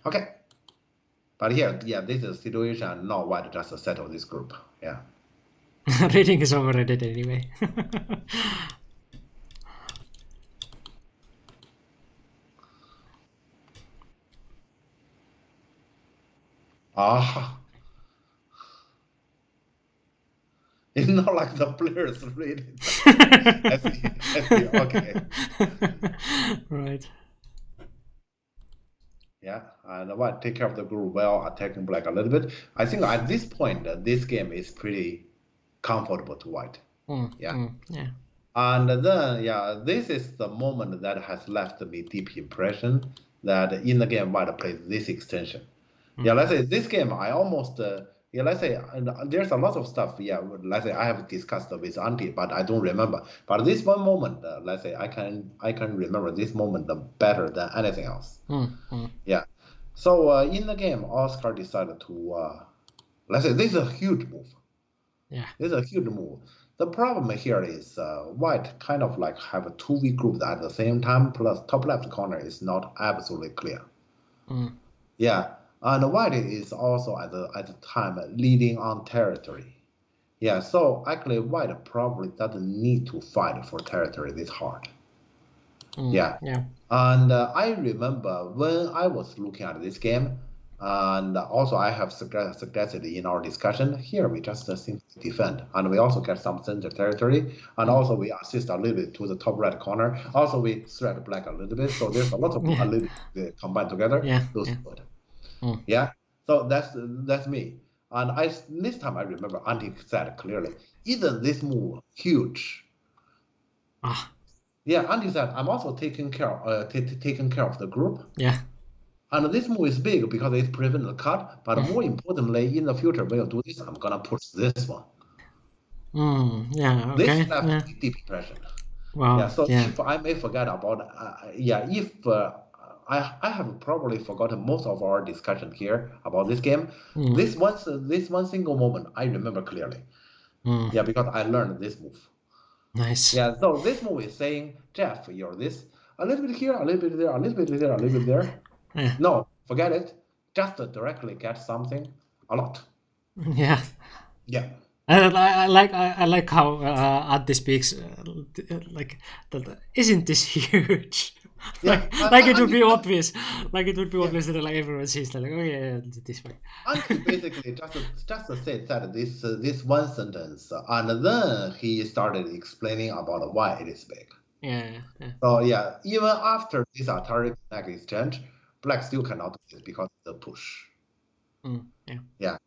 Okay. But here, yeah, this is a situation, and not white just settle this group. Yeah. Reading is overrated anyway. It's not like the players read it. I see. Okay. Right. Yeah, and white take care of the group well, attacking black a little bit. I think at this point, this game is pretty comfortable to white. Yeah. And then, yeah, this is the moment that has left me deep impression that in the game, white plays this extension. Yeah, let's say this game, I almost, let's say there's a lot of stuff, let's say I have discussed with Auntie, but I don't remember. But this one moment, let's say I can remember this moment better than anything else. Yeah. So in the game, Oscar decided to, let's say this is a huge move. Yeah. This is a huge move. The problem here is white kind of like have a two weak group at the same time, plus top left corner is not absolutely clear. Yeah. And white is also at the time leading on territory. Yeah, so actually white probably doesn't need to fight for territory this hard. Yeah. And I remember when I was looking at this game, and also I have suggested in our discussion, here we just simply defend, and we also get some center territory, and also we assist a little bit to the top right corner. Also we threat black a little bit, so there's a lot of a little bit combined together. Those good. Yeah, so that's me. And this time I remember Auntie said clearly, isn't this move huge? Yeah, Auntie said, I'm also taking care of the group. Yeah. And this move is big because it prevents the cut, but more importantly, in the future when you do this, I'm gonna push this one. Yeah, okay. This left deep impression. Wow. Yeah, so if I may forget about I have probably forgotten most of our discussion here about this game. This one single moment I remember clearly. Yeah, because I learned this move. Nice. Yeah, so this move is saying, Jeff, you're this a little bit here, a little bit there, a little bit there, a little bit there. No, forget it. Just directly get something a lot. Yeah. Yeah. And I like how Auntie speaks like that. Isn't this huge? like it would be obvious. Like it would be obvious that like everyone sees that like, oh yeah, this way. Auntie basically just said that this one sentence, and then he started explaining about why it is big. Yeah. So yeah, even after this Atari Connect exchange, black still cannot do this because of the push. Yeah.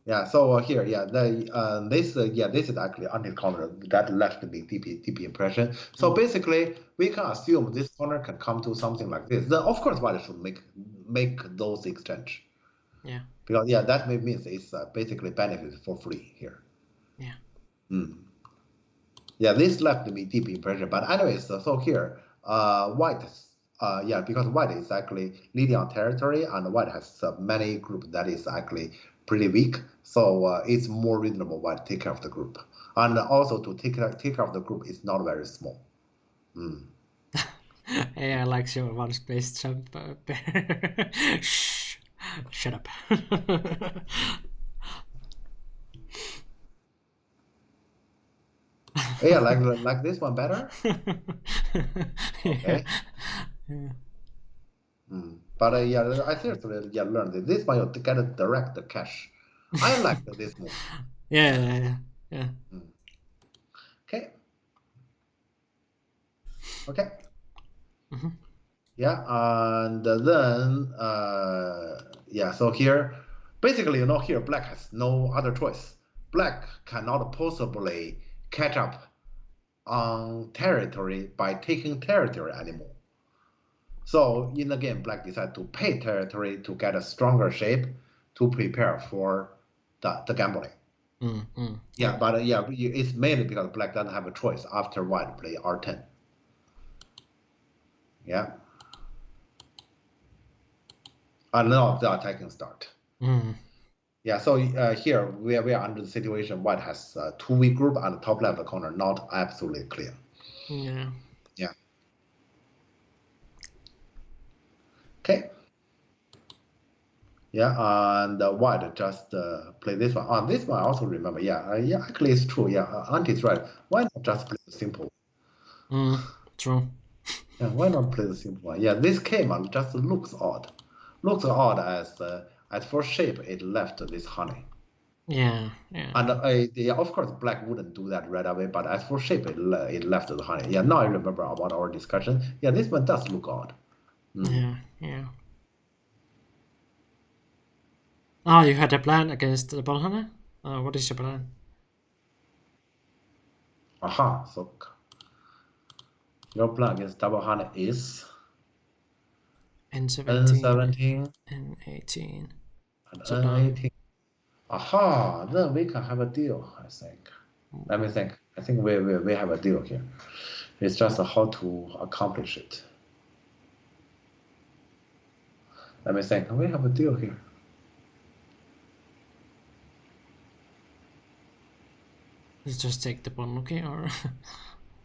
Yeah, so here, this is actually Auntie's corner that left me deep impression. So basically, we can assume this corner can come to something like this. Then of course, white should make those exchange. Yeah. Because yeah, that means it's basically benefit for free here. Yeah. Yeah, this left me deep impression. But anyways, so here, white, because white is actually leading on territory, and white has many group that is actually pretty weak. So it's more reasonable white take care of the group, and also to take care of the group is not very small. AI likes your one space jump pair. Shh. Shut up. Yeah, like this one better. Okay. But yeah, I seriously learned that this one you get a direct cash. I like this move. Yeah. Okay. Yeah, and then so here, basically, here black has no other choice. Black cannot possibly catch up on territory by taking territory anymore. So in the game, black decided to pay territory to get a stronger shape to prepare for the gambling. Yeah, but it's mainly because black doesn't have a choice after white play R10. Yeah. And now the attacking start. Yeah, so here we are under the situation white has a 2 weak group and the top level corner not absolutely clear. Yeah. Okay. Yeah, and white just play this one. On this one, I also remember. Actually, it's true. Yeah, Auntie's right. Why not just play the simple? True. Yeah, why not play the simple one? Yeah, this came just looks odd. Looks odd as for shape it left this honey. Yeah. And of course, black wouldn't do that right away. But as for shape, it left the honey. Yeah, now I remember about our discussion. Yeah, this one does look odd. Yeah. Oh, you had a plan against the Bolhana? What is your plan? Aha, so your plan against double honey is N17, N17 N18. and So now, N18. Aha, then we can have a deal, I think. Let me think. I think we have a deal here. It's just how to accomplish it. Let me think. We have a deal here. you just take the Bonnuki or?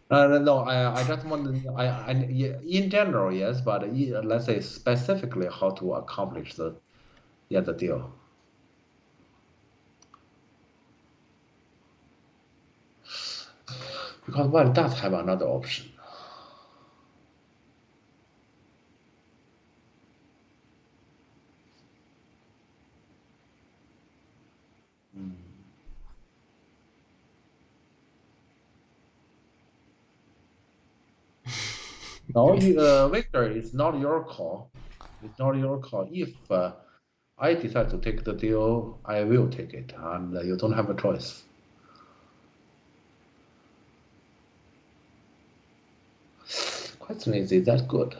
No, I just want to, in general, yes, but let's say specifically how to accomplish the deal. Because white does have another option. No, Victor, it's not your call. It's not your call. If I decide to take the deal, I will take it, and you don't have a choice. Question is that good?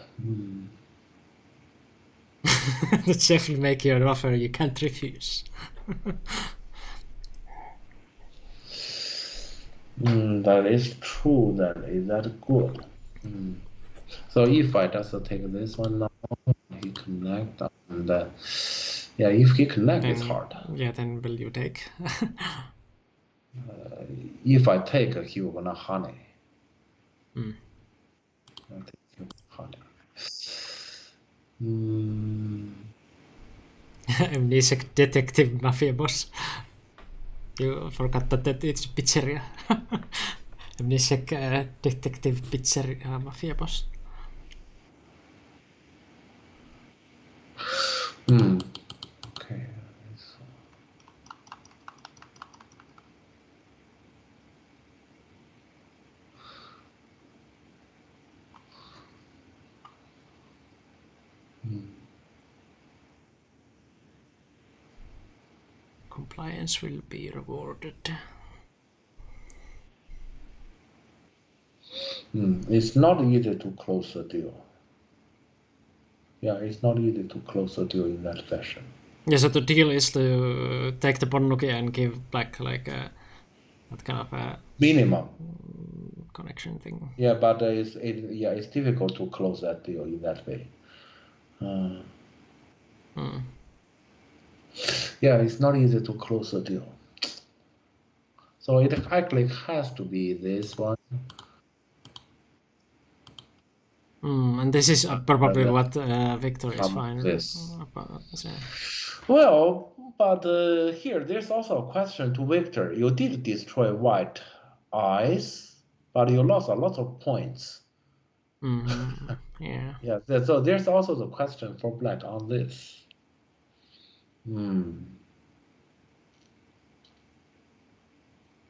The chef will make you an offer you can't refuse. That is true. Is that good? So if I just take this one now, he connect, and if he connect, it's hard. Yeah, then will you take? If I take, he will gonna honey. I take honey. Amnesiac detective mafia boss. You forgot that it's pizzeria. Amnesiac detective pizzeria mafia boss. Okay. Compliance will be rewarded. It's not easy to close a deal. Yeah, it's not easy to close a deal in that fashion. Yeah, so the deal is to take the Bonnuki and give Black like that kind of a Minimum. connection thing. Yeah, but it's difficult to close that deal in that way. Yeah, it's not easy to close a deal. So it actually has to be this one. And this is probably then what Victor is fine this. about. So. Well, but here there's also a question to Victor. You did destroy white eyes, but you lost a lot of points. Yeah. Yeah. So there's also the question for Black on this.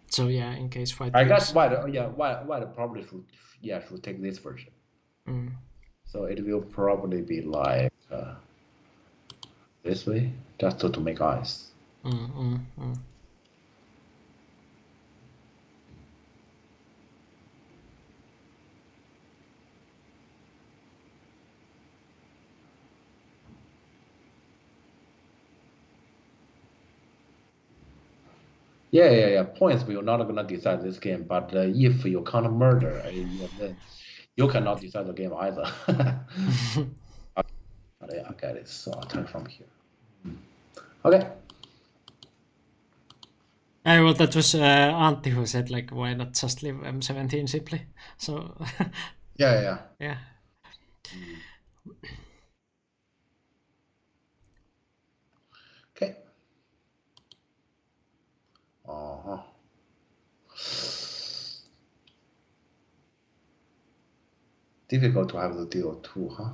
So yeah, in case white. I guess white. White probably should take this version. So it will probably be like this way, just to make eyes. Yeah. Points will not gonna decide this game, but if you can't murder, then you cannot decide the game either. Yeah, I get it. So I'll turn from here. Okay. Well, that was Antti who said like, why not just leave M17 simply? So. Yeah. Yeah. Okay. Difficult to have the deal too, huh?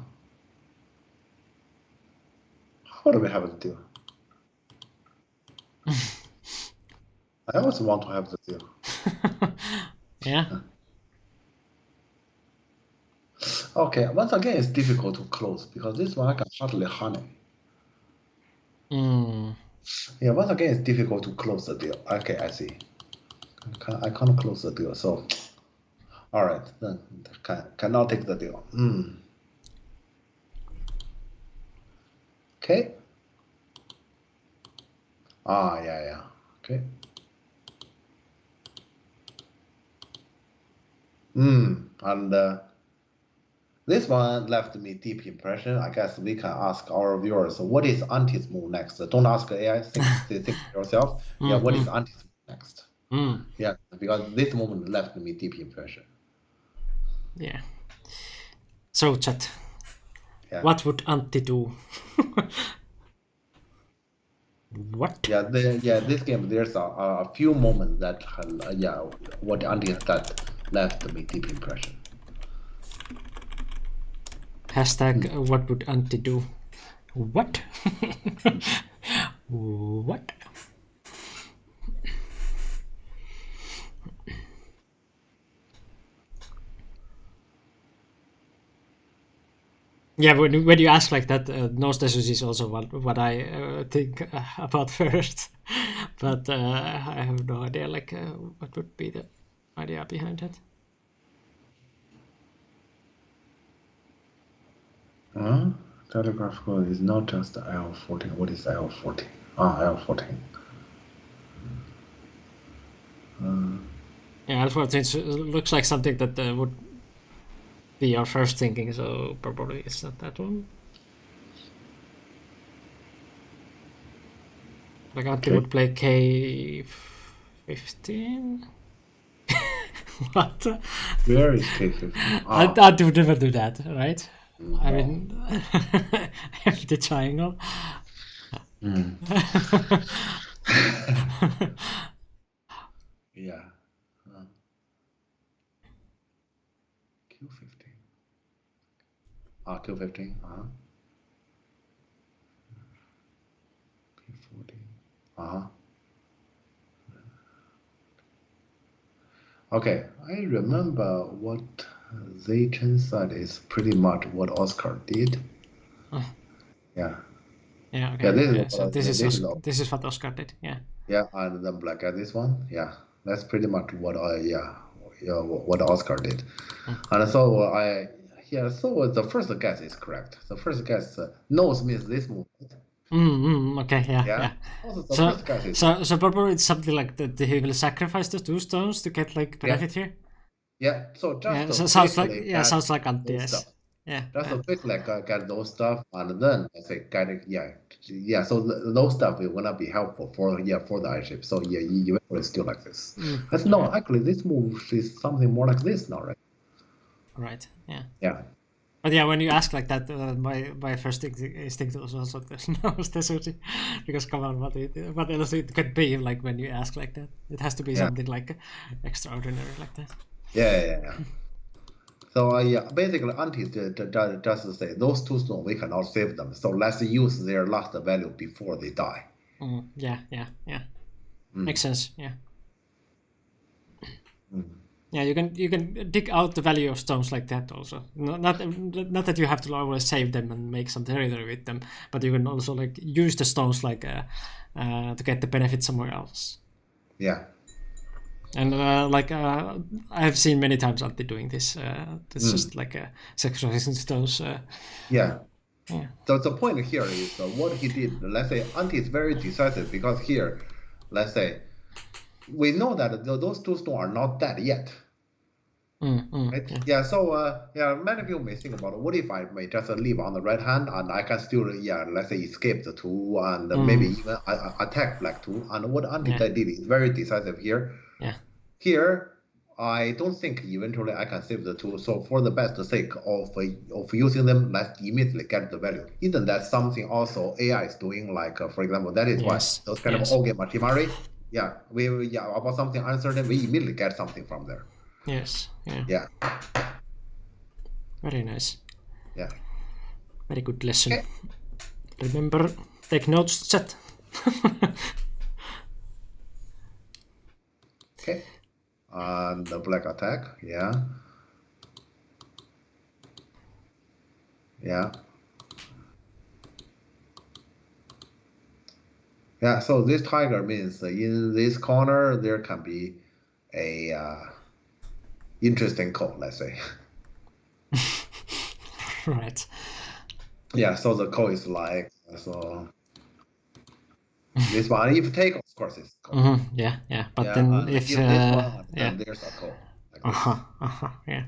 How do we have the deal? I also want to have the deal. Yeah. Okay, once again, it's difficult to close because this one I can hardly honey. Yeah, once again, it's difficult to close the deal. Okay, I see. I can't close the deal, so all right, then cannot take the deal. Okay. Yeah. Okay. And this one left me deep impression. I guess we can ask our viewers, what is Auntie's move next? Don't ask AI, think yourself. Yeah, what is Auntie's move next? Yeah, because this moment left me deep impression. Yeah. So chat. Yeah. What would Antti do? What? Yeah, this game there's a few moments that what Auntie said left me deep impression. Hashtag what would Antti do? What? What? Yeah, when you ask like that, nose dashes is also what I think about first, but I have no idea like what would be the idea behind it. Telegraph code is not just IL-14. What is IL-14? IL-14. Yeah, IL-14 looks like something that would be your first thinking, so probably it's not that one. Like Antti would play K15? What? Where is K15? Antti would never do that, right? I mean, the triangle. Yeah. Q15. Q15. P14. Okay, I remember what Zaychen said is pretty much what Oscar did. Yeah. Yeah. Okay. Yeah, this is what Oscar did. Yeah. Yeah, and then Black at this one. Yeah, that's pretty much what what Oscar did. And so so the first guess is correct. The first guess nose means this movement. Okay, yeah, Yeah. yeah. Also, the So, first case is so probably it's something like that he will sacrifice the 2 stones to get like benefit here. yeah. So Yeah, just so to sounds like quickly yeah, get sounds like anti. those Yes. stuff. Yeah. Just yeah. to quickly get those stuff, and then I say get it. Yeah. So those stuff will gonna be helpful for the airship. So yeah, eventually still like this. But no, actually, this move is something more like this now, right? Right. Yeah. Yeah. But yeah, when you ask like that, my first instinct was also no Tetsuji, because come on, what else it could be like when you ask like that? It has to be something like extraordinary like that. Yeah. So yeah, basically, Anti just say those 2 stones we cannot save them. So let's use their last value before they die. Yeah. Makes sense. Yeah. Yeah, you can dig out the value of stones like that also. Not that you have to always save them and make some territory with them, but you can also like use the stones like to get the benefit somewhere else. Yeah. And I have seen many times Antti doing this. It's just like sacrificing stones. Yeah. Yeah. So the point here is what he did. Let's say Anti is very decisive because here, let's say, we know that those 2 stones are not dead yet. Right? Yeah. So many people may think about what if I may just leave on the right hand and I can still let's say escape the 2 and maybe even attack black 2. And what Anti did is very decisive here. Yeah. Here, I don't think eventually I can save the 2. So for the best sake of using them, let's immediately get the value. Isn't that something also AI is doing? Like for example, that is why those kind of all game Matimari. Yeah, about something uncertain, we immediately get something from there. Yes. Yeah. Very nice. Yeah. Very good lesson. Okay. Remember, take notes, chat. Okay. And the black attack. Yeah. Yeah, so this tiger means in this corner there can be a interesting code, let's say. Right. Yeah, so the code is like so. This one, if take, of course, it's code. Yeah. But then if this one, then there's a code. Like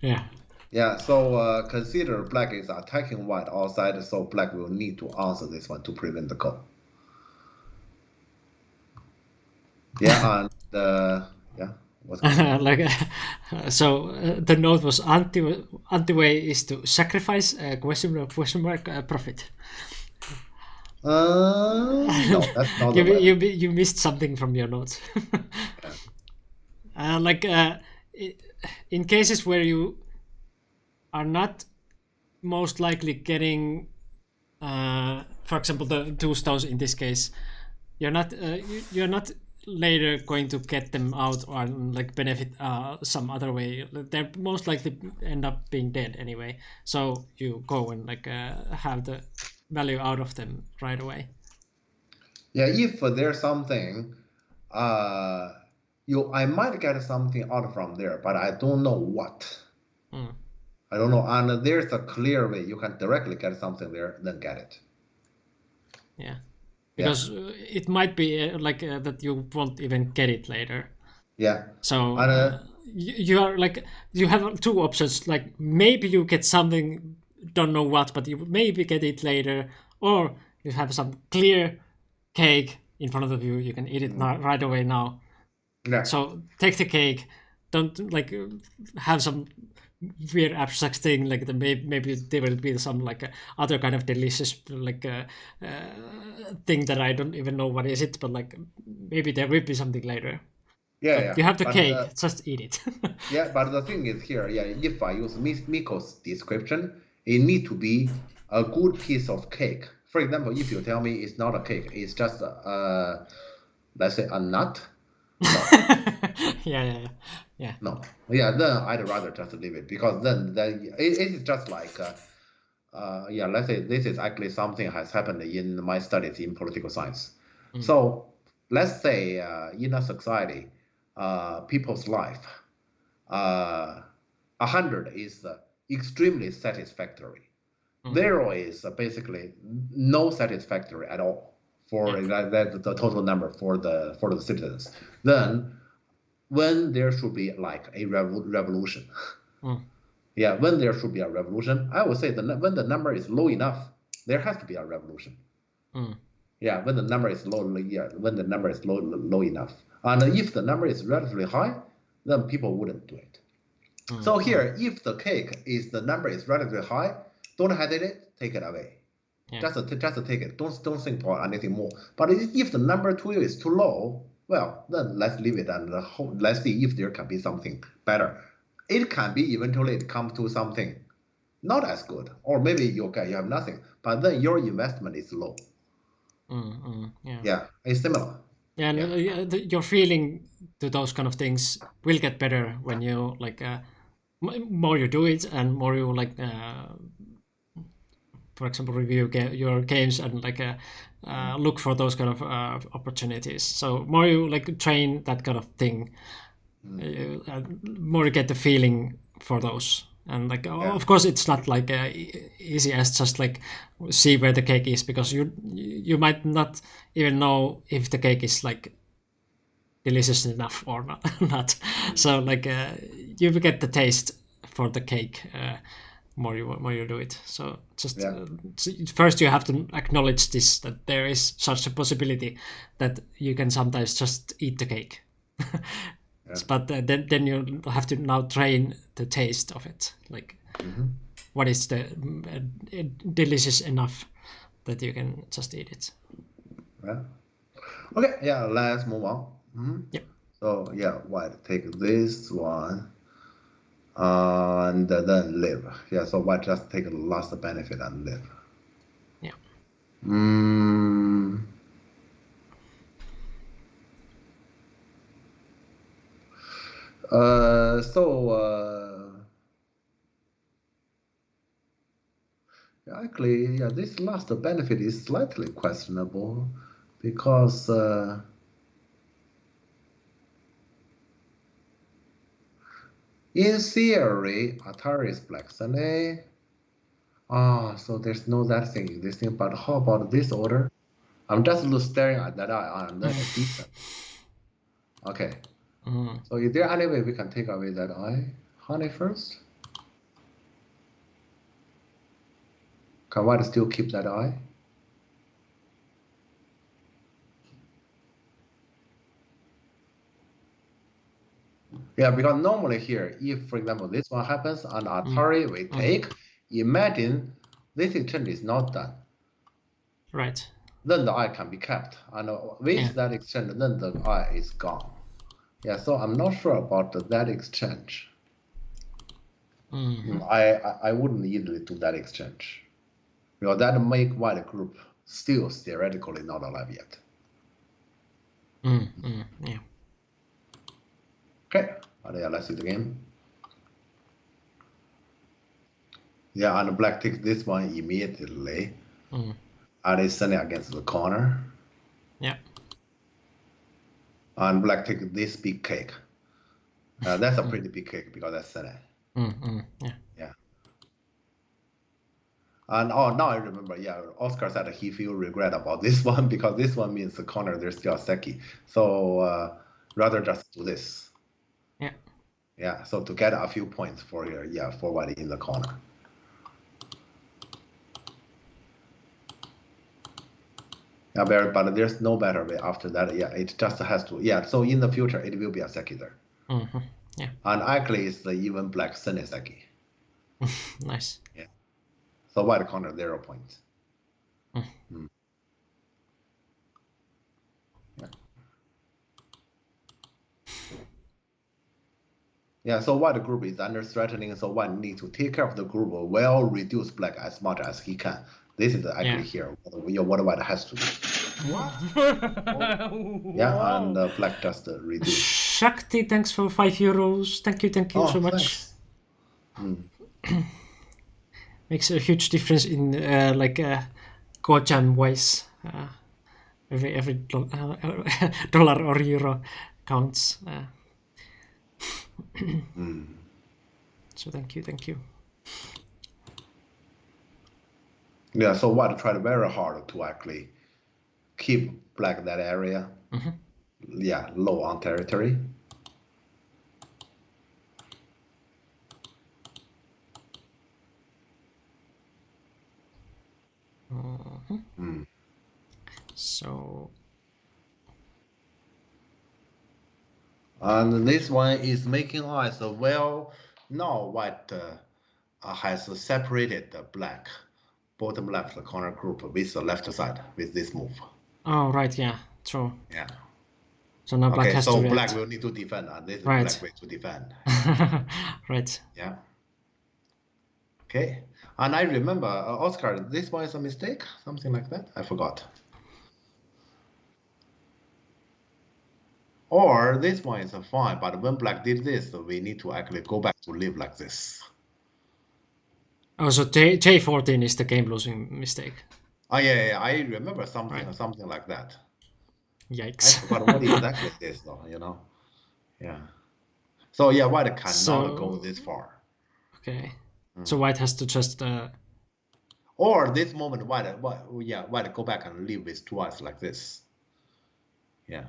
Yeah. Yeah, so consider black is attacking white outside, so black will need to answer this one to prevent the call. Yeah, and what's the note was anti way is to sacrifice question mark profit. No, that's not the way. You missed something from your notes. In cases where you are not most likely getting, for example, the 2 stones in this case, you're not later going to get them out or like benefit some other way. They're most likely end up being dead anyway. So you go and like have the value out of them right away. Yeah, if there's something, I might get something out from there, but I don't know what. I don't know, and there's a clear way you can directly get something there, then get it. Yeah, because it might be that you won't even get it later. Yeah. So you are like you have 2 options. Like maybe you get something, don't know what, but you maybe get it later, or you have some clear cake in front of you. You can eat it right away now. Yeah. So take the cake. Don't like have some weird abstract thing like maybe there will be some like other kind of delicious like thing that I don't even know what is it, but like maybe there will be something later. Yeah. You have the cake, just eat it. Yeah, but the thing is here, if I use Miko's description, it need to be a good piece of cake. For example, if you tell me it's not a cake, it's just let's say a nut. No. Yeah. No. Yeah, then I'd rather just leave it, because then it's just like let's say this is actually something has happened in my studies in political science. So let's say in a society, people's life, 100 is extremely satisfactory. 0 is basically no satisfactory at all for the total number for the citizens. Then when there should be like a revolution. Yeah, when there should be a revolution, I would say when the number is low enough, there has to be a revolution. Yeah, when the number is low, when the number is low enough, and if the number is relatively high, then people wouldn't do it. So here, if the cake is the number is relatively high, don't hesitate, take it away. Just take it. Don't think about anything more. But if the number to you is too low, well, then let's leave it and let's see if there can be something better. It can be eventually it comes to something not as good, or maybe you have nothing, but then your investment is low. Yeah, it's similar. Yeah, and your feeling to those kind of things will get better when you like more you do it and more you like for example review your games and like look for those kind of opportunities. So more you like train that kind of thing, more you get the feeling for those. And like of course it's not like easy as just like see where the cake is, because you might not even know if the cake is like delicious enough or not. So like you get the taste for the cake more you do it. So just first you have to acknowledge this, that there is such a possibility that you can sometimes just eat the cake. But then you have to now train the taste of it. Like, what is the delicious enough that you can just eat it? Yeah. Okay. Yeah. Let's move on. Yep. So take this one, and then live. Yeah. So just take the last benefit and live. Yeah. Actually, this last benefit is slightly questionable, because in theory, Atari is Black Sunday. So there's no that thing in this thing. But how about this order? I'm just staring at that eye and then it's decent. Okay. So is there any way we can take away that eye? Honey first? Can white still keep that eye? Yeah, because normally here, if for example this one happens on Atari we take, imagine this exchange is not done. Right. Then the eye can be kept, and with that exchange, then the eye is gone. Yeah, so I'm not sure about that exchange. I wouldn't easily do that exchange, because that make white group still theoretically not alive yet. Yeah. Okay, let's see the game. Yeah, and black takes this one immediately, and is sending against the corner. Yeah. And black takes this big cake. That's a pretty big cake because that's Sene. Yeah. And now I remember, Oscar said he feel regret about this one because this one means the corner there's still a Seki. So rather just do this. Yeah. Yeah, so to get a few points for white in the corner. Yeah, but there's no better way after that. Yeah, it just has to. Yeah, so in the future it will be a Seki there. Yeah. And actually it's the even black Sene Seki. Nice. Yeah. So white corner 0 points. Yeah, so white group is under threatening, so white need to take care of the group while reduce black as much as he can. This is actually here what white has to do. Yeah, and black just reduce. Shakti, thanks for €5. Thank you so much. Makes a huge difference in Go-Jam wise. Every dollar or euro counts. So thank you. Yeah, so white tried very hard to actually keep black that area. Yeah, low on territory. So And this one is making us well. Now white has separated the black bottom left corner group with the left side with this move. oh right, yeah, true. Yeah. So now black Okay, has so to black react. will need to defend, and this is Right. black way to defend. Right. Yeah. Okay. And I remember, Oscar, this one is a mistake, something like that. I forgot. Or this one is fine, but when black did this, we need to actually go back to live like this. Oh, so J14 is the game-losing mistake. Oh yeah, I remember something like that. I Yikes. forgot what exactly it is though, you know. Yeah. So yeah, white cannot go this far. Okay. So white has to just Or this moment, white go back and live with twice like this. Yeah.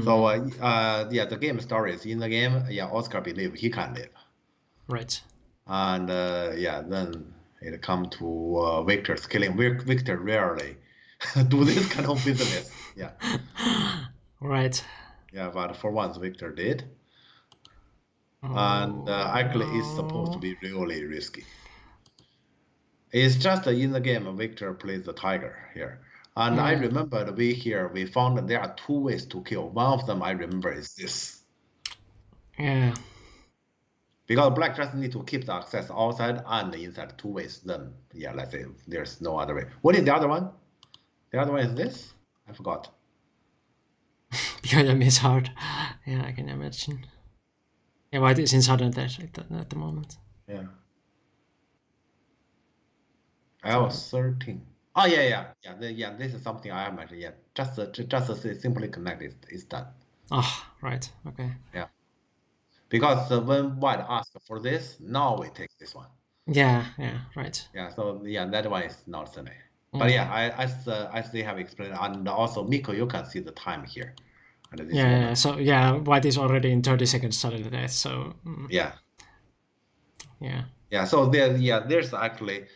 So yeah, the game story is in the game. Yeah, Oscar believe he can live. right. And yeah, then it come to Victor's killing. Victor rarely do this kind of business. Yeah. Right. Yeah, but for once Victor did. And actually it's supposed to be really risky. It's just in the game Victor plays the tiger here. And I remember we found that there are two ways to kill. One of them I remember is this. Yeah. Because black just need to keep the access outside and inside, two ways. Then yeah, let's say there's no other way. What is the other one? The other one is this? I forgot. Because I miss hard. Yeah, I can imagine. Yeah, white is in southern territory at the moment. Yeah. L13. Oh yeah. This is something I mentioned. Yeah, just simply connect it. It's done. Oh, right. Okay. Yeah. Because when white asked for this, now we take this one. Yeah. Right. Yeah. So yeah, that one is not Sunday. But yeah, as they have explained, and also Miko, you can see the time here. Yeah. So yeah, white is already in 30 seconds sudden death. So yeah. Yeah. So there's actually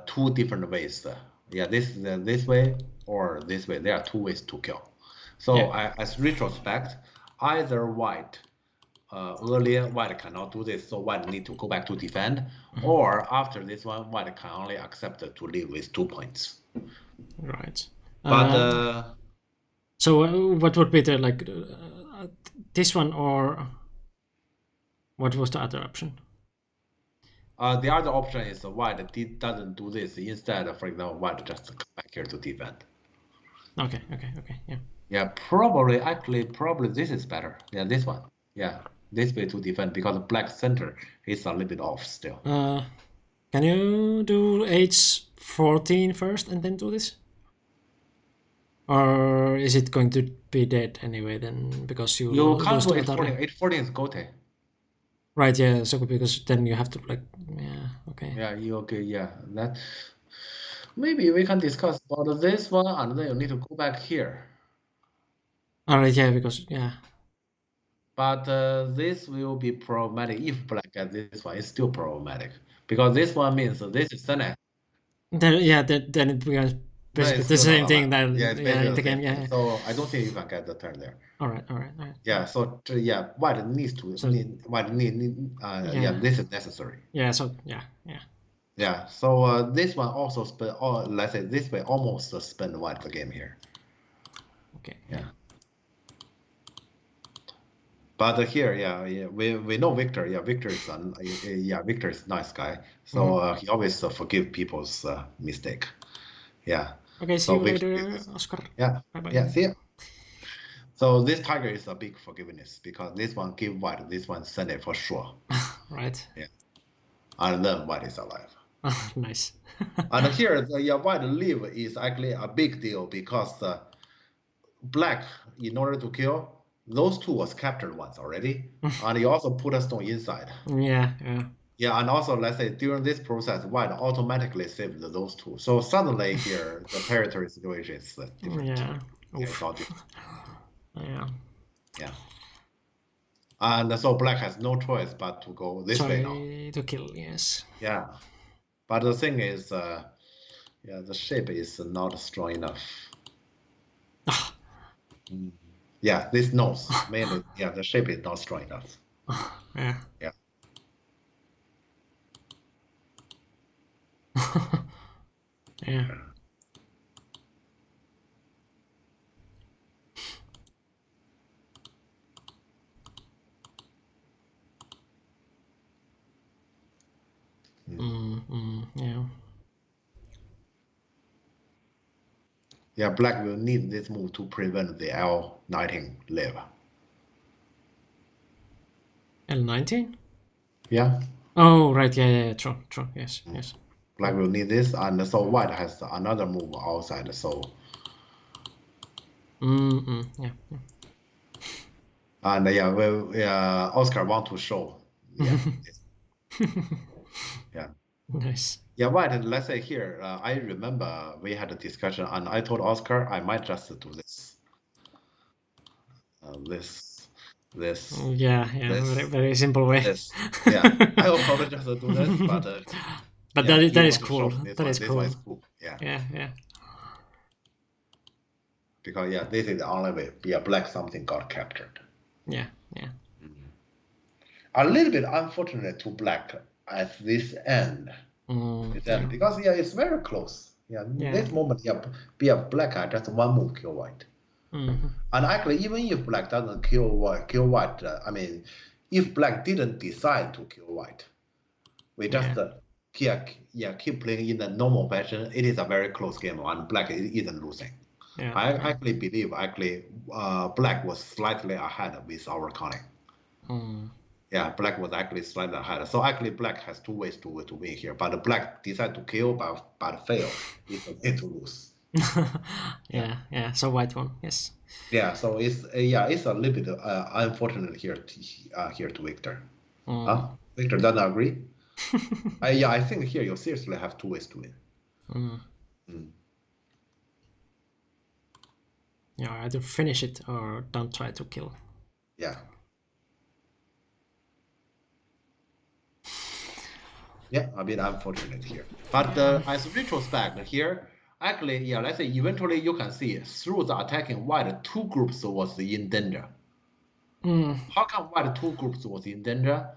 two different ways. Yeah, this way or this way. There are two ways to kill. So as retrospect, either white earlier white cannot do this, so white need to go back to defend, or after this one, white can only accept to live with 2 points. Right. But so what would be the this one, or what was the other option? the other option is white doesn't do this. Instead, for example, white just come back here to defend. Okay. Yeah. Yeah, probably this is better. Yeah, this one. Yeah, this way to defend, because black center is a little bit off still. Can you do H14 first and then do this? Or is it going to be dead anyway then, because you can't do the H14. H14 is Gote. Right, yeah, so because then you have to okay. Yeah, that maybe we can discuss about this one, and then you need to go back here. Alright, yeah, because But this will be problematic if black gets this one. It's still problematic because this one means this is Senate. Then it becomes basically the same thing that in the game. Yeah. So I don't think you can get the turn there. All right. Yeah. So white needs to. This is necessary. Yeah. So yeah. Yeah. So this one also spend. Or let's say this way almost spend white the game here. Okay. Yeah. But here, we know Victor. Yeah, Victor is Victor is a nice guy. So he always forgive people's mistake. Yeah. Okay. See you later, Oscar. Yeah. Bye-bye. Yeah. See ya. So this tiger is a big forgiveness because this one give white, this one send it for sure. Right. Yeah. And then white is alive. Nice. And here, white live is actually a big deal because black, in order to kill, those two was captured once already, and you also put a stone inside. Yeah. Yeah, and also let's say during this process, white automatically saved those two. So suddenly here the territory situation is different. Yeah. Yeah, it's all different. Yeah. Yeah. And so black has no choice but to go this way now. Try to kill. Yes. Yeah. But the thing is, yeah, the shape is not strong enough. Ah. Yeah, this nose mainly. Yeah, the shape is not strong enough. Yeah. Yeah. Yeah. Yeah. Yeah, black will need this move to prevent the L19 live. L19? Yeah. Oh, right. Yeah. True. Yes. Yes. Black will need this, and so white has another move outside. So. Yeah. And yeah, Oscar want to show. Yeah. Yeah. Nice. Yeah, white. Let's say here, I remember we had a discussion, and I told Oscar I might just do this. This. Yeah. This, very simple way. This. Yeah, I will probably just do this, but. But yeah, that is cool. That is cool. Yeah. Yeah. Because yeah, this is the only way. Yeah, black something got captured. Yeah. A little bit unfortunate to black at this end. Because yeah, it's very close. Yeah, this moment, yeah, black had just one move kill white. And actually, even if black doesn't kill white, I mean, if black didn't decide to kill white, we just keep playing in the normal fashion. It is a very close game, and black isn't losing. Yeah. I actually believe black was slightly ahead with our counting. Yeah, black was actually slightly ahead. So actually, black has two ways to win here. But black decided to kill, but fail. It's a way to lose. Yeah. So white won. Yes. Yeah. So it's a little bit unfortunate here to Victor. Victor doesn't agree. I think here you seriously have two ways to win. Yeah, either finish it or don't try to kill. Yeah. Yeah, a bit unfortunate here. But as retrospect here, actually, yeah, let's say eventually you can see through the attacking white, two groups was in danger. How come white two groups was in danger?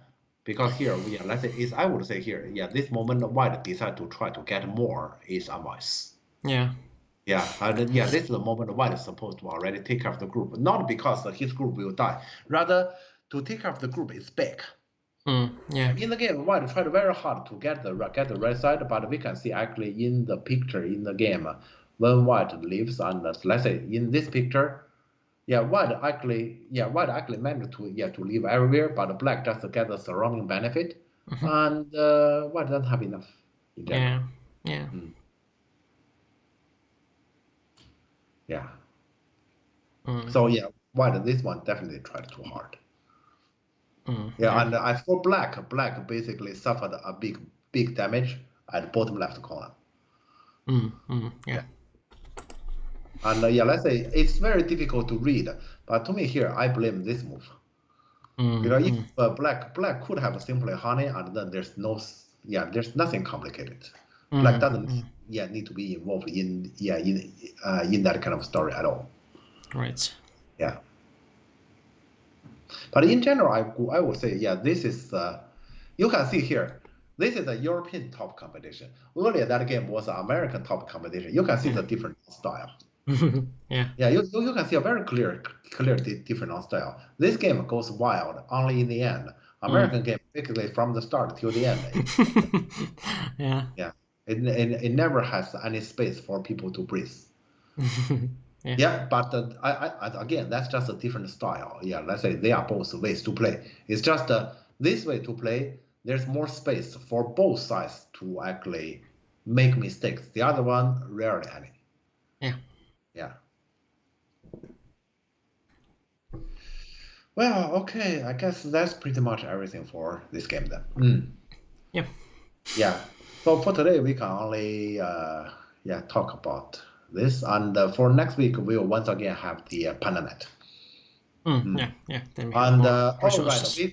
Because here, let's say, I would say here, this moment white decide to try to get more is advice. Yeah. Yeah, and this is the moment white is supposed to already take care of the group, not because his group will die, rather to take care of the group is back. Yeah. In the game, white tried very hard to get the right side, but we can see actually in the picture in the game, when white leaves, and let's say in this picture, white actually managed to leave everywhere, but black just get the surrounding benefit, and white doesn't have enough. Yeah. Yeah. So white this one definitely tried too hard. And as for black basically suffered a big damage at bottom left corner. Yeah. And let's say it's very difficult to read, but to me here I blame this move. Because if black could have simply honey, and then there's nothing complicated. Black doesn't need to be involved in that kind of story at all. Right. Yeah. But in general, I would say, this is, you can see here, this is a European top competition. Earlier, that game was an American top competition. You can see the different style. Yeah, you can see a very clear different on style. This game goes wild only in the end. American game, basically from the start till the end. Yeah. It never has any space for people to breathe. But again, that's just a different style. Let's say they are both ways to play. It's just this way to play, there's more space for both sides to actually make mistakes. The other one, rarely any. Yeah. Well, okay, I guess that's pretty much everything for this game then. Yeah. Yeah. So for today, we can only talk about this, and for next week, we will once again have the PandaNet. Yeah. Then we have And more all right, resources.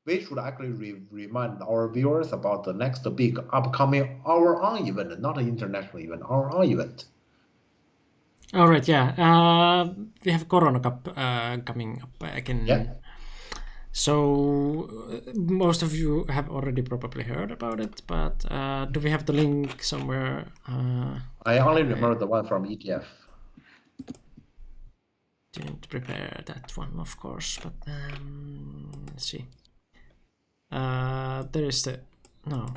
we should actually remind our viewers about the next big upcoming our own event, not an international event, our own event. All right, yeah. We have Corona Cup coming up again. Yeah. So most of you have already probably heard about it, but do we have the link somewhere? I only remember the one from ETF. Didn't prepare that one, of course, but let's see. There is the no.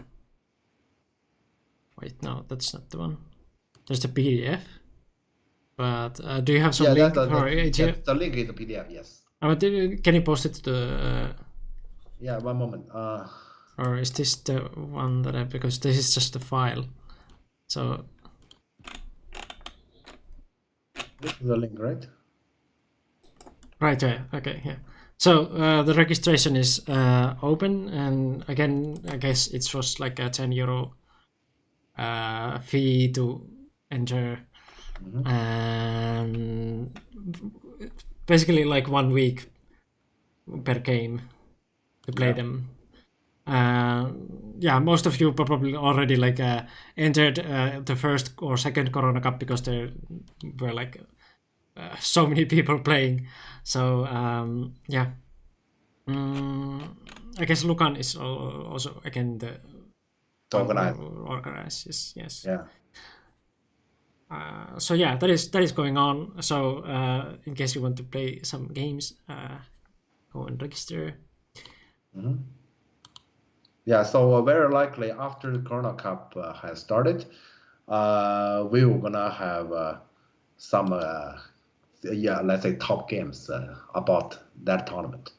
Wait, no, that's not the one. There's the PDF. But do you have some link for ETF? The link is the PDF. Yes. Can you post it to the? Yeah, one moment. Or is this the one that because this is just a file, so. This is the link, right? Right, yeah, okay, yeah. So the registration is open, and again, I guess it's just like a €10 fee to enter, and basically like 1 week per game to play them. Yeah, most of you probably already like entered the first or second Corona Cup because there were like so many people playing. So yeah, I guess Lucan is also again the organize. Yes. Yeah. So yeah, that is going on. So in case you want to play some games, go and register. Yeah, so very likely after the Corona Cup has started, we were gonna have some let's say top games about that tournament.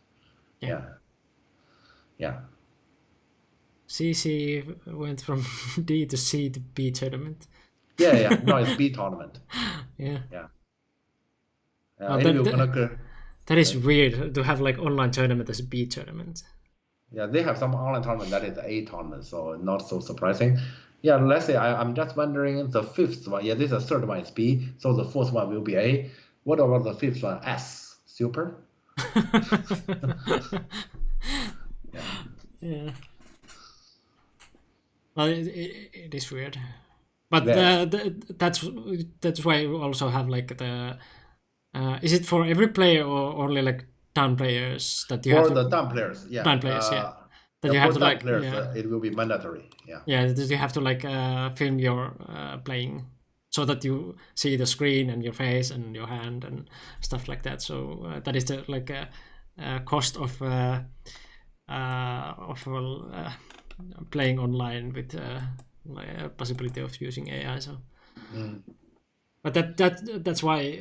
Yeah. CC went from D to C to B tournament. Yeah. No, it's B tournament. Yeah. That is weird to have like online tournament as a B tournament. Yeah, they have some online tournament that is A tournament, so not so surprising. Yeah, let's say I'm just wondering the fifth one. Yeah, this is the third one is B, so the fourth one will be A. What about the fifth one? S. Super? Yeah. Well, it is weird, but that's why we also have like the. Is it for every player or only like down players that you have? For the down players, yeah. Down players, yeah. That you have to like. Players, it will be mandatory. Yeah. Yeah, you have to like film your playing, so that you see the screen and your face and your hand and stuff like that. So that is the like cost of playing online with possibility of using AI. So, but that's why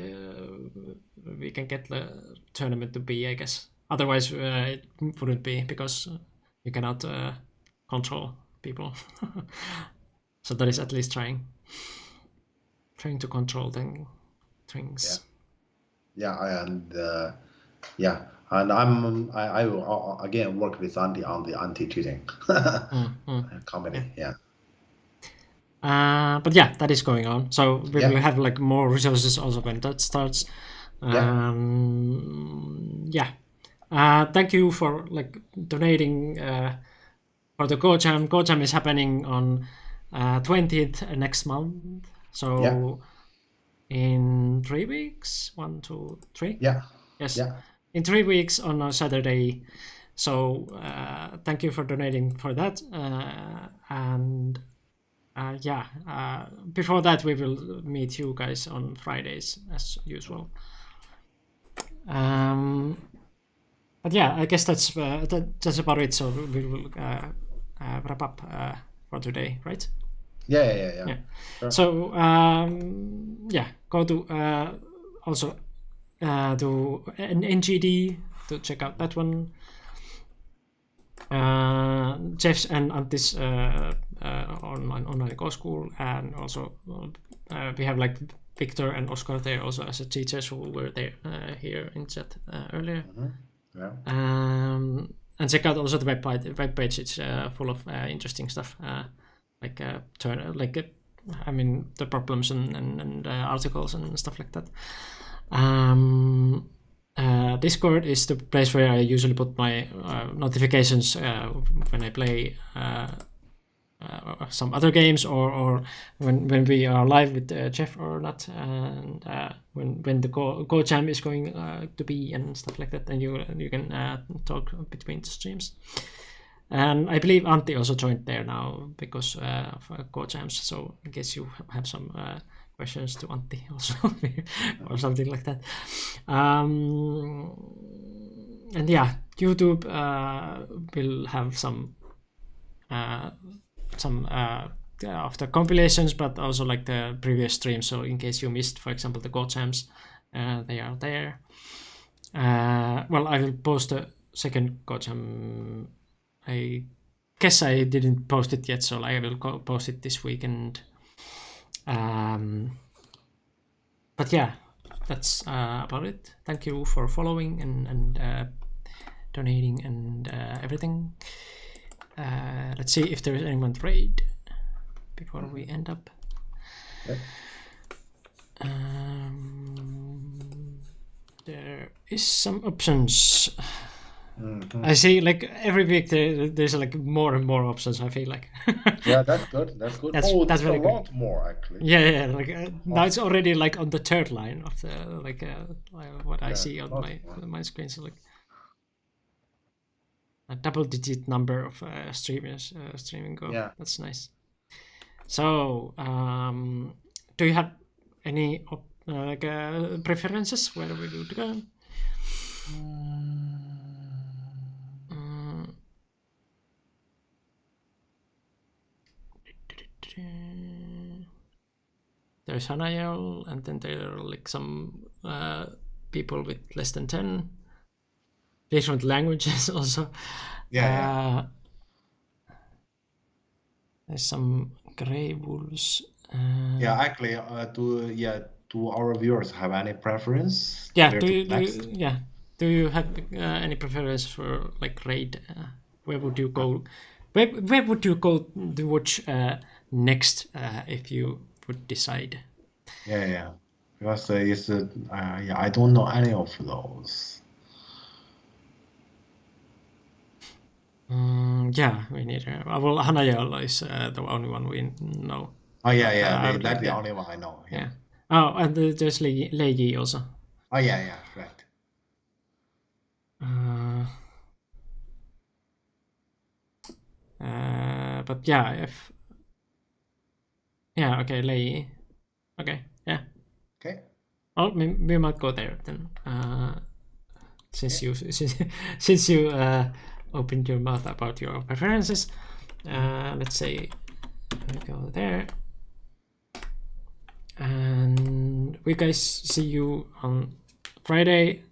we can get the tournament to be, I guess. Otherwise, it wouldn't be because you cannot control people. So that is at least trying to control things. Yeah, and I will again work with Andy on the anti-cheating company. Yeah. But yeah, that is going on. So we will have like more resources also when that starts. Thank you for like donating for the GoJam. GoJam is happening on 20th next month. So in 3 weeks, 1, 2, 3. Yeah. Yes. Yeah. In 3 weeks on a Saturday. So thank you for donating for that. Before that, we will meet you guys on Fridays as usual. But yeah, I guess that's about it. So we will wrap up for today, right? Yeah. Sure. So go to also to NGD to check out that one. Jeff's and Antti's online Go School, and also we have like Victor and Oscar there also as teachers who were there here in chat earlier. And check out also the web page. It's full of interesting stuff, I mean the problems and articles and stuff like that. Discord is the place where I usually put my notifications when I play some other games or when we are live with Jeff or not, and when the Go Jam is going to be and stuff like that, and you can talk between the streams. And I believe Antti also joined there now because of Go Jams. So in case you have some questions to Antti also or something like that. And yeah, YouTube will have some of the compilations, but also like the previous streams. So in case you missed, for example, the Go Jams, they are there. Well, I will post a second Go Jam. I guess I didn't post it yet, so I will post it this weekend. But yeah, that's about it. Thank you for following and donating and everything. Let's see if there is anyone to raid before we end up. Yep. There is some options. I see, like every week there's like more and more options. I feel like. Yeah, that's good. That's good. That's there's really a good. lot more actually. Yeah. Like now it's already like on the third line of the what I see on my screen. So like a double-digit number of streamers streaming Go. Yeah. That's nice. So, do you have any preferences where we would go? There's Hanayel, and then there are like some people with less than 10 different languages also. Yeah. There's some Grey Wolves. Yeah, actually, do our viewers have any preference? Yeah, where do to you next? do you have any preference for like raid? Where would you go? Where would you go to watch next if you would decide? Yeah. Because I don't know any of those. Yeah, me neither. Well, Hanayel is the only one we know. Oh yeah, that's the only one I know. Yeah. Oh, and there's Leiji also. Oh yeah, right. But yeah, okay, Leiji. Okay, yeah. Okay. Oh, we might go there then. Since you opened your mouth about your preferences, let's say we go there. And we guys see you on Friday,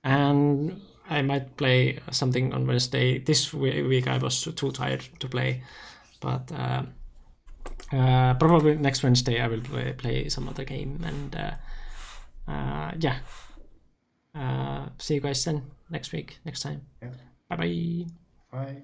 and I might play something on Wednesday. This week I was too tired to play, but probably next Wednesday I will play some other game, and see you guys then next week, next time. Yeah. Bye bye. Bye.